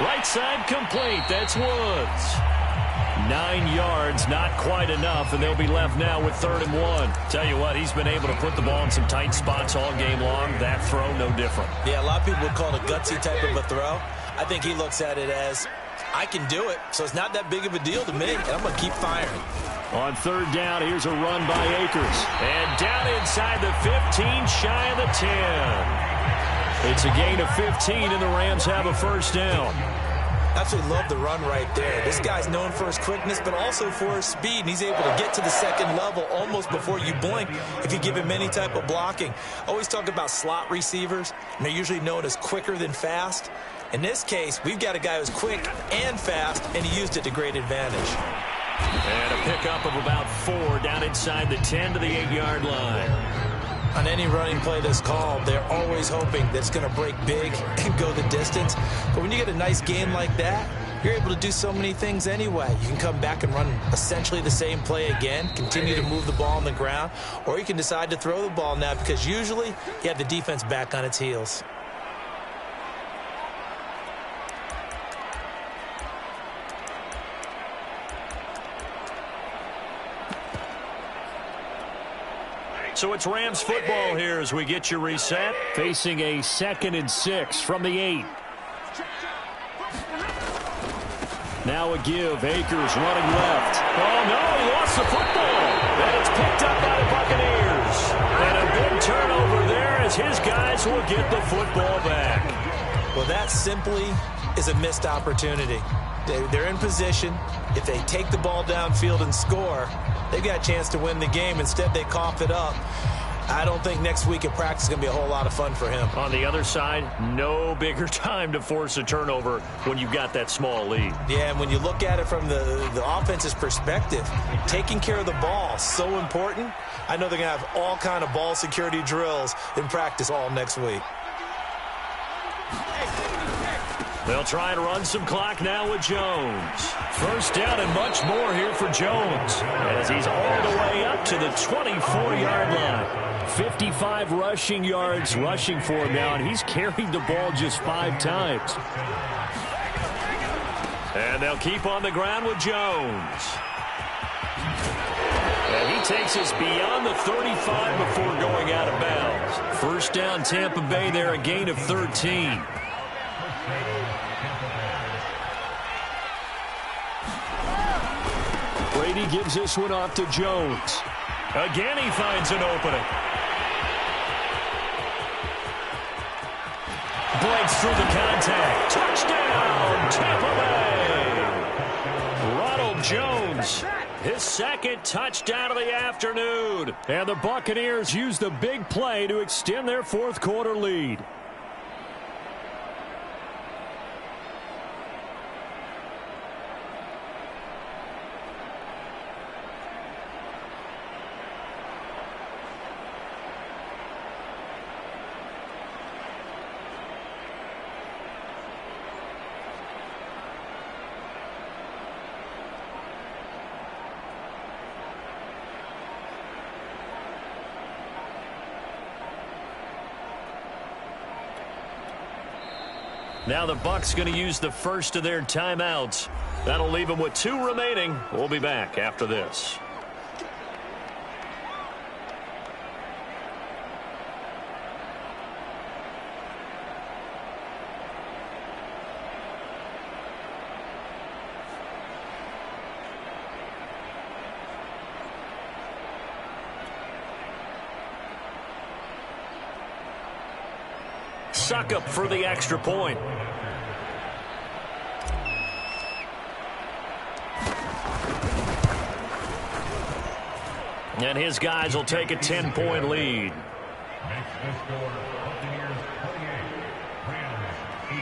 Right side complete. That's Woods. 9 yards, not quite enough, and they'll be left now with 3rd and 1. Tell you what, he's been able to put the ball in some tight spots all game long. That throw, no different. Yeah, a lot of people would call it a gutsy type of a throw. I think he looks at it as, I can do it, so it's not that big of a deal to me, and I'm going to keep firing. On 3rd down, here's a run by Akers. And down inside the 15, shy of the 10. It's a gain of 15, and the Rams have a 1st down. Absolutely love the run right there. This guy's known for his quickness, but also for his speed, and he's able to get to the 2nd level almost before you blink if you give him any type of blocking. Always talk about slot receivers, and they're usually known as quicker than fast. In this case, we've got a guy who's quick and fast, and he used it to great advantage. And a pickup of about 4 down inside the 10 to the 8-yard line. On any running play that's called, they're always hoping that it's going to break big and go the distance. But when you get a nice game like that, you're able to do so many things anyway. You can come back and run essentially the same play again, continue to move the ball on the ground, or you can decide to throw the ball now, because usually you have the defense back on its heels. So it's Rams football here as we get you reset. Facing a 2nd and 6 from the 8. Now a give. Akers running left. Oh, no, he lost the football. And it's picked up by the Buccaneers. And a big turnover there as his guys will get the football back. Well, that simply is a missed opportunity. They're in position. If they take the ball downfield and score, they've got a chance to win the game. Instead, they cough it up. I don't think next week at practice is going to be a whole lot of fun for him. On the other side, no bigger time to force a turnover when you've got that small lead. Yeah, and when you look at it from the offense's perspective, taking care of the ball, so important. I know they're going to have all kind of ball security drills in practice all next week. They'll try and run some clock now with Jones. First down and much more here for Jones as he's all the way up to the 24-yard line. 55 rushing yards rushing for him now, and he's carried the ball just 5 times. And they'll keep on the ground with Jones. And he takes us beyond the 35 before going out of bounds. First down, Tampa Bay there, a gain of 13. Brady gives this one off to Jones. Again, he finds an opening. Breaks through the contact. Touchdown, Tampa Bay. Ronald Jones, his 2nd touchdown of the afternoon. And the Buccaneers use the big play to extend their 4th quarter lead. Now the Bucs going to use the first of their timeouts. That'll leave them with 2 remaining. We'll be back after this. Suck up for the extra point. And his guys will take a 10-point lead. Makes the score Buccaneers 28, Rams 18.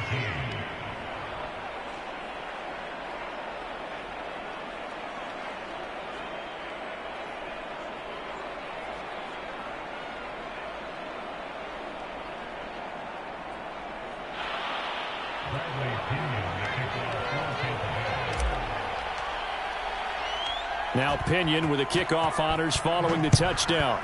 Now Pinion with the kickoff honors following the touchdown.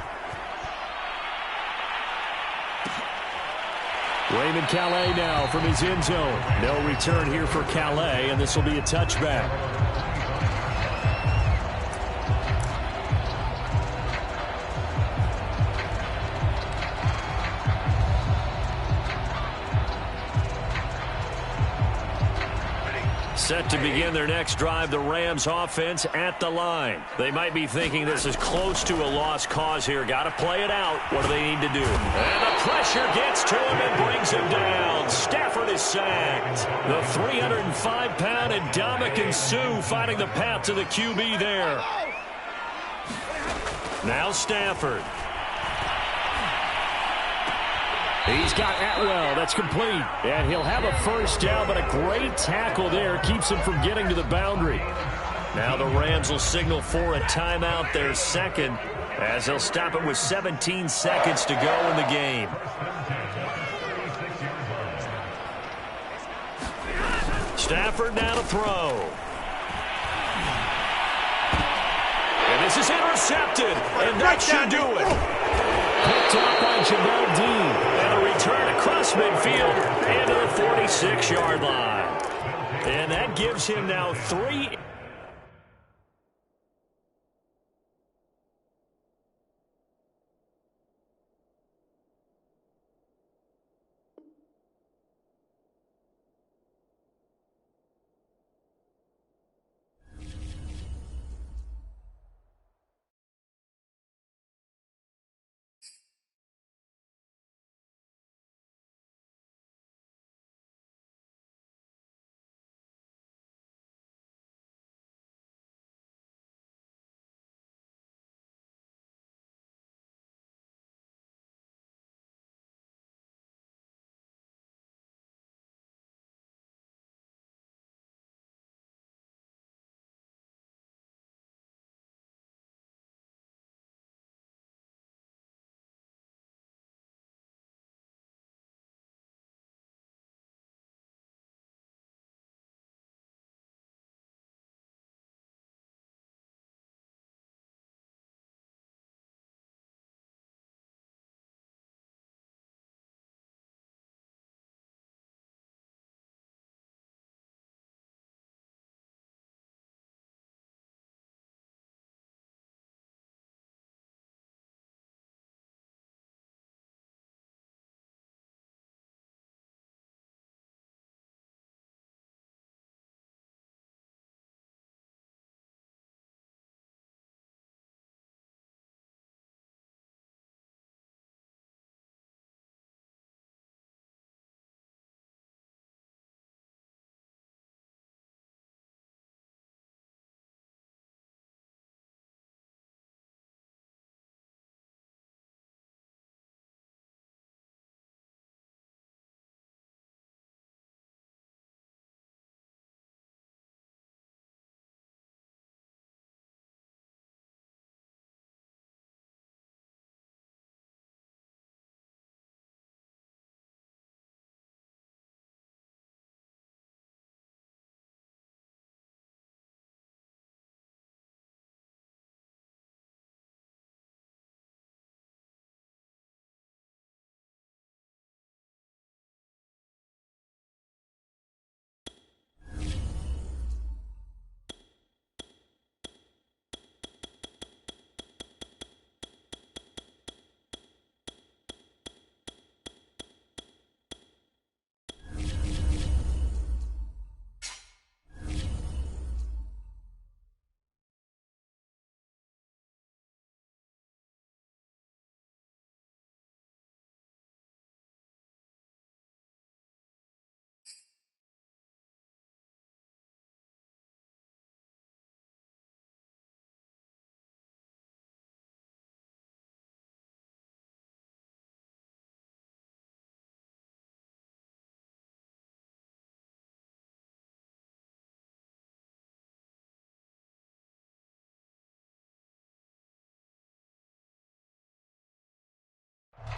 Raymond Calais now from his end zone. No return here for Calais, and this will be a touchback. Set to begin their next drive, the Rams offense at the line. They might be thinking this is close to a lost cause here. Got to play it out. What do they need to do? And the pressure gets to him and brings him down. Stafford is sacked. The 305-pound Ndamukong Suh finding the path to the QB there. Now Stafford. He's got Atwell. That's complete. And he'll have a first down, but a great tackle there keeps him from getting to the boundary. Now the Rams will signal for a timeout, their 2nd, as they'll stop it with 17 seconds to go in the game. Stafford now to throw. And this is intercepted, and that should do it. Picked up by Jamel Dean. And a return across midfield into the 46-yard line. And that gives him now 3.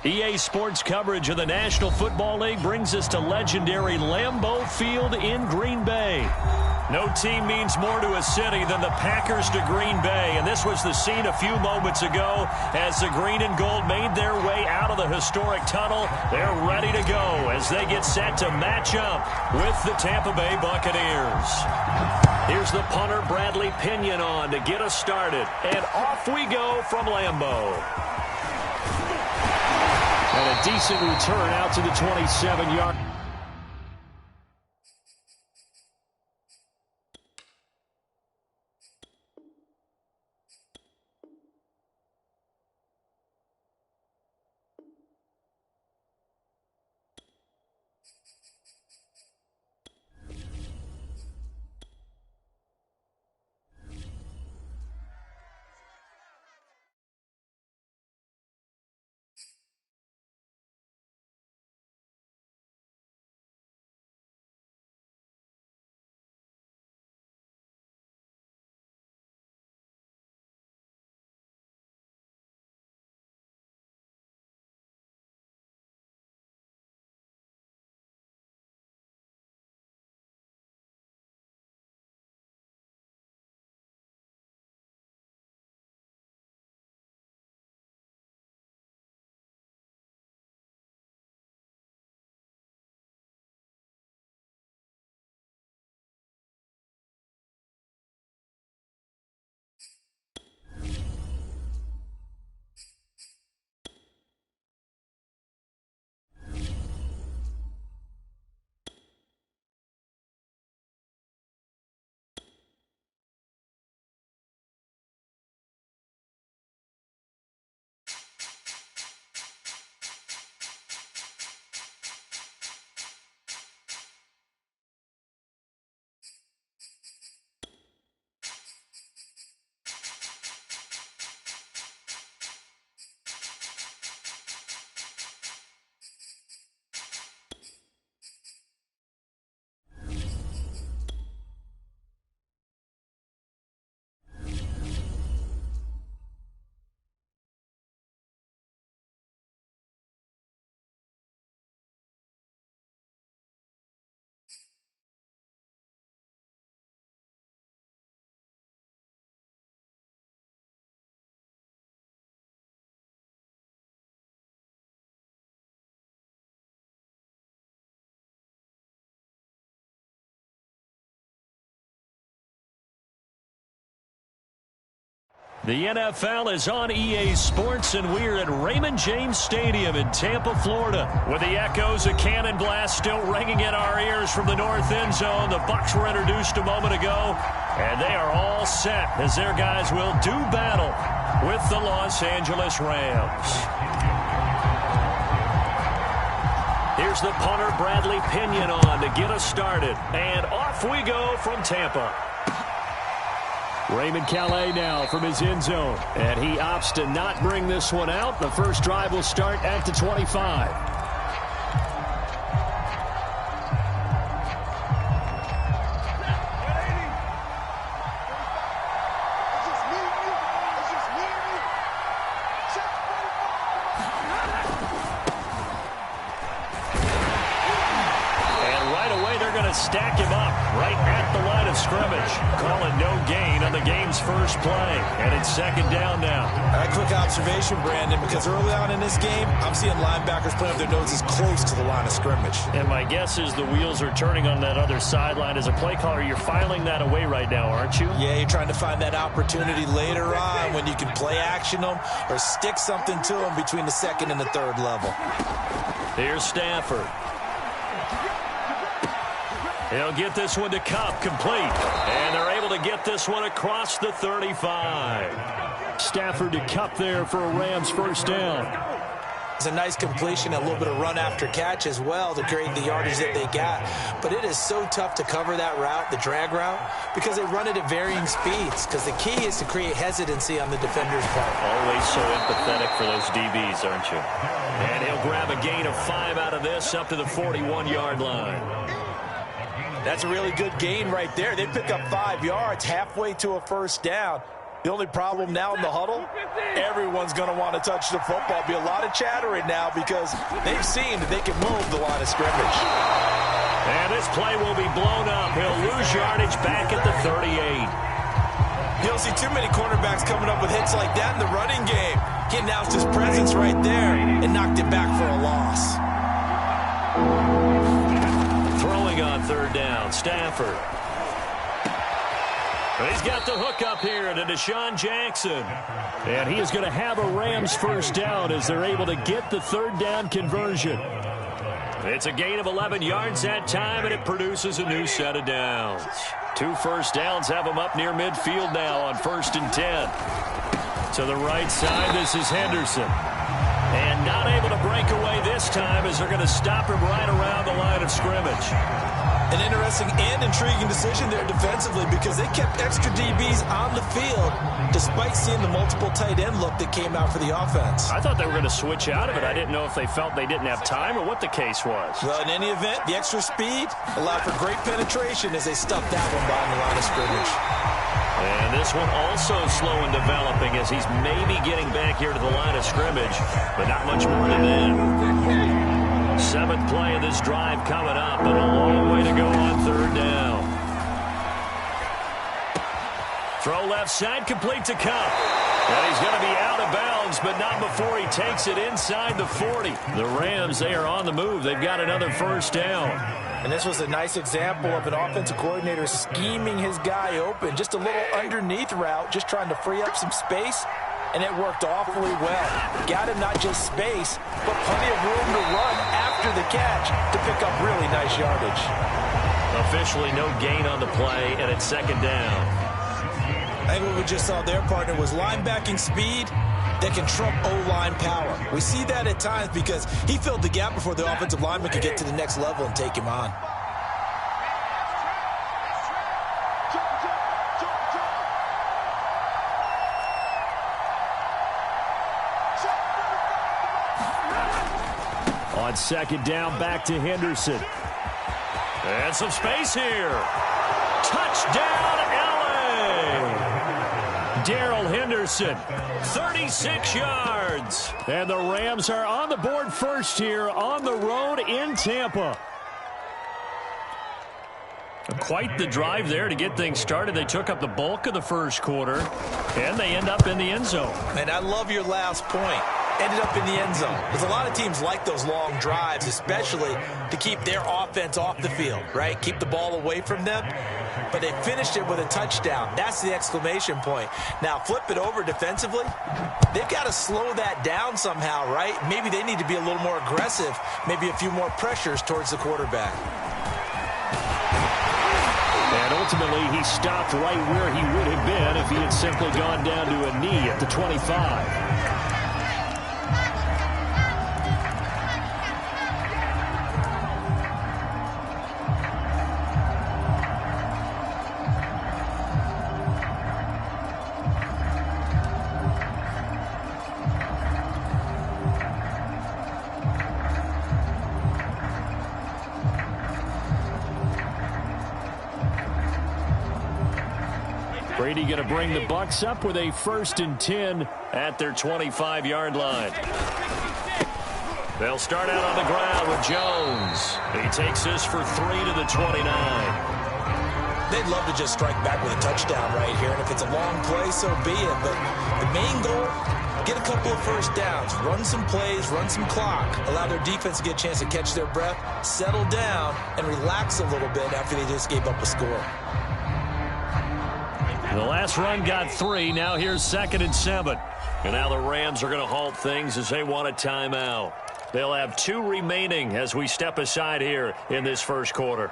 EA Sports coverage of the National Football League brings us to legendary Lambeau Field in Green Bay. No team means more to a city than the Packers to Green Bay, and this was the scene a few moments ago as the green and gold made their way out of the historic tunnel. They're ready to go as they get set to match up with the Tampa Bay Buccaneers. Here's the punter, Bradley Pinion, on to get us started, and off we go from Lambeau. And a decent return out to the 27-yard. The NFL is on EA Sports, and we're at Raymond James Stadium in Tampa, Florida, with the echoes of cannon blast still ringing in our ears from the north end zone. The Bucs were introduced a moment ago, and they are all set as their guys will do battle with the Los Angeles Rams. Here's the punter, Bradley Pinion, on to get us started, and off we go from Tampa. Raymond Calais now from his end zone, and he opts to not bring this one out. The first drive will start at the 25. Stack him up right at the line of scrimmage. Calling no gain on the game's first play. And it's second down now. A quick observation, Brandon, because early on in this game, I'm seeing linebackers putting up their noses close to the line of scrimmage. And my guess is the wheels are turning on that other sideline. As a play caller, you're filing that away right now, aren't you? Yeah, you're trying to find that opportunity later on when you can play action them or stick something to them between the second and the third level. Here's Stafford. He'll get this one to Kupp, complete. And they're able to get this one across the 35. Stafford to Kupp there for a Rams first down. It's a nice completion, a little bit of run after catch as well to create the yardage that they got. But it is so tough to cover that route, the drag route, because they run it at varying speeds. Because the key is to create hesitancy on the defender's part. Always so empathetic for those DBs, aren't you? And he'll grab a gain of 5 out of this up to the 41-yard line. That's a really good gain right there. They pick up 5 yards halfway to a first down. The only problem now in the huddle, everyone's going to want to touch the football. Be a lot of chattering now because they've seen that they can move the line of scrimmage. And this play will be blown up. He'll lose yardage back at the 38. You don't see too many quarterbacks coming up with hits like that in the running game. He announced his presence right there and knocked it back for a loss. Throwing on third down, Stafford. He's got the hook up here to Deshaun Jackson. And he is going to have a Rams first down as they're able to get the third down conversion. It's a gain of 11 yards that time, and it produces a new set of downs. 2 first downs have them up near midfield now on 1st and 10. To the right side, this is Henderson. And not able to break away this time as they're going to stop him right around the line of scrimmage. An interesting and intriguing decision there defensively because they kept extra DBs on the field despite seeing the multiple tight end look that came out for the offense. I thought they were going to switch out of it. I didn't know if they felt they didn't have time or what the case was. Well, in any event, the extra speed allowed for great penetration as they stuffed that one behind the line of scrimmage. And this one also slow in developing as he's maybe getting back here to the line of scrimmage, but not much more than that. 7th play of this drive coming up, and a long way to go on third down. Throw left side, complete to Cup. And he's going to be out of bounds, but not before he takes it inside the 40. The Rams, they are on the move. They've got another first down. And this was a nice example of an offensive coordinator scheming his guy open. Just a little underneath route, just trying to free up some space. And it worked awfully well. Got him not just space, but plenty of room to run after the catch to pick up really nice yardage. Officially no gain on the play, and it's 2nd down. I think what we just saw there, partner, was linebacking speed that can trump O-line power. We see that at times because he filled the gap before the offensive lineman could get to the next level and take him on. On 2nd down, back to Henderson. And some space here. Touchdown, LA! Darrell Henderson, 36 yards. And the Rams are on the board first here on the road in Tampa. Quite the drive there to get things started. They took up the bulk of the first quarter, and they end up in the end zone. And I love your last point. Ended up in the end zone. Because a lot of teams like those long drives, especially to keep their offense off the field, right? Keep the ball away from them. But they finished it with a touchdown. That's the exclamation point. Now, flip it over defensively. They've got to slow that down somehow, right? Maybe they need to be a little more aggressive. Maybe a few more pressures towards the quarterback. And ultimately, he stopped right where he would have been if he had simply gone down to a knee at the 25. Brady going to bring the Bucs up with a 1st and 10 at their 25-yard line. They'll start out on the ground with Jones. He takes this for 3 to the 29. They'd love to just strike back with a touchdown right here, and if it's a long play, so be it. But the main goal, get a couple of first downs, run some plays, run some clock, allow their defense to get a chance to catch their breath, settle down, and relax a little bit after they just gave up a score. The last run got 3. Now here's 2nd and 7. And now the Rams are going to halt things as they want a timeout. They'll have 2 remaining as we step aside here in this first quarter.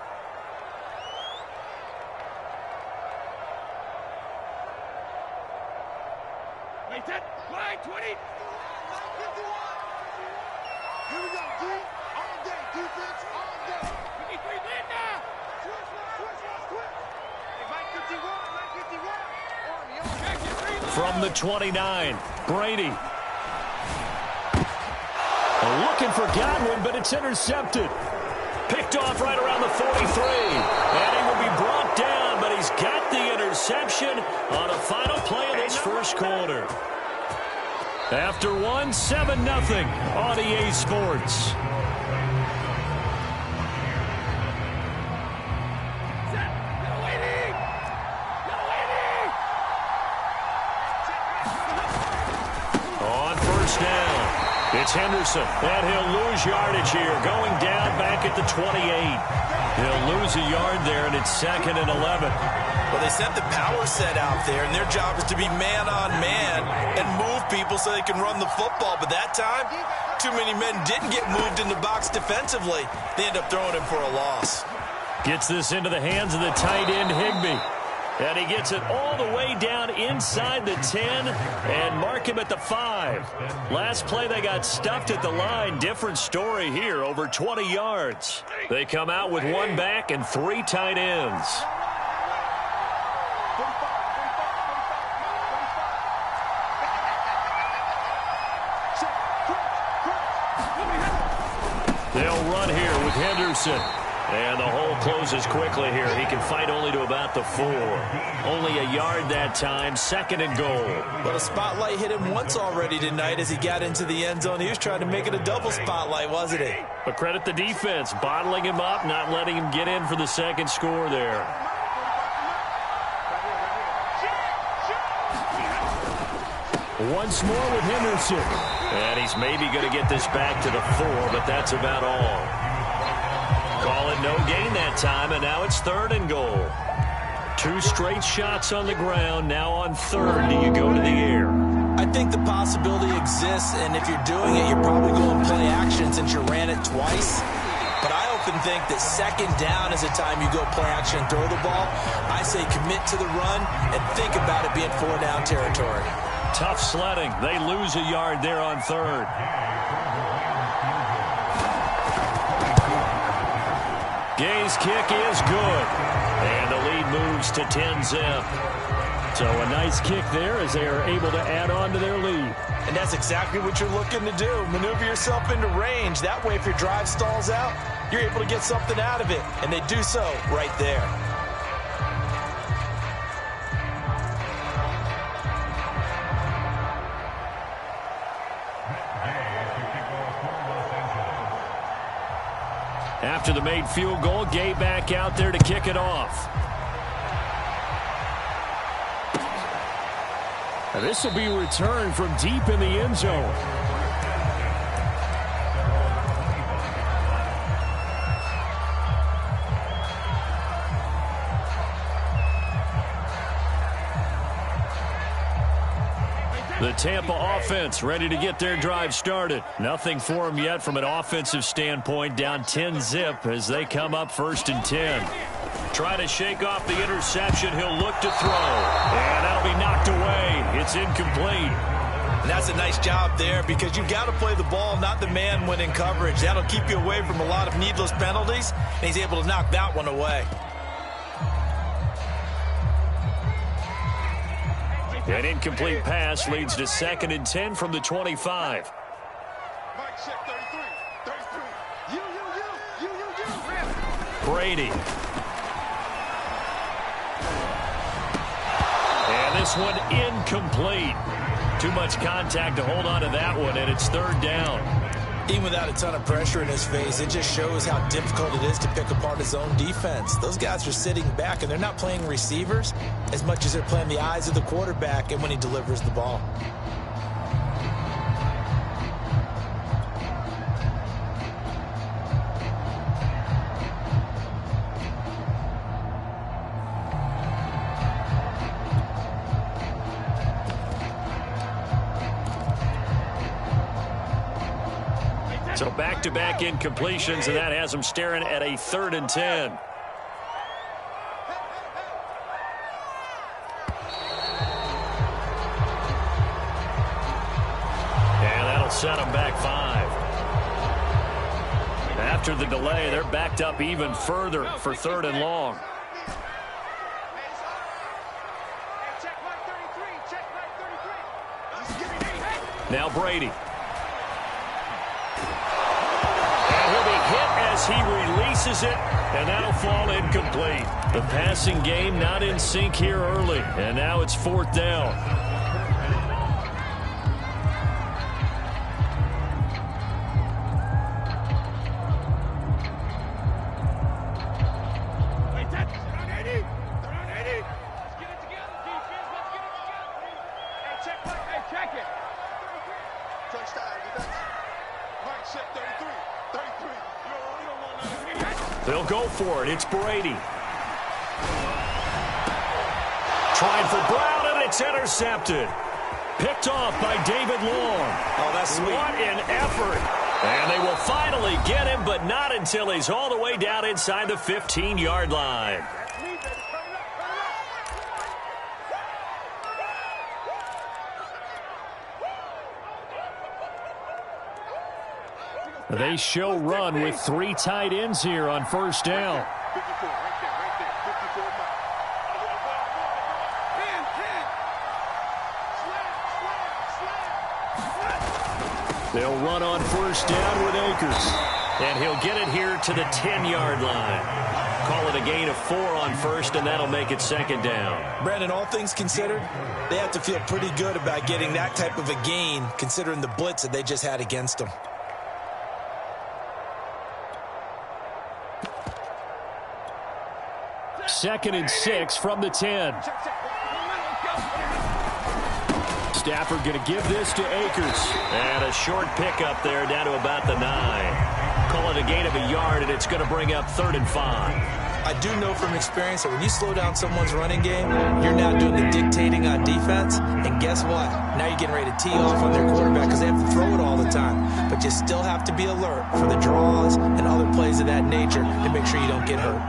Wait, that line 20. Here we go, D. All day, defense, all day. 53 win now. Switch. Hey, Mike 51. From the 29, Brady. Looking for Godwin, but it's intercepted. Picked off right around the 43. And he will be brought down, but he he's got the interception on a final play of this first quarter. After one, 7-0 on EA Sports. On first down, it's Henderson, and he'll lose yardage here, going down back at the 28. He'll lose a yard there, and it's 2nd and 11. Well, they sent the power set out there, and their job is to be man-on-man and move people so they can run the football. But that time, too many men didn't get moved in the box defensively. They end up throwing him for a loss. Gets this into the hands of the tight end, Higbee. And he gets it all the way down inside the 10 and mark him at the 5. Last play, they got stuffed at the line. Different story here, over 20 yards. They come out with one back and 3 tight ends. They'll run here with Henderson. And the hole closes quickly here. He can fight only to about the 4. Only a yard that time, 2nd and goal. But a spotlight hit him once already tonight as he got into the end zone. He was trying to make it a double spotlight, wasn't he? But credit the defense, bottling him up, not letting him get in for the second score there. Once more with Henderson. And he's maybe going to get this back to the 4, but that's about all. Call it no gain that time, and now it's 3rd and goal. 2 straight shots on the ground. Now on 3rd, do you go to the air? I think the possibility exists, and if you're doing it, you're probably going play action since you ran it twice. But I often think that 2nd down is a time you go play action and throw the ball. I say commit to the run and think about it being 4-down territory. Tough sledding. They lose a yard there on 3rd. Gay's kick is good. And the lead moves to 10-zip. So a nice kick there as they are able to add on to their lead. And that's exactly what you're looking to do. Maneuver yourself into range. That way, if your drive stalls out, you're able to get something out of it. And they do so right there. After the made field goal, Gay back out there to kick it off. And this will be returned from deep in the end zone. The Tampa offense ready to get their drive started. Nothing for them yet from an offensive standpoint. Down 10-zip as they come up 1st and 10. Try to shake off the interception. He'll look to throw. And that'll be knocked away. It's incomplete. And that's a nice job there because you've got to play the ball, not the man when in coverage. That'll keep you away from a lot of needless penalties. And he's able to knock that one away. An incomplete pass leads to 2nd and 10 from the 25. Brady. And this one incomplete. Too much contact to hold on to that one, and it's 3rd down. Even without a ton of pressure in his face, it just shows how difficult it is to pick apart his own defense. Those guys are sitting back, and they're not playing receivers as much as they're playing the eyes of the quarterback and when he delivers the ball. So back-to-back incompletions, and that has them staring at a 3rd and 10. And that'll set them back 5. After the delay, they're backed up even further for 3rd and long. Now Brady. as he releases it, and that'll fall incomplete. The passing game not in sync here early, and now it's 4th down. They'll go for it. It's Brady. Trying for Brown, and it's intercepted. Picked off by David Long. Oh, that's sweet. What an effort. And they will finally get him, but not until he's all the way down inside the 15-yard line. They show run with 3 tight ends here on 1st down. 54, right there, 54 miles. They'll run on 1st down with Akers. And he'll get it here to the 10-yard line. Call it a gain of 4 on 1st, and that'll make it 2nd down. Brandon, all things considered, they have to feel pretty good about getting that type of a gain, considering the blitz that they just had against them. 2nd and 6 from the 10. Stafford going to give this to Akers. And a short pickup there down to about the 9. Call it a gain of a yard, and it's going to bring up 3rd and 5. I do know from experience that when you slow down someone's running game, you're now doing the dictating on defense. And guess what? Now you're getting ready to tee off on their quarterback because they have to throw it all the time. But you still have to be alert for the draws and other plays of that nature to make sure you don't get hurt.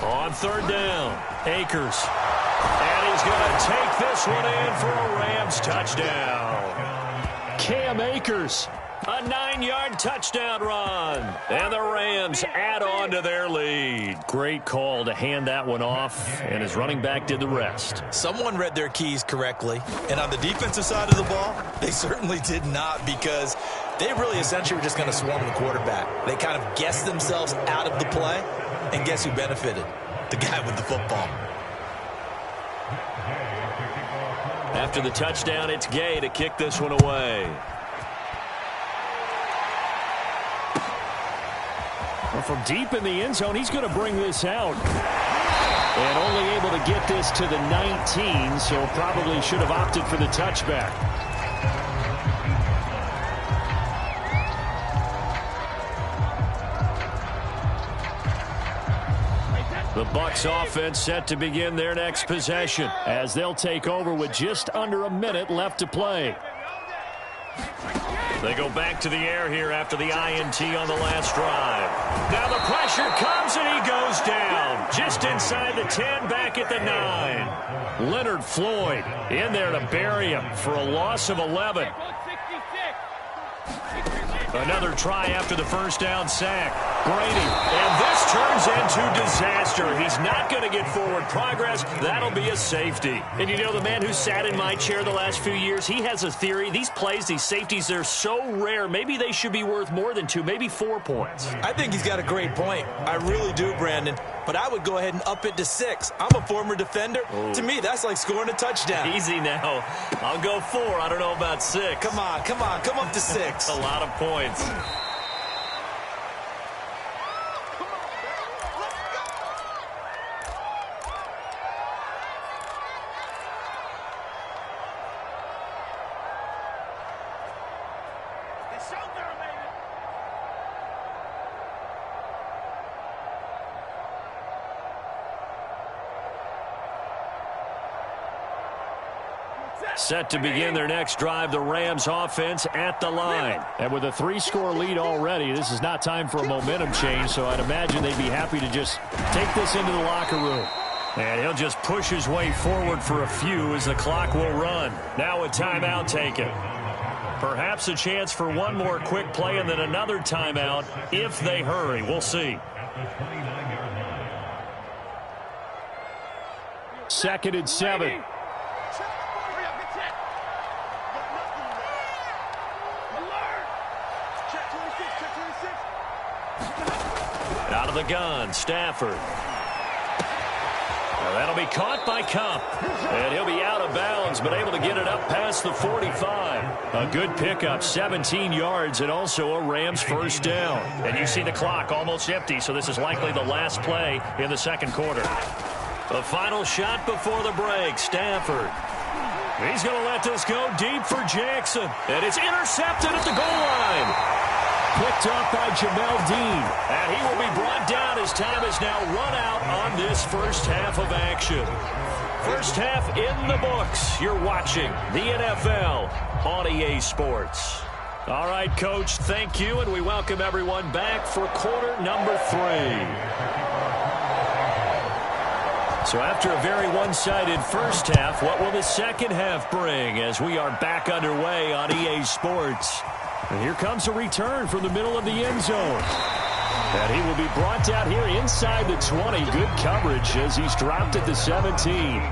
On 3rd down, Akers. And he's going to take this one in for a Rams touchdown. Cam Akers, a 9-yard touchdown run. And the Rams add on to their lead. Great call to hand that one off, and his running back did the rest. Someone read their keys correctly, and on the defensive side of the ball, they certainly did not, because they really essentially were just going to swarm the quarterback. They kind of guessed themselves out of the play, and guess who benefited? The guy with the football. After the touchdown, it's Gay to kick this one away. Well, from deep in the end zone, he's going to bring this out. And only able to get this to the 19, so probably should have opted for the touchback. The Bucs offense set to begin their next possession as they'll take over with just under a minute left to play. They go back to the air here after the INT on the last drive. Now the pressure comes and he goes down. Just inside the 10, back at the 9. Leonard Floyd in there to bury him for a loss of 11. Another try after the 1st down sack. Brady, and this turns into disaster. He's not going to get forward progress. That'll be a safety. And you know, the man who sat in my chair the last few years, he has a theory. These plays, these safeties, they're so rare. Maybe they should be worth more than 2, maybe 4 points. I think he's got a great point. I really do, Brandon. But I would go ahead and up it to 6. I'm a former defender. Ooh. To me, that's like scoring a touchdown. Easy now. I'll go 4. I don't know about 6. Come on. Come up to 6. A lot of points. Set to begin their next drive, the Rams offense at the line. And with a 3-score lead already, this is not time for a momentum change, so I'd imagine they'd be happy to just take this into the locker room. And he'll just push his way forward for a few as the clock will run. Now a timeout taken. Perhaps a chance for one more quick play and then another timeout if they hurry. We'll see. 2nd and 7. Out of the gun, Stafford. Well, that'll be caught by Cup. And he'll be out of bounds, but able to get it up past the 45. A good pickup, 17 yards, and also a Rams first down. And you see the clock almost empty, so this is likely the last play in the second quarter. The final shot before the break, Stafford. He's going to let this go deep for Jackson. And it's intercepted at the goal line. Picked up by Jamel Dean. And he will be brought down as time is now run out on this first half of action. First half in the books. You're watching the NFL on EA Sports. All right, Coach, thank you, and we welcome everyone back for quarter number 3. So after a very one-sided first half, what will the second half bring as we are back underway on EA Sports? And here comes a return from the middle of the end zone. And he will be brought down here inside the 20. Good coverage as he's dropped at the 17.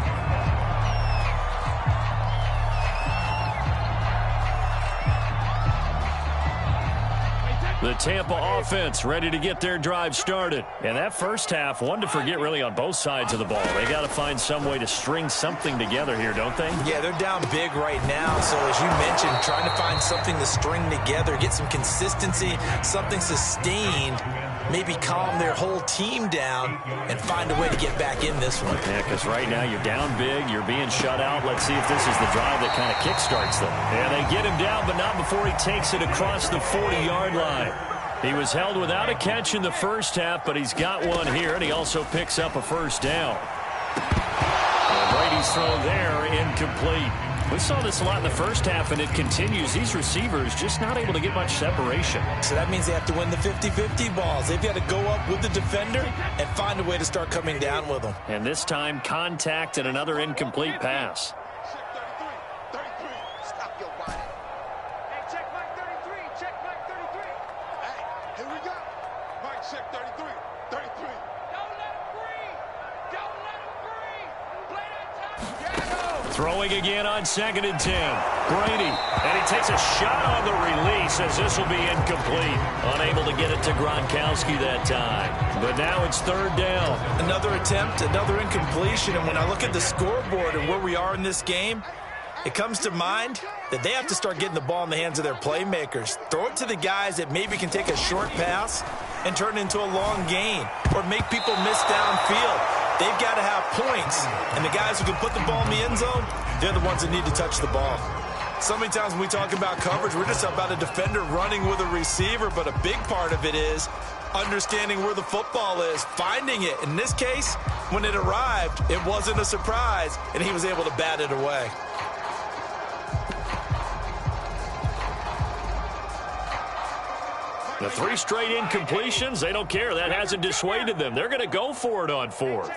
The Tampa offense ready to get their drive started. And that first half, one to forget really on both sides of the ball. They got to find some way to string something together here, don't they? Yeah, they're down big right now. So as you mentioned, trying to find something to string together, get some consistency, something sustained, maybe calm their whole team down and find a way to get back in this one. Yeah, because right now you're down big, you're being shut out. Let's see if this is the drive that kind of kickstarts them. And they get him down, but not before he takes it across the 40-yard line. He was held without a catch in the first half, but he's got one here, and he also picks up a first down. And Brady's throw there, incomplete. We saw this a lot in the first half, and it continues. These receivers just not able to get much separation. So that means they have to win the 50-50 balls. They've got to go up with the defender and find a way to start coming down with them. And this time, contact and another incomplete pass. Throwing again on 2nd and 10. Brady, and he takes a shot on the release as this will be incomplete. Unable to get it to Gronkowski that time. But now it's 3rd down. Another attempt, another incompletion. And when I look at the scoreboard and where we are in this game, it comes to mind that they have to start getting the ball in the hands of their playmakers. Throw it to the guys that maybe can take a short pass and turn it into a long gain or make people miss downfield. They've got to have points, and the guys who can put the ball in the end zone, they're the ones that need to touch the ball. So many times when we talk about coverage, we're just about a defender running with a receiver, but a big part of it is understanding where the football is, finding it. In this case, when it arrived, it wasn't a surprise, and he was able to bat it away. The 3 straight incompletions, they don't care. That hasn't dissuaded them. They're going to go for it on 4th.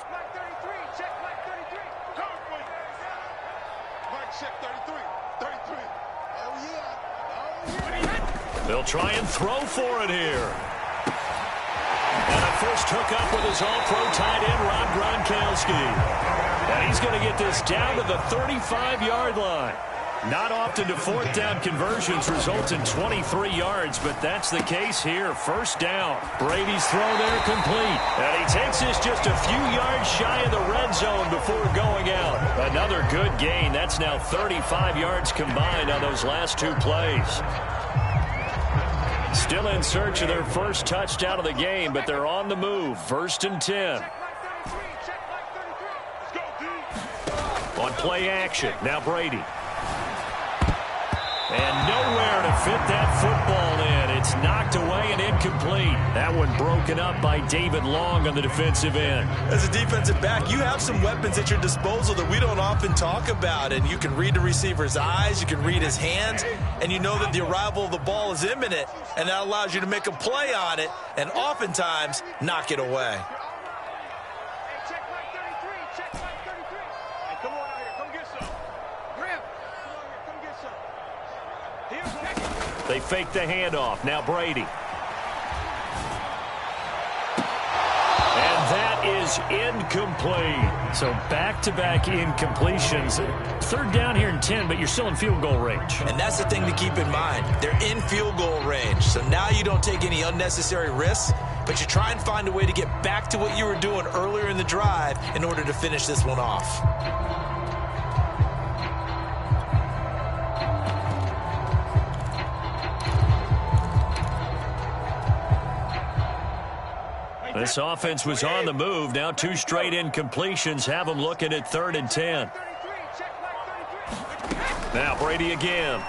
They'll try and throw for it here. And a first hookup with his all-pro tight end, Rob Gronkowski. And he's going to get this down to the 35-yard line. Not often do 4th down conversions result in 23 yards, but that's the case here. 1st down. Brady's throw there complete. And he takes this just a few yards shy of the red zone before going out. Another good gain. That's now 35 yards combined on those last 2 plays. Still in search of their first touchdown of the game, but they're on the move. 1st and 10. On play action. Now Brady. And nowhere to fit that football in. It's knocked away and incomplete. That one broken up by David Long on the defensive end. As a defensive back, you have some weapons at your disposal that we don't often talk about. And you can read the receiver's eyes, you can read his hands, and you know that the arrival of the ball is imminent. And that allows you to make a play on it and oftentimes knock it away. They fake the handoff. Now Brady. And that is incomplete. So back-to-back incompletions. 3rd down here in 10, but you're still in field goal range. And that's the thing to keep in mind. They're in field goal range. So now you don't take any unnecessary risks. but you try and find a way to get back to what you were doing earlier in the drive in order to finish this one off. This offense was on the move. Now 2 straight incompletions have them looking at 3rd and 10. Now Brady again.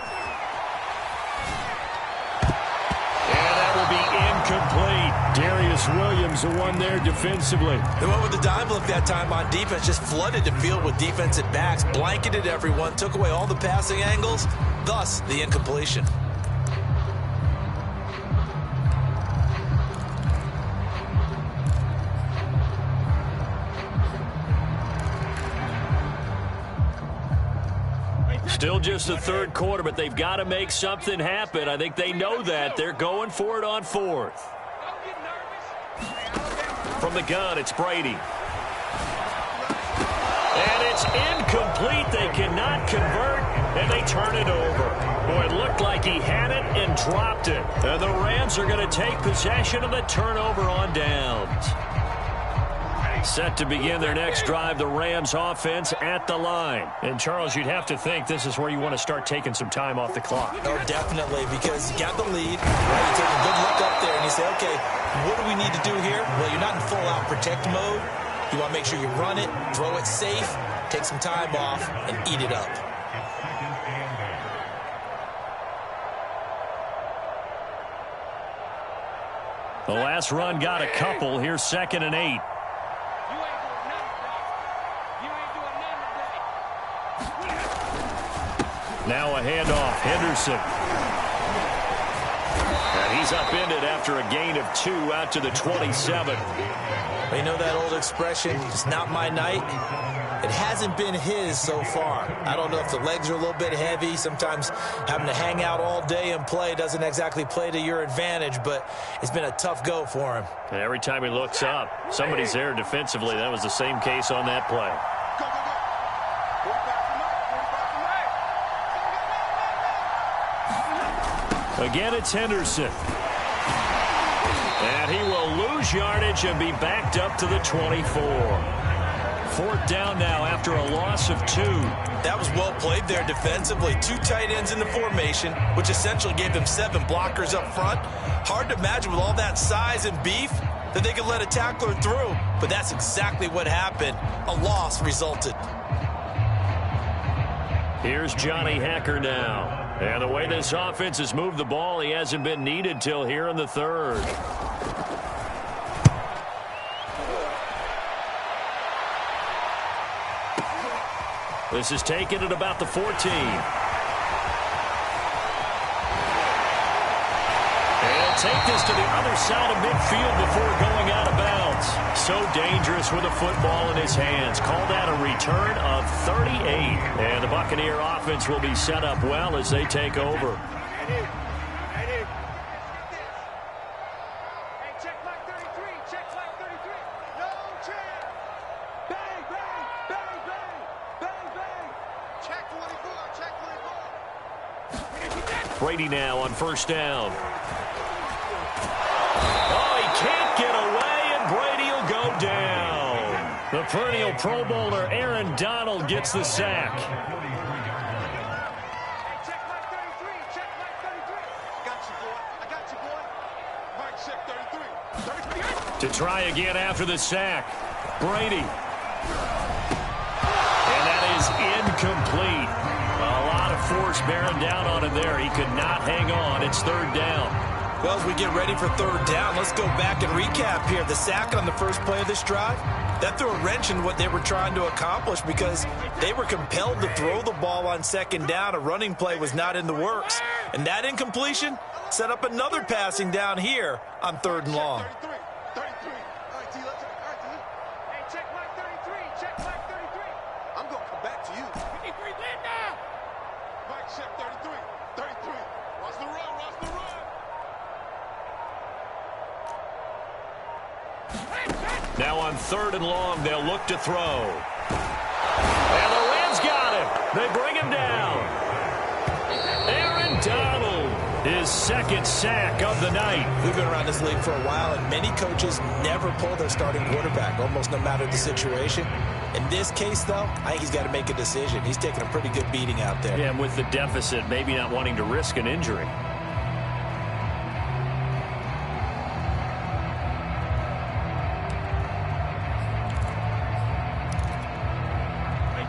And that will be incomplete. Darius Williams, the one there defensively. They went with the dive look that time on defense, just flooded the field with defensive backs, blanketed everyone, took away all the passing angles, thus the incompletion. Still just the 3rd quarter, but they've got to make something happen. I think they know that. They're going for it on 4th. From the gun, it's Brady. And it's incomplete. They cannot convert, and they turn it over. Boy, it looked like he had it and dropped it. And the Rams are going to take possession of the turnover on downs. Set to begin their next drive, the Rams offense at the line. And, Charles, you'd have to think this is where you want to start taking some time off the clock. Oh, definitely, because you got the lead. Right? You take a good look up there, and you say, okay, what do we need to do here? Well, you're not in full-out protect mode. You want to make sure you run it, throw it safe, take some time off, and eat it up. The last run got a couple. Here's 2nd and 8. Now a handoff, Henderson. And he's upended after a gain of 2 out to the 27. You know that old expression, it's not my night? It hasn't been his so far. I don't know if the legs are a little bit heavy. Sometimes having to hang out all day and play doesn't exactly play to your advantage, but it's been a tough go for him. And every time he looks up, somebody's there defensively. That was the same case on that play. Again, it's Henderson. And he will lose yardage and be backed up to the 24. 4th down now after a loss of 2. That was well played there defensively. 2 tight ends in the formation, which essentially gave them 7 blockers up front. Hard to imagine with all that size and beef that they could let a tackler through. But that's exactly what happened. A loss resulted. Here's Johnny Hacker now. And the way this offense has moved the ball, he hasn't been needed till here in the 3rd. This is taken at about the 14. And take this to the other side of midfield before going out of bounds. So dangerous with a football in his hands. Call that a return of 38. And the Buccaneer offense will be set up well as they take over. Brady now on 1st down. Oh, he can't get away, and Brady will go down. The perennial Pro Bowler Aaron Donald gets the sack. Check mark 33. Check mark 33. Got you, boy. I got you, boy. Mike, check 33. To try again after the sack. Brady. And that is incomplete. A lot of force bearing down on him there. He could not hang on. It's 3rd down. Well, as we get ready for 3rd down, let's go back and recap here. The sack on the first play of this drive, that threw a wrench in what they were trying to accomplish because they were compelled to throw the ball on 2nd down. A running play was not in the works. And that incompletion set up another passing down here on 3rd and long. 33. All right, T, let's all right, T. Hey, check mark 33. Check mark 33. I'm going to come back to you. 53 win now. Mike, check 33. 33. Watch the run. Watch the run. Now on 3rd and long, they'll look to throw. And the Rams got him. They bring him down. Aaron Donald, his second sack of the night. We've been around this league for a while, and many coaches never pull their starting quarterback, almost no matter the situation. In this case, though, I think he's got to make a decision. He's taking a pretty good beating out there. Yeah, and with the deficit, maybe not wanting to risk an injury.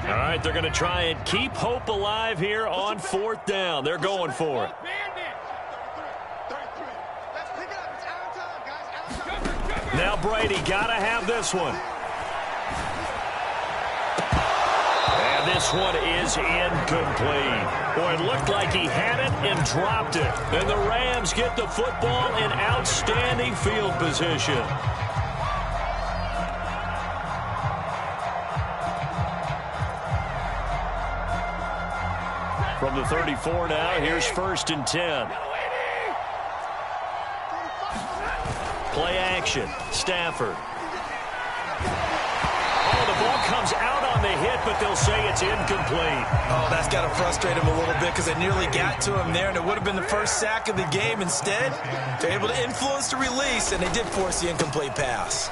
All right, they're going to try and keep hope alive here on fourth down. They're going for it. Now Brady got to have this one. And this one is incomplete. Boy, it looked like he had it and dropped it. And the Rams get the football in outstanding field position. From the 34 now, here's 1st and 10. Play action. Stafford. Oh, the ball comes out on the hit, but they'll say it's incomplete. Oh, that's got to frustrate him a little bit because they nearly got to him there, and it would have been the first sack of the game. Instead, they're able to influence the release, and they did force the incomplete pass.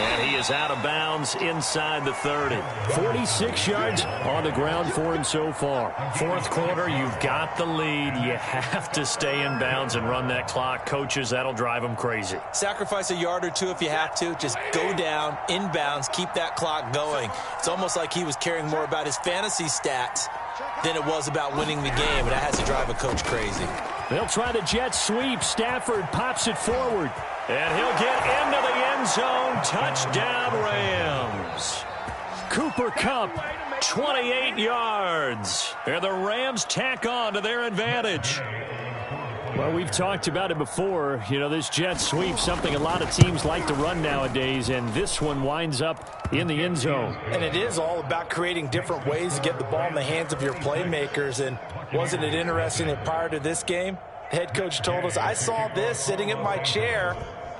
And he is out of bounds inside the 30. 46 yards on the ground for him so far. Fourth quarter, you've got the lead. You have to stay in bounds and run that clock. Coaches, that'll drive them crazy. Sacrifice a yard or two if you have to. Just go down, inbounds, keep that clock going. It's almost like he was caring more about his fantasy stats than it was about winning the game, and that has to drive a coach crazy. They'll try the jet sweep. Stafford pops it forward. And he'll get into the end zone. Touchdown, Rams. Cooper Kupp, 28 yards. And the Rams tack on to their advantage. Well, we've talked about it before. You know, this jet sweep, something a lot of teams like to run nowadays, and this one winds up in the end zone. And it is all about creating different ways to get the ball in the hands of your playmakers. And wasn't it interesting that prior to this game, the head coach told us, I saw this sitting in my chair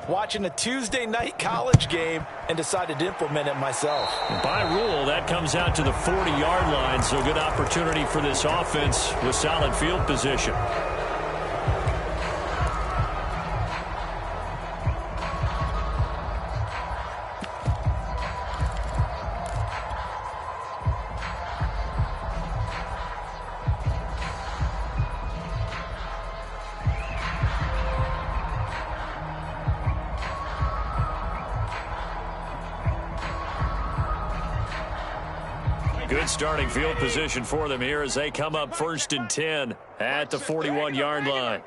watching a Tuesday night college game and decided to implement it myself. By rule, that comes out to the 40-yard line, so good opportunity for this offense with solid field position. Good starting field position for them here as they come up 1st and 10 at the 41-yard line.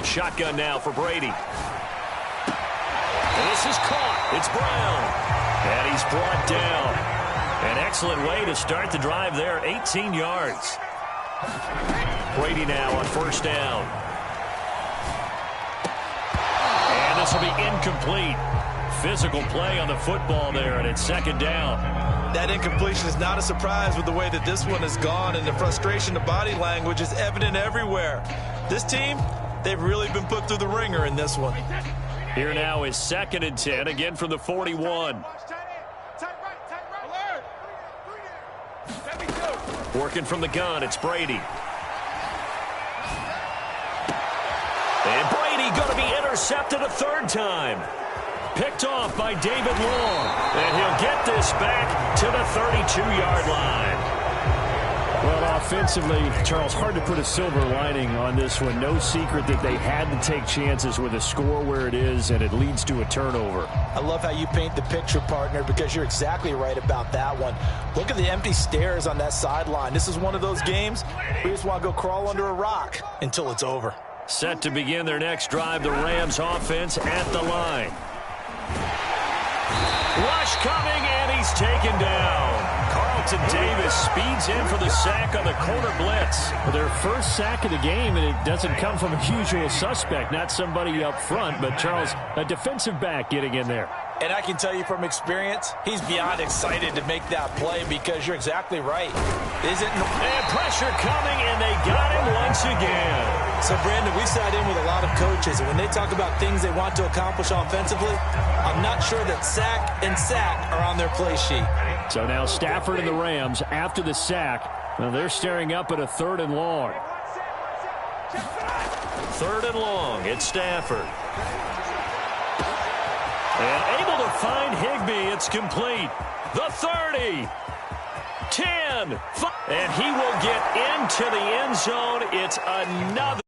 Shotgun now for Brady. And this is caught. It's Brown. And he's brought down. An excellent way to start the drive there, 18 yards. Brady now on 1st down. And this will be incomplete. Physical play on the football there, and it's 2nd down. That incompletion is not a surprise with the way that this one has gone, and the frustration of body language is evident everywhere. This team, they've really been put through the ringer in this one. Here now is 2nd and 10, again from the 41. Working from the gun, it's Brady. And Brady going to be intercepted a 3rd time. Picked off by David Long. And he'll get this back to the 32-yard line. Well, offensively, Charles, hard to put a silver lining on this one. No secret that they had to take chances with a score where it is, and it leads to a turnover. I love how you paint the picture, partner, because you're exactly right about that one. Look at the empty stairs on that sideline. This is one of those games where you just want to go crawl under a rock until it's over. Set to begin their next drive, the Rams offense at the line. Rush coming, and he's taken down. Carlton Davis speeds in for the sack on the corner blitz. Their first sack of the game, and it doesn't come from a usual suspect, not somebody up front, but Charles, a defensive back getting in there. And I can tell you from experience, he's beyond excited to make that play because you're exactly right. And pressure coming, and they got him once again. So, Brandon, we sat in with a lot of coaches, and when they talk about things they want to accomplish offensively, I'm not sure that sack and sack are on their play sheet. So now Stafford and the Rams, after the sack, well, they're staring up at a 3rd and long. 3rd and long. It's Stafford. And able to find Higbee. It's complete. The 30. 10. 5. And he will get into the end zone. It's another